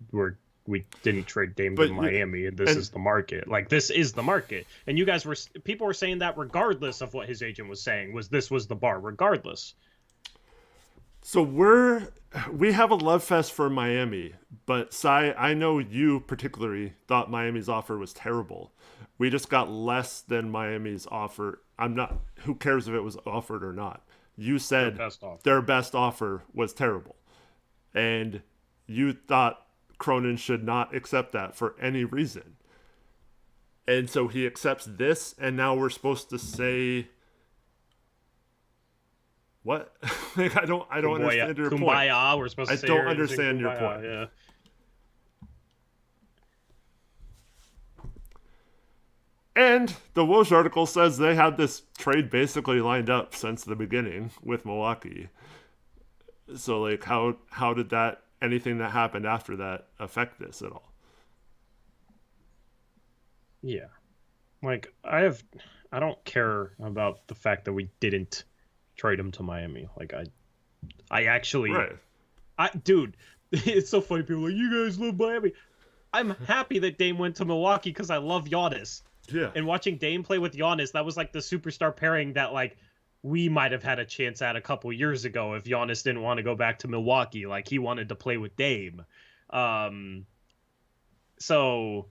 we didn't trade Dame to Miami and this is the market? Like, this is the market. And people were saying that regardless of what his agent was saying, this was the bar, regardless. So we have a love fest for Miami, but Sai, I know you particularly thought Miami's offer was terrible. We just got less than Miami's offer. I'm not. Who cares if it was offered or not? You Their said best offer. their best offer was terrible, and you thought Cronin should not accept that for any reason. And so he accepts this, and now we're supposed to say what? Like, I don't understand your point. Kumbaya, we're supposed to say don't you're using understand your kumbaya, point. Yeah. And the Woj article says they had this trade basically lined up since the beginning with Milwaukee. So like how did that anything that happened after that affect this at all? Yeah. Like I don't care about the fact that we didn't trade him to Miami. Like I actually Right. dude, it's so funny. People are like, you guys love Miami. I'm happy that Dame went to Milwaukee because I love Giannis. Yeah. And watching Dame play with Giannis, that was like the superstar pairing that like we might have had a chance at a couple years ago if Giannis didn't want to go back to Milwaukee. Like he wanted to play with Dame. So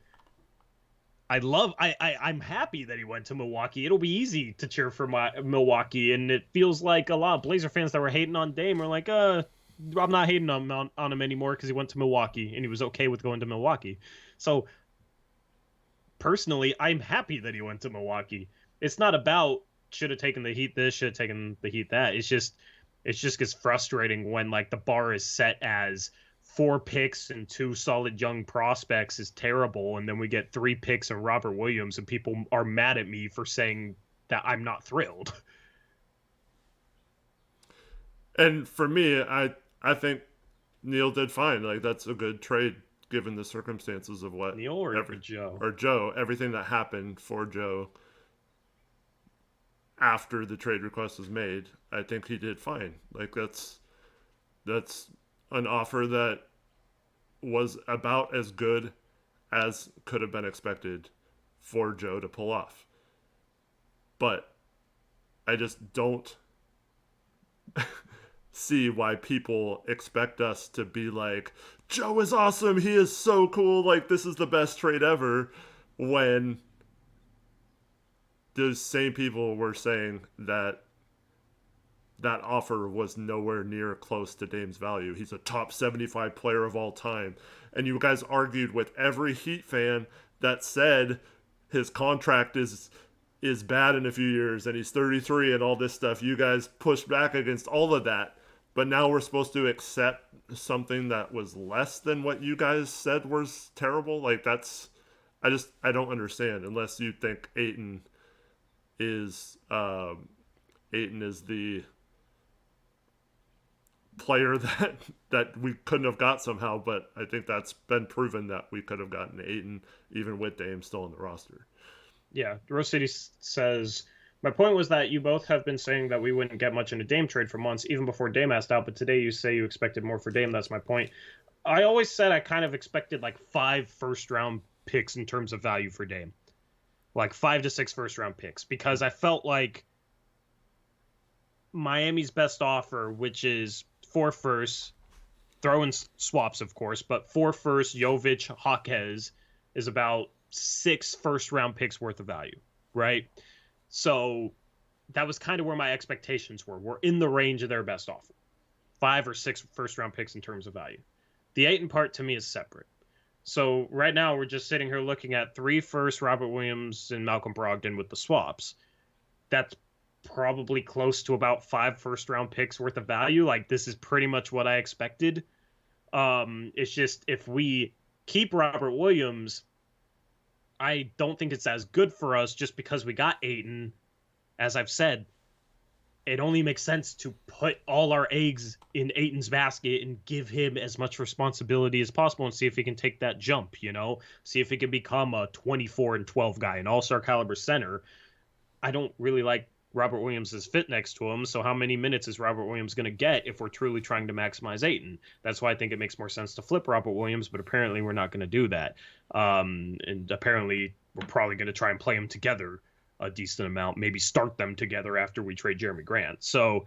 I'm happy that he went to Milwaukee. It'll be easy to cheer for Milwaukee, and it feels like a lot of Blazer fans that were hating on Dame are like, I'm not hating on him anymore because he went to Milwaukee and he was okay with going to Milwaukee. So personally, I'm happy that he went to Milwaukee. It's not about should have taken the Heat this, should have taken the Heat that. It just gets frustrating when like the bar is set as 4 picks and 2 solid young prospects is terrible, and then we get 3 picks and Robert Williams, and people are mad at me for saying that I'm not thrilled. And for me, I think Neil did fine. Like that's a good trade given the circumstances of what Neil or Joe? Or Joe, everything that happened for Joe after the trade request was made. I think he did fine. Like that's an offer that was about as good as could have been expected for Joe to pull off. But I just don't see why people expect us to be like, Joe is awesome, he is so cool, like this is the best trade ever, when those same people were saying that offer was nowhere near close to Dame's value. He's a top 75 player of all time. And you guys argued with every Heat fan that said his contract is bad in a few years and he's 33 and all this stuff. You guys pushed back against all of that. But now we're supposed to accept something that was less than what you guys said was terrible. Like that's, I don't understand unless you think Ayton is the player that we couldn't have got somehow, but I think that's been proven that we could have gotten Ayton even with Dame still on the roster. Yeah, Rose City says, my point was that you both have been saying that we wouldn't get much in a Dame trade for months, even before Dame asked out, but today you say you expected more for Dame. That's my point. I always said I kind of expected like 5 first-round picks in terms of value for Dame. Like 5 to 6 first-round picks, because I felt like Miami's best offer, which is 4 firsts, throw in swaps, of course, but 4 firsts, Jovic, Jaquez, is about 6 first-round picks worth of value, right? So that was kind of where my expectations were. We're in the range of their best offer. 5 or 6 first-round picks in terms of value. The Ayton part, to me, is separate. So right now, we're just sitting here looking at 3 firsts, Robert Williams and Malcolm Brogdon with the swaps. That's probably close to about 5 first-round picks worth of value. Like, this is pretty much what I expected. It's just, if we keep Robert Williams, I don't think it's as good for us just because we got Ayton. As I've said, it only makes sense to put all our eggs in Ayton's basket and give him as much responsibility as possible and see if he can take that jump, you know? See if he can become a 24-12 guy, an all-star caliber center. I don't really like Robert Williams' fit next to him, so how many minutes is Robert Williams going to get if we're truly trying to maximize Ayton? That's why I think it makes more sense to flip Robert Williams, but apparently we're not going to do that. And apparently we're probably going to try and play them together a decent amount, maybe start them together after we trade Jeremy Grant. So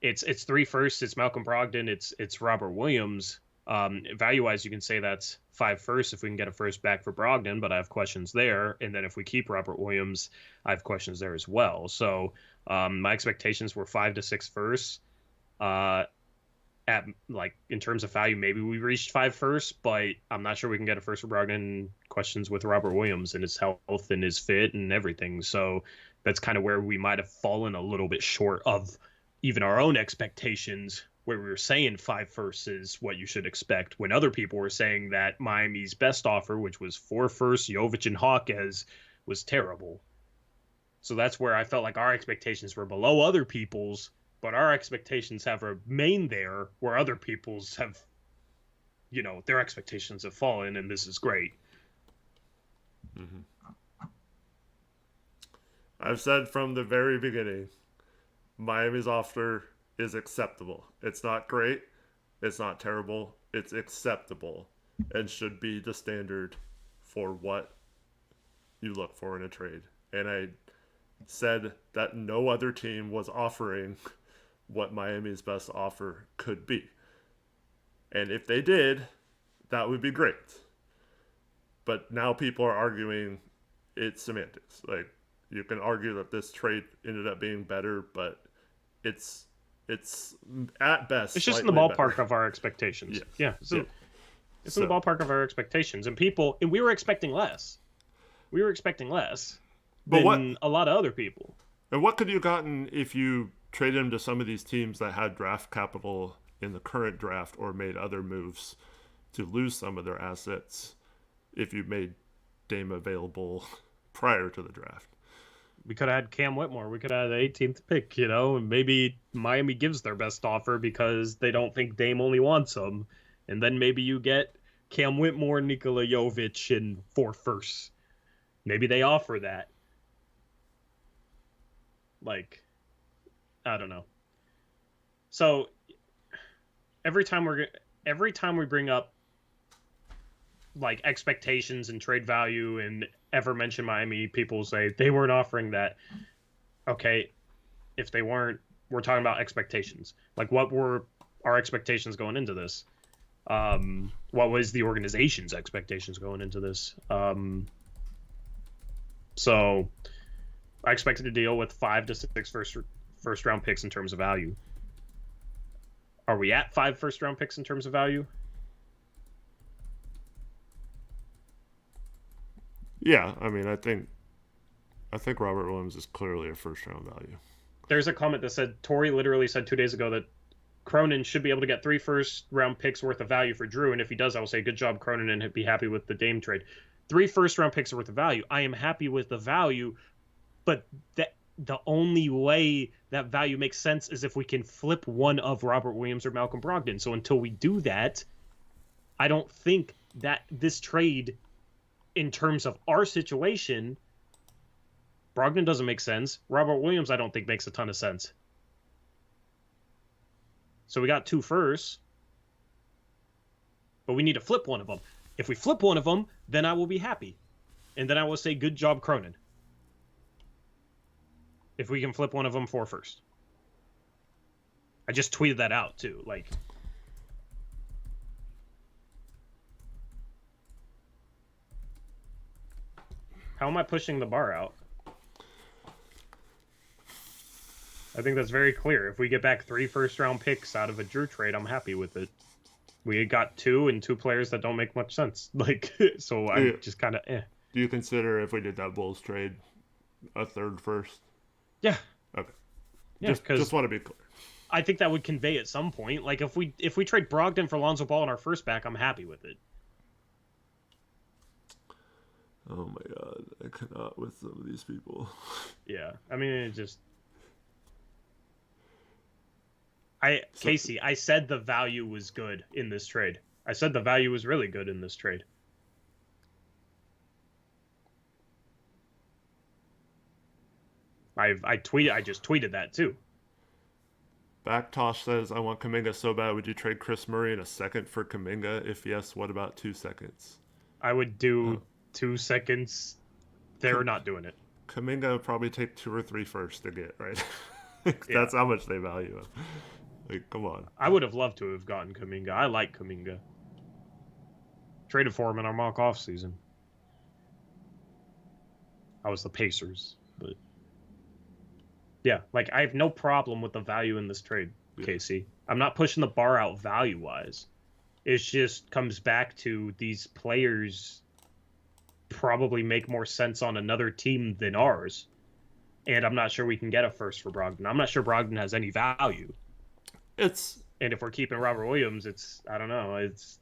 It's 3 firsts, it's Malcolm Brogdon, it's Robert Williams. Value wise, you can say that's 5 firsts if we can get a first back for Brogdon, but I have questions there. And then if we keep Robert Williams, I have questions there as well. So my expectations were 5 to 6 firsts. At like in terms of value, maybe we reached 5 firsts, but I'm not sure we can get a first for Brogdon. Questions with Robert Williams and his health and his fit and everything. So that's kind of where we might have fallen a little bit short of even our own expectations, where we were saying 5 firsts is what you should expect, when other people were saying that Miami's best offer, which was 4 firsts, Jovic and Hawkes, was terrible. So that's where I felt like our expectations were below other people's, but our expectations have remained there where other people's have, their expectations have fallen, and this is great. Mm-hmm. I've said from the very beginning, Miami's offer is acceptable. It's not great. It's not terrible. It's acceptable and should be the standard for what you look for in a trade. And I said that no other team was offering what Miami's best offer could be. And if they did, that would be great. But now people are arguing it's semantics. Like, you can argue that this trade ended up being better, but it's at best it's just in the ballpark better. of our expectations. Yes. Yeah. It's in the ballpark of our expectations. And we were expecting less. We were expecting less than a lot of other people. And what could you have gotten if you traded him to some of these teams that had draft capital in the current draft or made other moves to lose some of their assets if you made Dame available prior to the draft? We could have had Cam Whitmore. We could have had the 18th pick, and maybe Miami gives their best offer because they don't think Dame only wants him. And then maybe you get Cam Whitmore, Nikola Jovic, and 4 firsts. Maybe they offer that. Like, I don't know. So every time we bring up like expectations and trade value and ever mention Miami, people say they weren't offering that. Okay, if they weren't, we're talking about expectations. Like, what were our expectations going into this? What was the organization's expectations going into this? So I expected to deal with 5 to 6 first round picks in terms of value. Are we at 5 first round picks in terms of value? Yeah, I mean, I think Robert Williams is clearly a first round value. There's a comment that said Torrey literally said 2 days ago that Cronin should be able to get 3 first round picks worth of value for Jrue, and if he does, I will say good job, Cronin, and be happy with the Dame trade. 3 first round picks worth of value. I am happy with the value, but the only way that value makes sense is if we can flip one of Robert Williams or Malcolm Brogdon. So until we do that, I don't think that this trade, in terms of our situation, Brogdon doesn't make sense. Robert Williams, I don't think, makes a ton of sense. So we got 2 firsts, but we need to flip one of them. If we flip one of them, then I will be happy. And then I will say, good job, Cronin. If we can flip one of them 4 first. I just tweeted that out, too. Like, how am I pushing the bar out? I think that's very clear. If we get back 3 first round picks out of a Jrue trade, I'm happy with it. We got 2 and 2 players that don't make much sense. Like, so I'm just kind of Do you consider, if we did that Bulls trade, a 3rd first? Yeah. Okay. Yeah, just want to be clear. I think that would convey at some point. Like, if we trade Brogdon for Lonzo Ball in our first back, I'm happy with it. Oh my god, I cannot with some of these people. Yeah, I mean, it just... Casey, I said the value was good in this trade. I said the value was really good in this trade. I just tweeted that too. Backtosh says, I want Kuminga so bad. Would you trade Chris Murray in a second for Kuminga? If yes, what about 2 seconds? I would do 2 seconds. They're not doing it. Kuminga would probably take 2 or 3 first to get, right? That's how much they value him. Like, come on. I would have loved to have gotten Kuminga. I like Kuminga. Traded for him in our mock off season. I was the Pacers, but yeah, like I have no problem with the value in this trade, Casey. I'm not pushing the bar out value wise. It just comes back to these players probably make more sense on another team than ours. And I'm not sure we can get a first for Brogdon. I'm not sure Brogdon has any value. And if we're keeping Robert Williams, I don't know. It's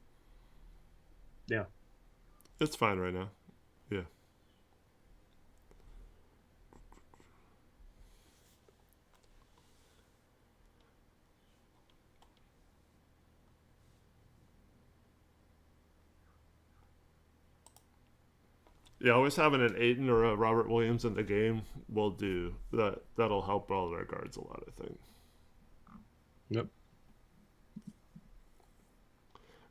fine right now. Yeah. Yeah, always having an Ayton or a Robert Williams in the game will do that. That'll help all our guards a lot, I think. Yep.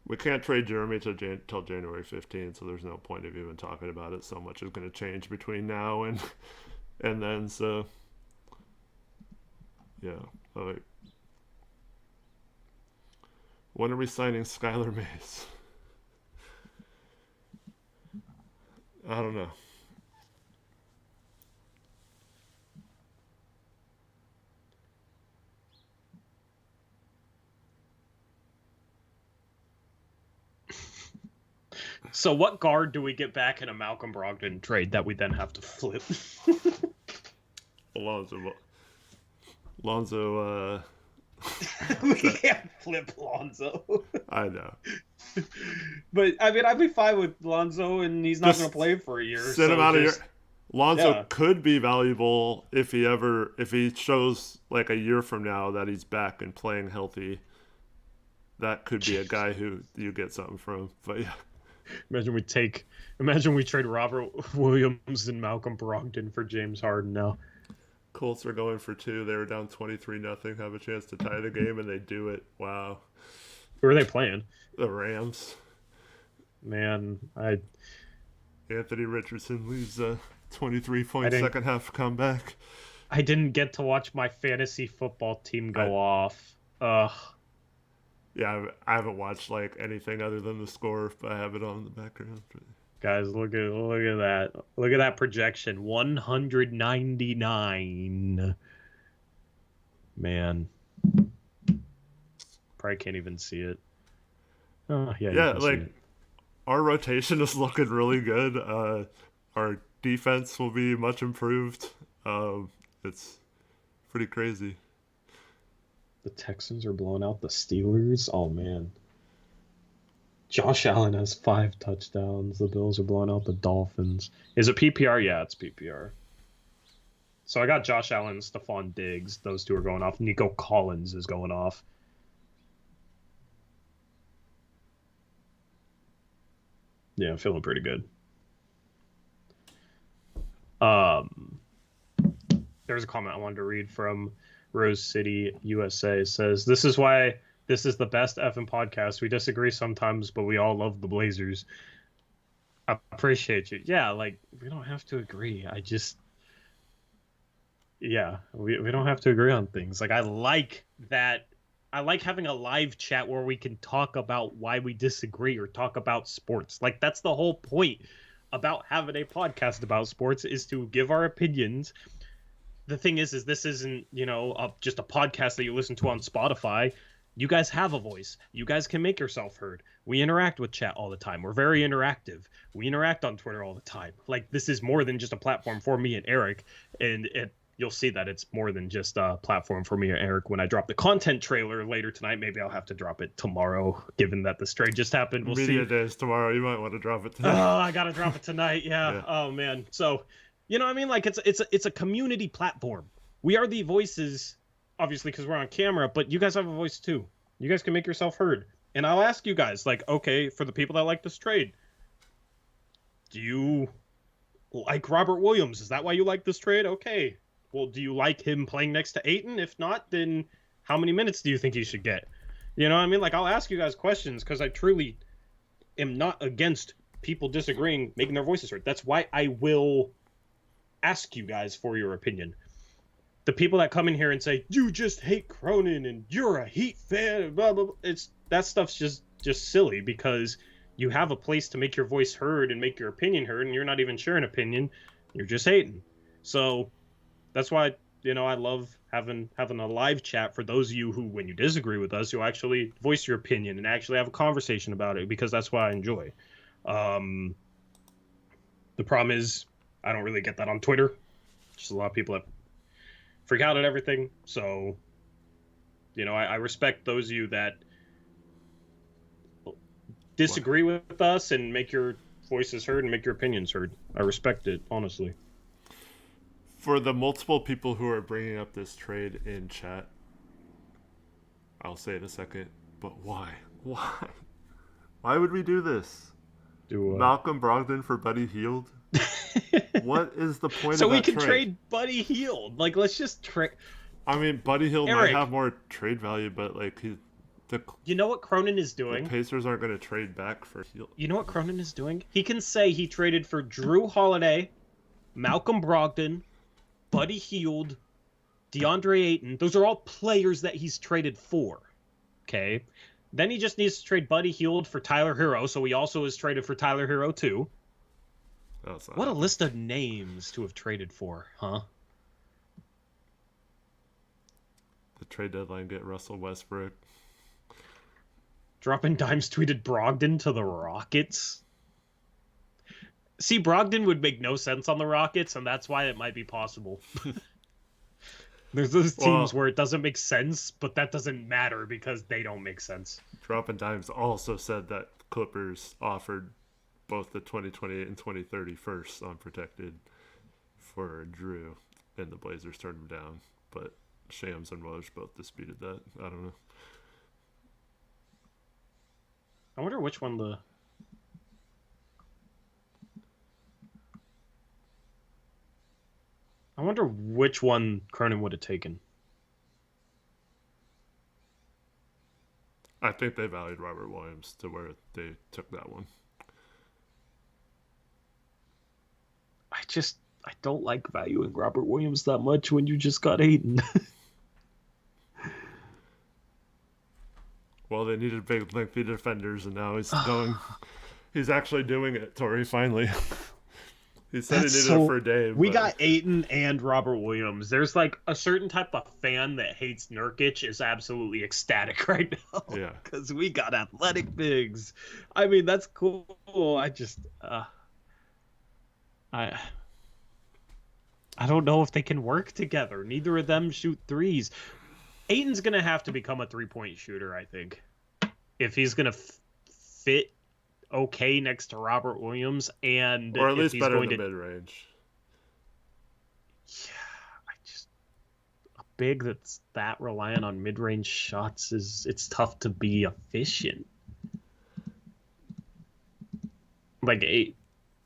We can't trade Jeremy till January 15th, so there's no point of even talking about it. So much is going to change between now and then. So yeah. All right. When are we signing Skylar Mays? I don't know. So what guard do we get back in a Malcolm Brogdon trade that we then have to flip? Lonzo. We can't flip Lonzo. I know. But I mean, I'd be fine with Lonzo, and he's not going to play for a year. Send him out of here. Lonzo could be valuable if he shows like a year from now that he's back and playing healthy. That could be a guy who you get something from. But yeah. Imagine we trade Robert Williams and Malcolm Brogdon for James Harden now. Colts are going for 2. They were down 23-0, have a chance to tie the game, and they do it. Wow. Who are they playing? The Rams. Man, Anthony Richardson leaves a 23-point second half comeback. I didn't get to watch my fantasy football team go off. Ugh. Yeah, I haven't watched like anything other than the score, but I have it on in the background. Guys, look at that. Look at that projection. 199. Man. Probably can't even see it. Oh, yeah. Yeah, like our rotation is looking really good. Our defense will be much improved. It's pretty crazy. The Texans are blowing out the Steelers. Oh, man. Josh Allen has 5 touchdowns. The Bills are blowing out the Dolphins. Is it PPR? Yeah, it's PPR. So I got Josh Allen, Stephon Diggs. Those 2 are going off. Nico Collins is going off. Yeah, I'm feeling pretty good. There's a comment I wanted to read from Rose City, USA. It says, "This is why this is the best effing podcast. We disagree sometimes, but we all love the Blazers." I appreciate you. Yeah, like, we don't have to agree. We don't have to agree on things. Like, I like that. I like having a live chat where we can talk about why we disagree or talk about sports. Like, that's the whole point about having a podcast about sports, is to give our opinions. The thing is this isn't, just a podcast that you listen to on Spotify. You guys have a voice. You guys can make yourself heard. We interact with chat all the time. We're very interactive. We interact on Twitter all the time. Like, this is more than just a platform for me and Eric. And you'll see that it's more than just a platform for me and Eric when I drop the content trailer later tonight. Maybe I'll have to drop it tomorrow, given that the trade just happened. We'll see. Media days tomorrow. You might want to drop it tonight. Oh, I got to drop it tonight. Yeah. Oh, man. So, you know what I mean? Like, it's a community platform. We are the voices, obviously, because we're on camera, but you guys have a voice too. You guys can make yourself heard. And I'll ask you guys, like, okay, for the people that like this trade, do you like Robert Williams? Is that why you like this trade? Okay. Well, do you like him playing next to Ayton? If not, then how many minutes do you think he should get? You know what I mean? Like, I'll ask you guys questions because I truly am not against people disagreeing, making their voices heard. That's why I will ask you guys for your opinion. the people that come in here and say you just hate Cronin and you're a Heat fan, blah blah blah, that stuff's just silly, because you have a place to make your voice heard and make your opinion heard, and you're not even sharing opinion, you're just hating. So that's why, I love having a live chat for those of you who, when you disagree with us, you actually voice your opinion and actually have a conversation about it, because that's what I enjoy. The problem is I don't really get that on Twitter. Just a lot of people that freak out at everything. So, I respect those of you that disagree with us and make your voices heard and make your opinions heard. I respect it, honestly. For the multiple people who are bringing up this trade in chat, I'll say it in a second, but why? Why? Why would we do this? Malcolm Brogdon for Buddy Hield? What is the point so of that we can trade? trade Buddy Hield. Like, let's just trade. I mean, Buddy Hield Eric, might have more trade value, but like you know what Cronin is doing? The Pacers aren't going to trade back for Hield. You know what Cronin is doing? He can say he traded for Jrue Holiday, Malcolm Brogdon, Buddy Hield, DeAndre Ayton. Those are all players that he's traded for. Okay? Then he just needs to trade Buddy Hield for Tyler Hero, so he also is traded for Tyler Hero too. What a list of names to have traded for, huh? The trade deadline get Russell Westbrook. Dropping Dimes tweeted Brogdon to the Rockets. See, Brogdon would make no sense on the Rockets, and that's why it might be possible. There's those teams where it doesn't make sense, but that doesn't matter because they don't make sense. Dropping Dimes also said that Clippers offered both the 2028 and 2030 first unprotected for Jrue, and the Blazers turned him down. But Shams and Woj both disputed that. I don't know. I wonder which one Cronin would have taken. I think they valued Robert Williams to where they took that one. I don't like valuing Robert Williams that much when you just got Ayton. Well, they needed big, lengthy defenders, and now he's actually doing it, Tori, finally. He said he needed it for a day. We got Ayton and Robert Williams. There's like a certain type of fan that hates Nurkic is absolutely ecstatic right now. Yeah. Because we got athletic bigs. I mean, that's cool. I don't know if they can work together. Neither of them shoot threes. Ayton's going to have to become a three-point shooter, I think. If he's going to fit okay next to Robert Williams, and or at least he's better going in the mid-range. Yeah, a big that's that reliant on mid-range shots it's tough to be efficient. Like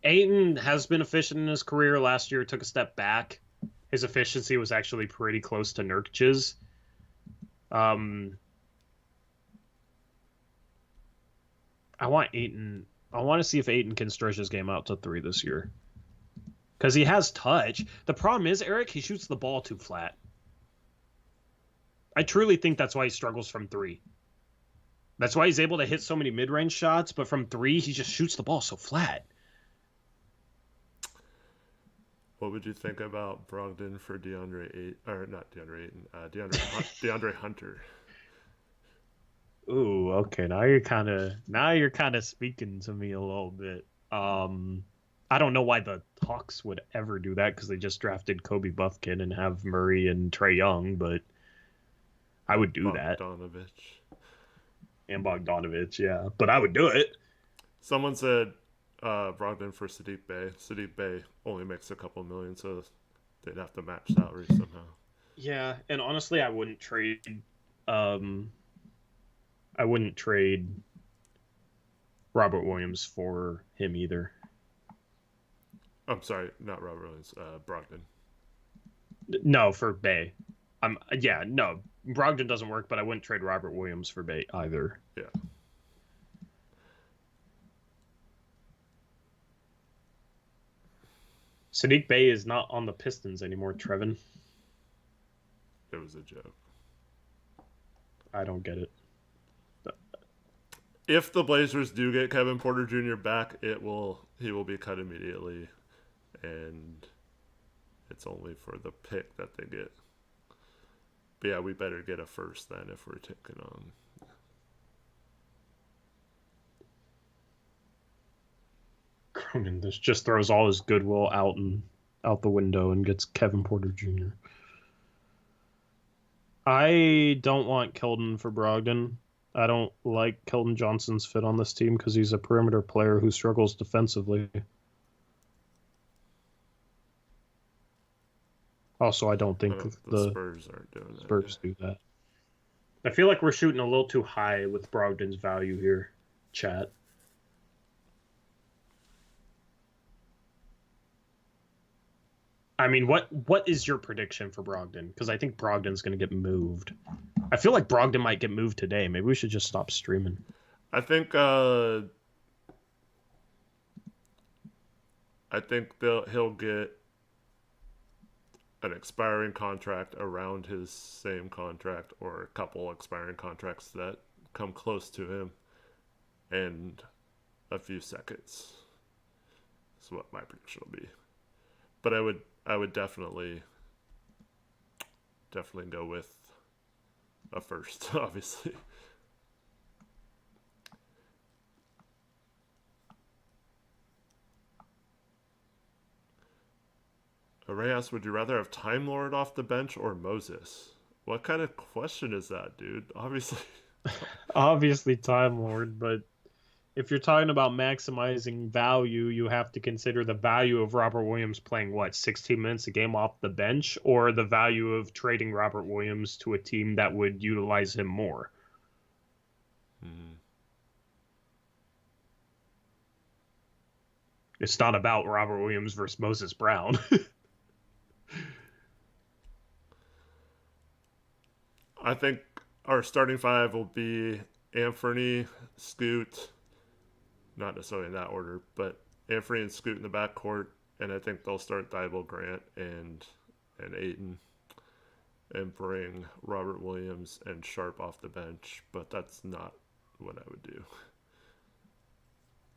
Ayton has been efficient in his career. Last year took a step back. His efficiency was actually pretty close to Nurkic's. I want to see if Ayton can stretch his game out to 3 this year. Because he has touch. The problem is, Eric, he shoots the ball too flat. I truly think that's why he struggles from 3. That's why he's able to hit so many mid-range shots, but from 3, he just shoots the ball so flat. What would you think about Brogdon for DeAndre Hunter? Ooh, okay. Now you're kind of speaking to me a little bit. I don't know why the Hawks would ever do that because they just drafted Kobe Buffkin and have Murray and Trae Young, but I would do that. Bogdanovich, yeah. But I would do it. Someone said Brogdon for Sadiq Bey. Sadiq Bey only makes a couple million, so they'd have to match salary somehow. Yeah, and honestly, I wouldn't trade. I wouldn't trade Robert Williams for him either. I'm sorry, not Robert Williams. Brogdon. No, for Bey. No, Brogdon doesn't work, but I wouldn't trade Robert Williams for Bey either. Yeah. Sadiq Bey is not on the Pistons anymore, Trevin. It was a joke. I don't get it. If the Blazers do get Kevin Porter Jr. back, he will be cut immediately, and it's only for the pick that they get. But yeah, we better get a first then if we're taking on. Cronin just throws all his goodwill out the window and gets Kevin Porter Jr. I don't want Keldon for Brogdon. I don't like Keldon Johnson's fit on this team because he's a perimeter player who struggles defensively. Also, I don't think the Spurs aren't doing that. Spurs do that. I feel like we're shooting a little too high with Brogdon's value here, chat. I mean, what is your prediction for Brogdon? Because I think Brogdon's going to get moved. I feel like Brogdon might get moved today. Maybe we should just stop streaming. I think he'll get an expiring contract around his same contract, or a couple expiring contracts that come close to him, and a few seconds. That's what my prediction will be. But I would definitely go with a first, obviously. Reyes, would you rather have Time Lord off the bench or Moses? What kind of question is that, dude? Obviously. Obviously Time Lord, but if you're talking about maximizing value, you have to consider the value of Robert Williams playing, 16 minutes a game off the bench, or the value of trading Robert Williams to a team that would utilize him more. Mm-hmm. It's not about Robert Williams versus Moses Brown. I think our starting five will be Anthony, Scoot, not necessarily in that order, but Anthony and Scoot in the backcourt, and I think they'll start Thibault, Grant, and Ayton, and bring Robert Williams and Sharp off the bench, but that's not what I would do.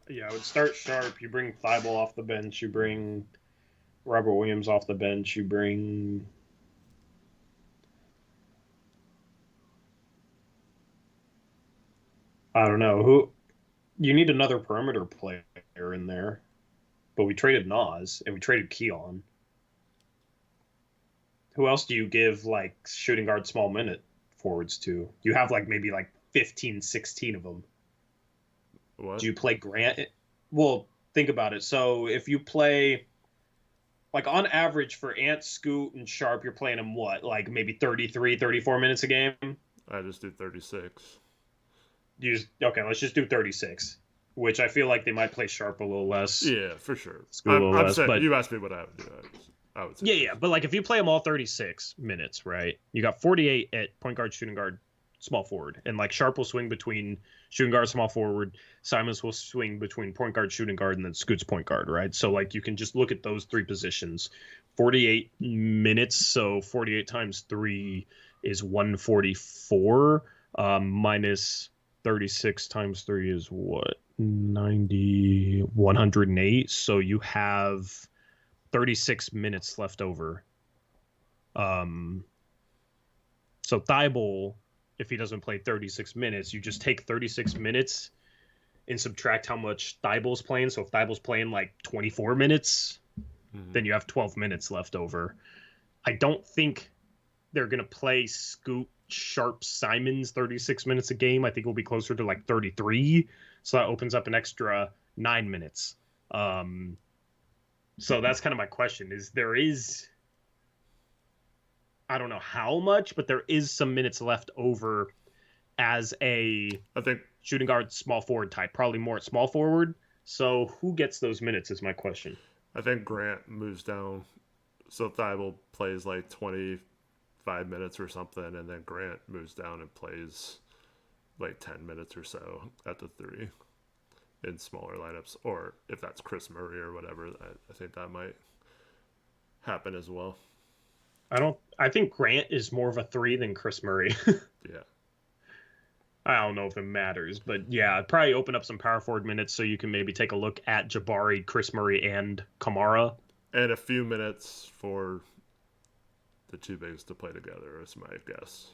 Yeah, I would start Sharp. You bring Thibault off the bench. You bring Robert Williams off the bench. You bring... I don't know. Who? You need another perimeter player in there. But we traded Nas, and we traded Keon. Who else do you give, shooting guard small minute forwards to? You have, maybe 15, 16 of them. What? Do you play Grant? Well, think about it. So if you play, on average for Ant, Scoot, and Sharp, you're playing them maybe 33, 34 minutes a game? I just do 36. Okay, let's just do 36, which I feel like they might play Sharp a little less. Yeah, for sure. I'm saying, but you asked me what I would do. I would say yeah, but if you play them all 36 minutes, right? You got 48 at point guard, shooting guard, small forward, and Sharp will swing between shooting guard, small forward. Simons will swing between point guard, shooting guard, and then Scoot's point guard, right? So you can just look at those three positions. 48 minutes, so 48 times 3 is 144, minus 36 times 3 is what? 90, 108. So you have 36 minutes left over. So Thibault, if he doesn't play 36 minutes, you just take 36 minutes and subtract how much Thibault's playing. So if Thibault's playing 24 minutes, then you have 12 minutes left over. I don't think they're going to play Scoot, Sharp, Simons 36 minutes a game. I think it'll be closer to 33. So that opens up an extra 9 minutes. So that's kind of my question I don't know how much, but there is some minutes left over as I think shooting guard, small forward type, probably more at small forward. So who gets those minutes is my question. I think Grant moves down. So Thibault plays 25 minutes or something, and then Grant moves down and plays 10 minutes or so at the 3 in smaller lineups. Or if that's Chris Murray or whatever, I think that might happen as well. I think Grant is more of a 3 than Chris Murray. Yeah. I don't know if it matters, but yeah, I'd probably open up some power forward minutes so you can maybe take a look at Jabari, Chris Murray, and Kamara. And a few minutes for the two bigs to play together is my guess.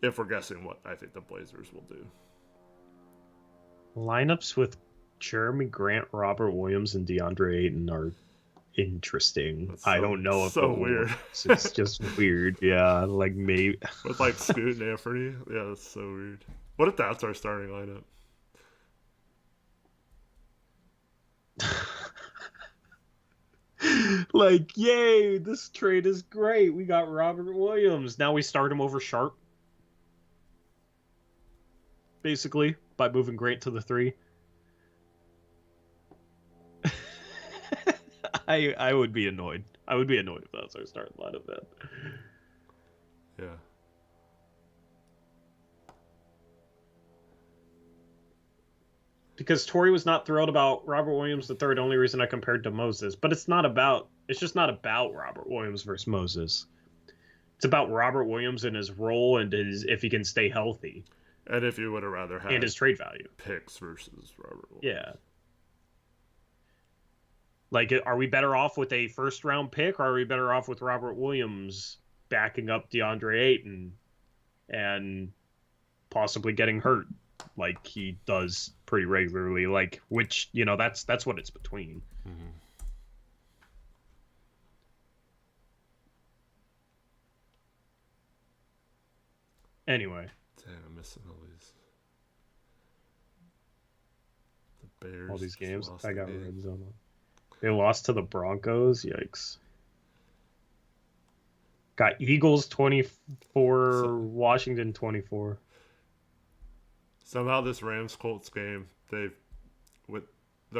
If we're guessing what I think the Blazers will do. Lineups with Jeremy Grant, Robert Williams, and DeAndre Ayton are interesting. I don't know if so weird. It's just weird. Yeah, like maybe with like Scoot and Anthony. Yeah, that's so weird. What if that's our starting lineup? Like, yay, this trade is great. We got Robert Williams. Now we start him over Sharp. Basically, by moving Grant to the 3. I would be annoyed. I would be annoyed if that was our starting lineup then. Yeah. Because Tori was not thrilled about Robert Williams the third. Only reason I compared to Moses, but it's just not about Robert Williams versus Moses. It's about Robert Williams and his role and if he can stay healthy. And if you would have rather had and his trade value picks versus Robert Williams. Yeah. Like, are we better off with a first round pick, or are we better off with Robert Williams backing up DeAndre Ayton and possibly getting hurt like he does pretty regularly? Like, which, that's what it's between. Mm-hmm. Anyway. Dang, I'm missing all these. The Bears. All these games. I got red zone on. They lost to the Broncos. Yikes. Got Eagles 24, Washington 24. Somehow this Rams-Colts game, the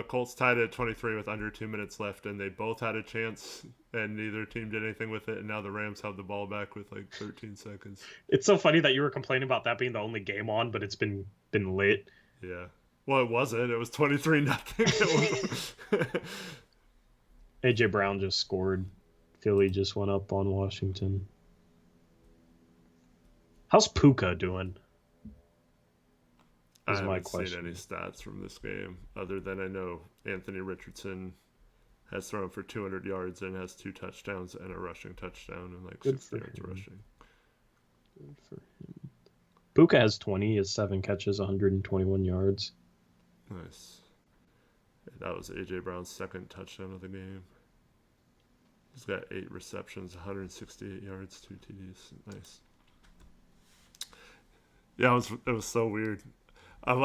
Colts tied it at 23 with under 2 minutes left, and they both had a chance, and neither team did anything with it, and now the Rams have the ball back with like 13 seconds. It's so funny that you were complaining about that being the only game on, but it's been lit. Yeah. Well, it wasn't. It was 23-0. AJ Brown just scored. Philly just went up on Washington. How's Puka doing? I haven't seen any stats from this game other than I know Anthony Richardson has thrown for 200 yards and has 2 touchdowns and a rushing touchdown and like 60 yards rushing. Good for him. Puka has 20. He has 7 catches, 121 yards. Nice. That was AJ Brown's second touchdown of the game. He's got 8 receptions, 168 yards, 2 TDs. Nice. Yeah, it was so weird. I'm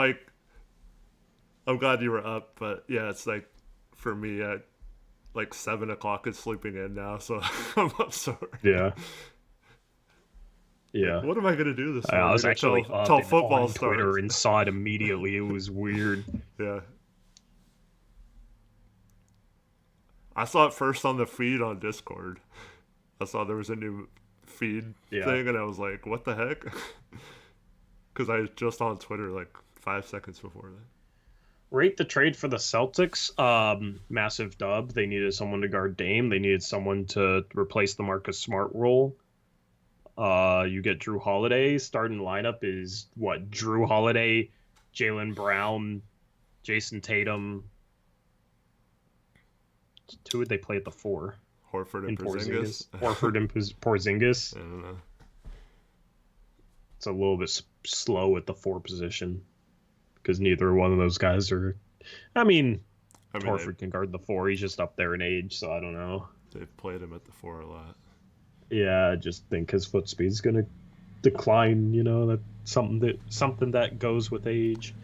glad you were up, but yeah, it's like for me at like 7 o'clock it's sleeping in now, so I'm up sore. Yeah. Yeah. Like, what am I gonna do this morning? I was actually until football on starts. Twitter and saw it immediately. It was weird. Yeah. I saw it first on the feed on Discord. I saw there was a new feed thing, and I was like, what the heck? Because I was just on Twitter like 5 seconds before that. Rate the trade for the Celtics. Massive dub. They needed someone to guard Dame. They needed someone to replace the Marcus Smart role. You get Jrue Holiday. Starting lineup is what? Jrue Holiday, Jaylen Brown, Jason Tatum. Who would they play at the 4? Horford and Porzingis. Horford and Porzingis. I don't know. It's a little bit slow at the 4 position because neither one of those guys are. I mean Horford can guard the 4. He's just up there in age, so I don't know. They've played him at the 4 a lot. Yeah, I just think his foot speed's gonna decline. That's something that goes with age.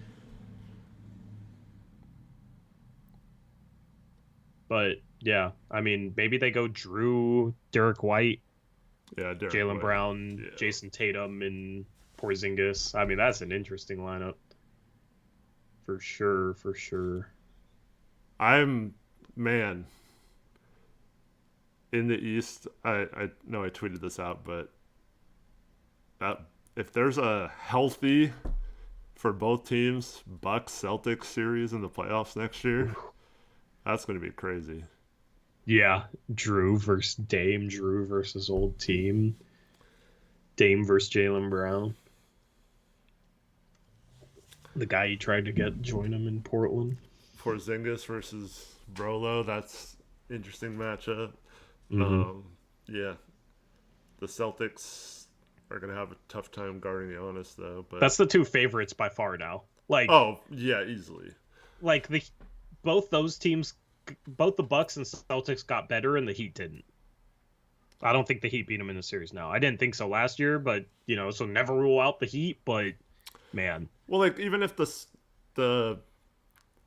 But yeah, I mean, maybe they go Jrue, Derek White, Jaylen Brown, Jason Tatum, and Porzingis. I mean, that's an interesting lineup. For sure. In the East, I know I tweeted this out, but if there's a healthy for both teams Bucks Celtics series in the playoffs next year, that's going to be crazy. Yeah, Drew versus Dame, Drew versus old team, Dame versus Jaylen Brown. The guy he tried to get join him in Portland. Porzingis versus Brolo. That's interesting matchup. Mm-hmm. Yeah, the Celtics are gonna have a tough time guarding the Giannis though. But That's the two favorites by far now. oh yeah, easily. Like both those teams, both the Bucks and Celtics got better, and the Heat didn't. I don't think the Heat beat them in the series now. I didn't think so last year, but so never rule out the Heat. But man, Well, like even if the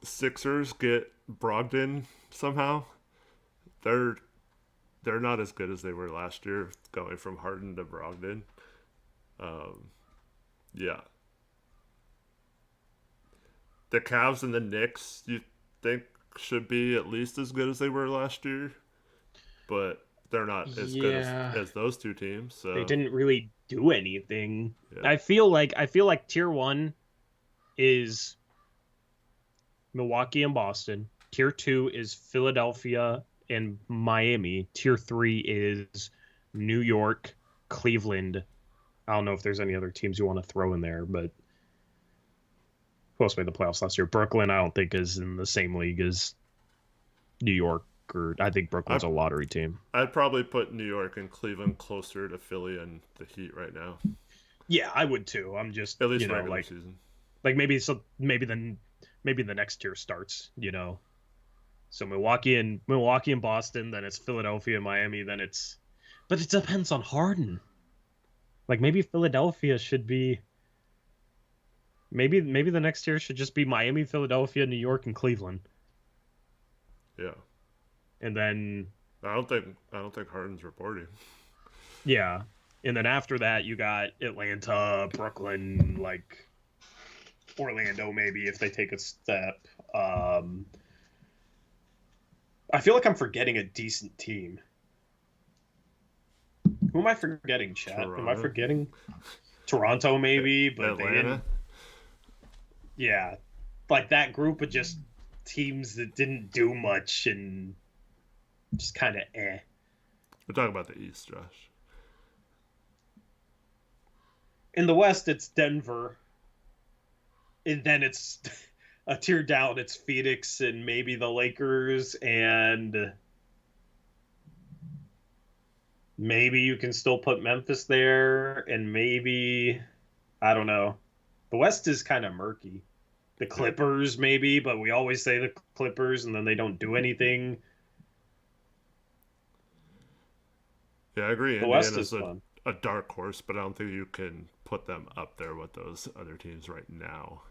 Sixers get Brogdon somehow, they're not as good as they were last year, going from Harden to Brogdon. Yeah. The Cavs and the Knicks, you think should be at least as good as they were last year, but they're not as good as those two teams. So they didn't really do anything. Yeah. I feel like tier 1 is Milwaukee and Boston. Tier 2 is Philadelphia and Miami. Tier 3 is New York, Cleveland. I don't know if there's any other teams you want to throw in there, but who else made the playoffs last year? Brooklyn, I don't think is in the same league as New York, or I think Brooklyn's a lottery team. I'd probably put New York and Cleveland closer to Philly and the Heat right now. Yeah, I would too. I'm just at least regular season. Like maybe the next tier starts. So Milwaukee and Boston, then it's Philadelphia, Miami, then it's. But it depends on Harden. Like maybe Philadelphia should be. Maybe the next tier should just be Miami, Philadelphia, New York, and Cleveland. Yeah. And then I don't think Harden's reporting. Yeah. And then after that you got Atlanta, Brooklyn, like Orlando maybe if they take a step. I feel like I'm forgetting a decent team. Who am I forgetting, Chat? Toronto. Am I forgetting Toronto maybe, but Atlanta? they didn't. Yeah. Like that group of just teams that didn't do much and just kind of eh. We're talking about the East, Josh. In the West, it's Denver. And then it's a tier down. It's Phoenix and maybe the Lakers. And maybe you can still put Memphis there. And maybe, I don't know. The West is kind of murky. The Clippers, maybe, but we always say the Clippers and then they don't do anything. Yeah, I agree. The West is fun. A dark horse, but I don't think you can put them up there with those other teams right now.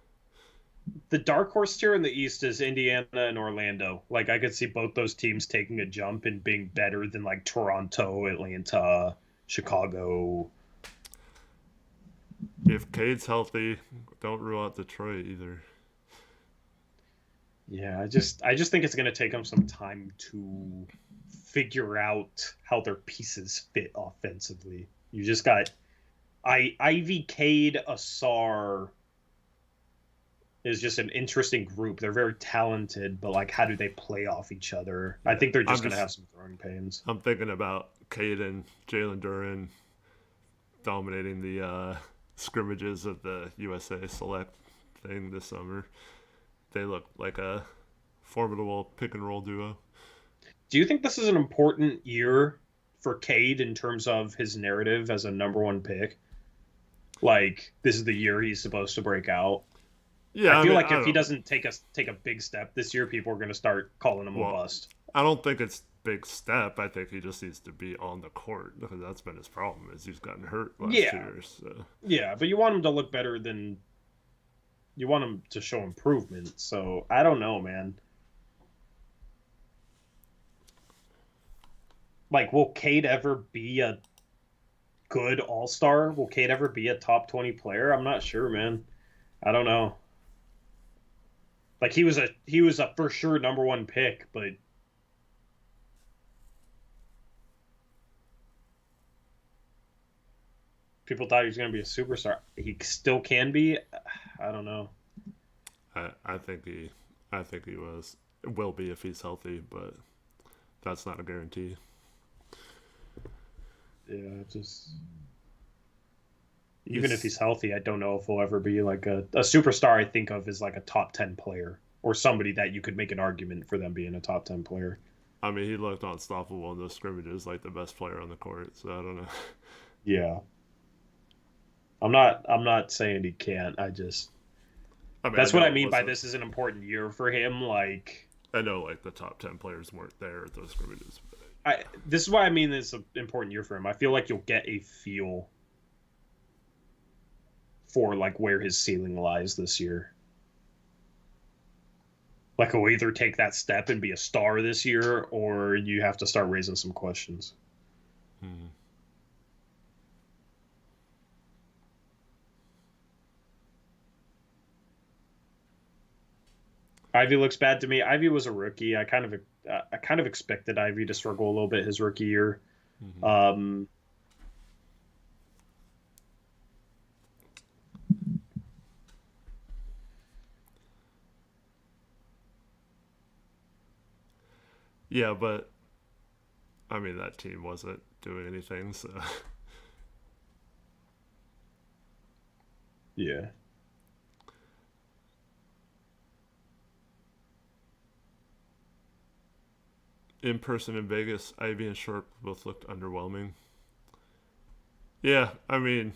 The dark horse tier in the East is Indiana and Orlando. Like, I could see both those teams taking a jump and being better than, like, Toronto, Atlanta, Chicago. If Cade's healthy, don't rule out Detroit either. Yeah, I just think it's going to take them some time to figure out how their pieces fit offensively. You just got Ivy, Cade, Asar is just an interesting group. They're very talented, but like, how do they play off each other? Yeah, I think they're just going to have some growing pains. I'm thinking about Cade and Jalen Duren dominating the scrimmages of the USA Select thing this summer. They look like a formidable pick and roll duo. Do you think this is an important year for Cade in terms of his narrative as a number one pick? Like, this is the year he's supposed to break out. Yeah, I feel like if he doesn't take a big step this year, people are going to start calling him a bust. I don't think it's big step. I think he just needs to be on the court because that's been his problem is he's gotten hurt last year. So. Yeah, but you want him to look better than you want him to show improvement. So I don't know, man. Like, will Cade ever be a good all-star? Will Cade ever be a top 20 player? I'm not sure, man. I don't know. Like, he was a for sure number one pick, but people thought he was going to be a superstar. He still can be. I don't know. I think he will be if he's healthy, but that's not a guarantee. Yeah, even if he's healthy, I don't know if he'll ever be like a superstar. I think of as like a top 10 player or somebody that you could make an argument for them being a top 10 player. I mean, he looked unstoppable in those scrimmages, like the best player on the court. So I don't know. Yeah, I'm not saying he can't. I mean, That's what I mean by this is an important year for him. Like, I know, like the top 10 players weren't there at those scrimmages. But this is why I mean it's an important year for him. I feel like you'll get a feel for like where his ceiling lies this year. Like he'll either take that step and be a star this year, or you have to start raising some questions. Ivy looks bad to me. Ivy was a rookie. I kind of expected Ivy to struggle a little bit his rookie year. Yeah, but I mean that team wasn't doing anything, so Yeah. in person in Vegas, Ivy and Sharp both looked underwhelming. Yeah, I mean,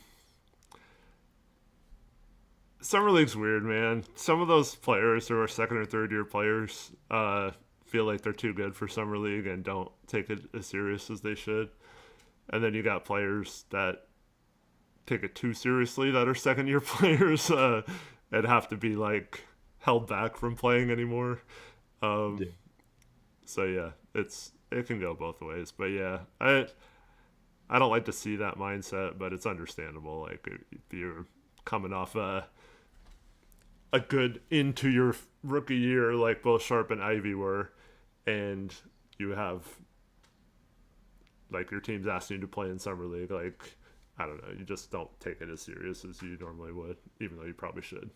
Summer League's weird, man. Some of those players who are second or third year players feel like they're too good for Summer League and don't take it as serious as they should. And then you got players that take it too seriously that are second year players and have to be like held back from playing anymore. So yeah, it can go both ways. But yeah, I don't like to see that mindset, but it's understandable. Like if you're coming off a good into your rookie year, like both Sharp and Ivy were, and you have like your team's asking you to play in Summer League, like I don't know, you just don't take it as serious as you normally would, even though you probably should.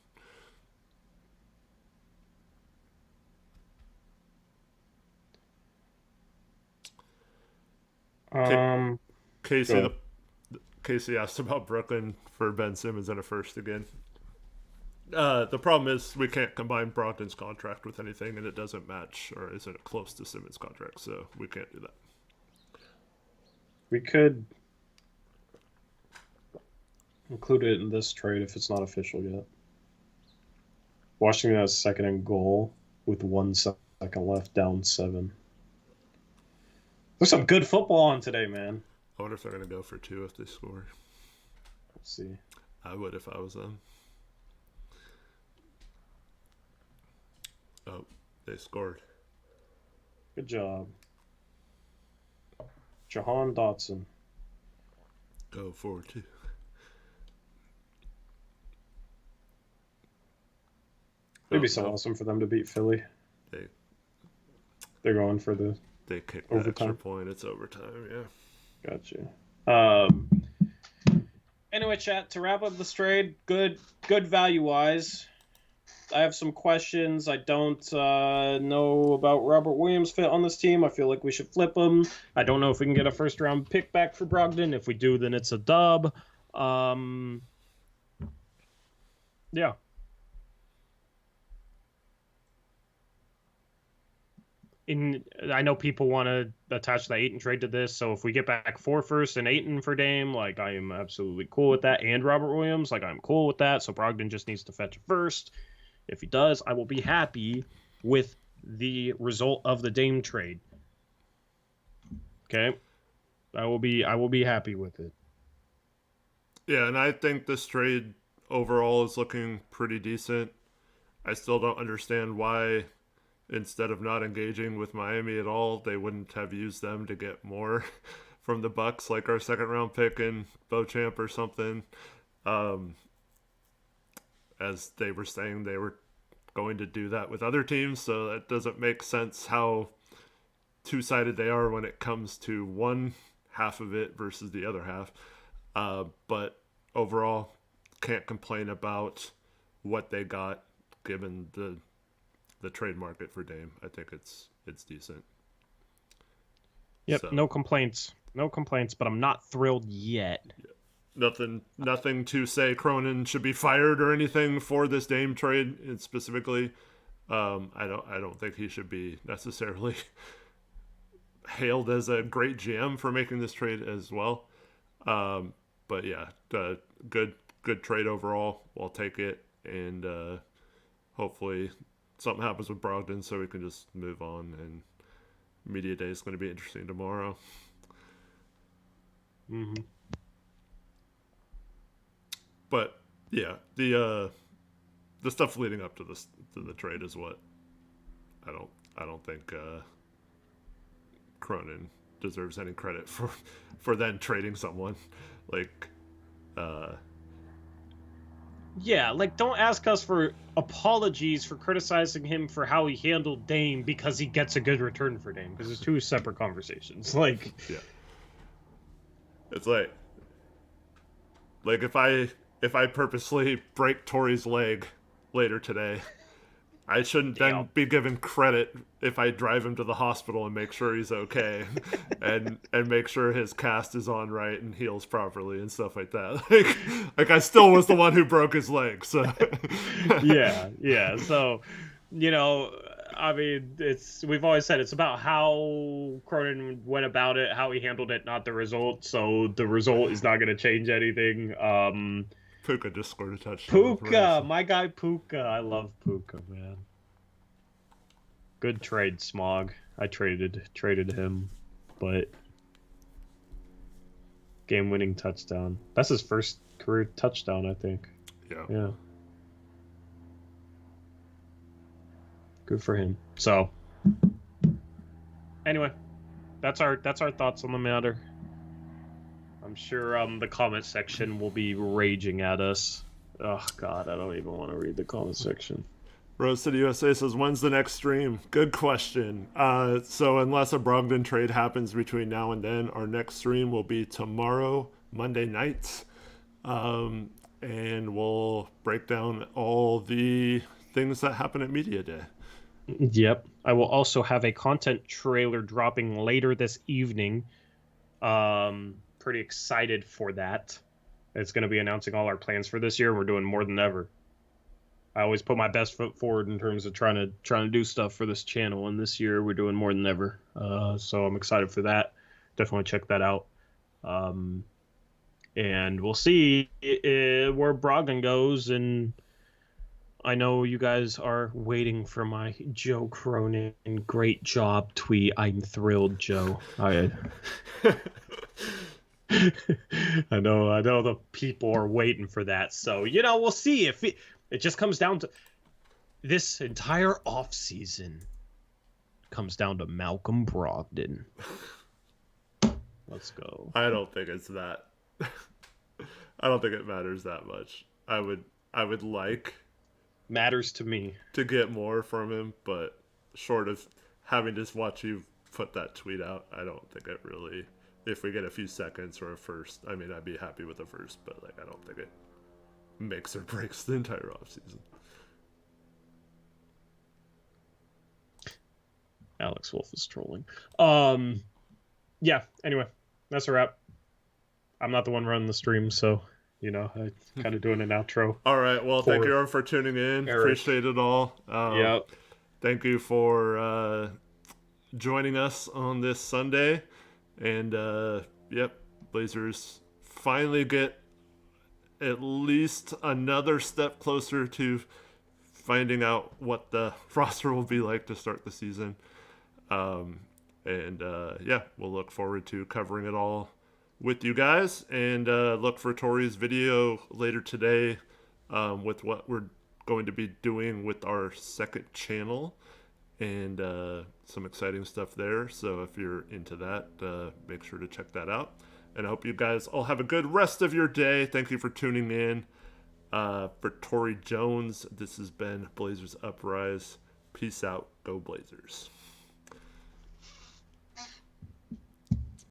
Casey asked about Brooklyn for Ben Simmons and a first again. The problem is we can't combine Brogdon's contract with anything, and it doesn't match or isn't close to Simmons' contract, so we can't do that. We could include it in this trade if it's not official yet. Washington has second and goal with 1 second left, down 7. There's some good football on today, man. I wonder if they're going to go for 2 if they score. Let's see. I would if I was them. Oh, they scored. Good job. Jahan Dotson. Go for 2. It'd be so awesome for them to beat Philly. They're going for the They kicked the extra point. It's overtime, yeah. Gotcha. Anyway, chat, to wrap up this trade, good value-wise. I have some questions. I don't know about Robert Williams' fit on this team. I feel like we should flip him. I don't know if we can get a first-round pick back for Brogdon. If we do, then it's a dub. Yeah. I know people want to attach the Ayton trade to this, so if we get back 4 firsts and Ayton for Dame, like, I am absolutely cool with that. And Robert Williams, like, I'm cool with that. So Brogdon just needs to fetch a first. If he does, I will be happy with the result of the Dame trade. Okay? I will be happy with it. Yeah, and I think this trade overall is looking pretty decent. I still don't understand why, instead of not engaging with Miami at all, they wouldn't have used them to get more from the Bucks, like our second round pick in Beauchamp or something. As they were saying they were going to do that with other teams, so that doesn't make sense how two-sided they are when it comes to one half of it versus the other half. But overall, can't complain about what they got given the trade market for Dame. I think it's decent. Yep, So, no complaints. No complaints, but I'm not thrilled yet. nothing to say Cronin should be fired or anything for this Dame trade specifically. I don't think he should be necessarily hailed as a great GM for making this trade as well. But yeah, good trade overall. I'll take it, and hopefully something happens with Brogdon so we can just move on. And media day is going to be interesting tomorrow. Mm-hmm. But yeah, the stuff leading up to the trade is what I don't think Cronin deserves any credit for then trading someone like. Yeah, like, don't ask us for apologies for criticizing him for how he handled Dame because he gets a good return for Dame, because it's two separate conversations. Like, Yeah, it's like if I purposely break Tori's leg later today, I shouldn't then be given credit if I drive him to the hospital and make sure he's okay, and make sure his cast is on right and heals properly and stuff like that. Like I still was the one who broke his leg. So yeah. So, I mean, we've always said it's about how Cronin went about it, how he handled it, not the result. So the result is not going to change anything. Puka just scored a touchdown. Puka, my guy Puka. I love Puka, man. Good trade, Smog. I traded him, but game-winning touchdown. That's his first career touchdown, I think. Yeah. Good for him. So, anyway, that's our thoughts on the matter. I'm sure the comment section will be raging at us. Oh God, I don't even want to read the comment section. Rose City USA says, when's the next stream? Good question. So unless a Brogdon trade happens between now and then, our next stream will be tomorrow, Monday night. And we'll break down all the things that happen at Media Day. Yep. I will also have a content trailer dropping later this evening. Pretty excited for that. It's going to be announcing all our plans for this year. We're doing more than ever. I always put my best foot forward in terms of trying to do stuff for this channel, and this year we're doing more than ever. So I'm excited for that. Definitely check that out. And we'll see where Brogdon goes. And I know you guys are waiting for my Joe Cronin great job tweet. I'm thrilled, Joe. I know the people are waiting for that. So, we'll see. If it just comes down to this entire offseason comes down to Malcolm Brogdon. Let's go. I don't think it's that. I don't think it matters that much. I would like matters to me to get more from him, but short of having to watch you put that tweet out, I don't think it really. If we get a few seconds or a first, I mean, I'd be happy with a first, but I don't think it makes or breaks the entire offseason. Alex Wolf is trolling. Yeah, anyway, that's a wrap. I'm not the one running the stream, so, I'm kind of doing an outro. All right, well, thank you everyone for tuning in. Eric. Appreciate it all. Yep. Thank you for joining us on this Sunday. And, Blazers finally get at least another step closer to finding out what the roster will be like to start the season. We'll look forward to covering it all with you guys. And look for Tori's video later today with what we're going to be doing with our second channel. And some exciting stuff there. So if you're into that, make sure to check that out. And I hope you guys all have a good rest of your day. Thank you for tuning in. For Tori Jones, this has been Blazers Uprise. Peace out. Go Blazers.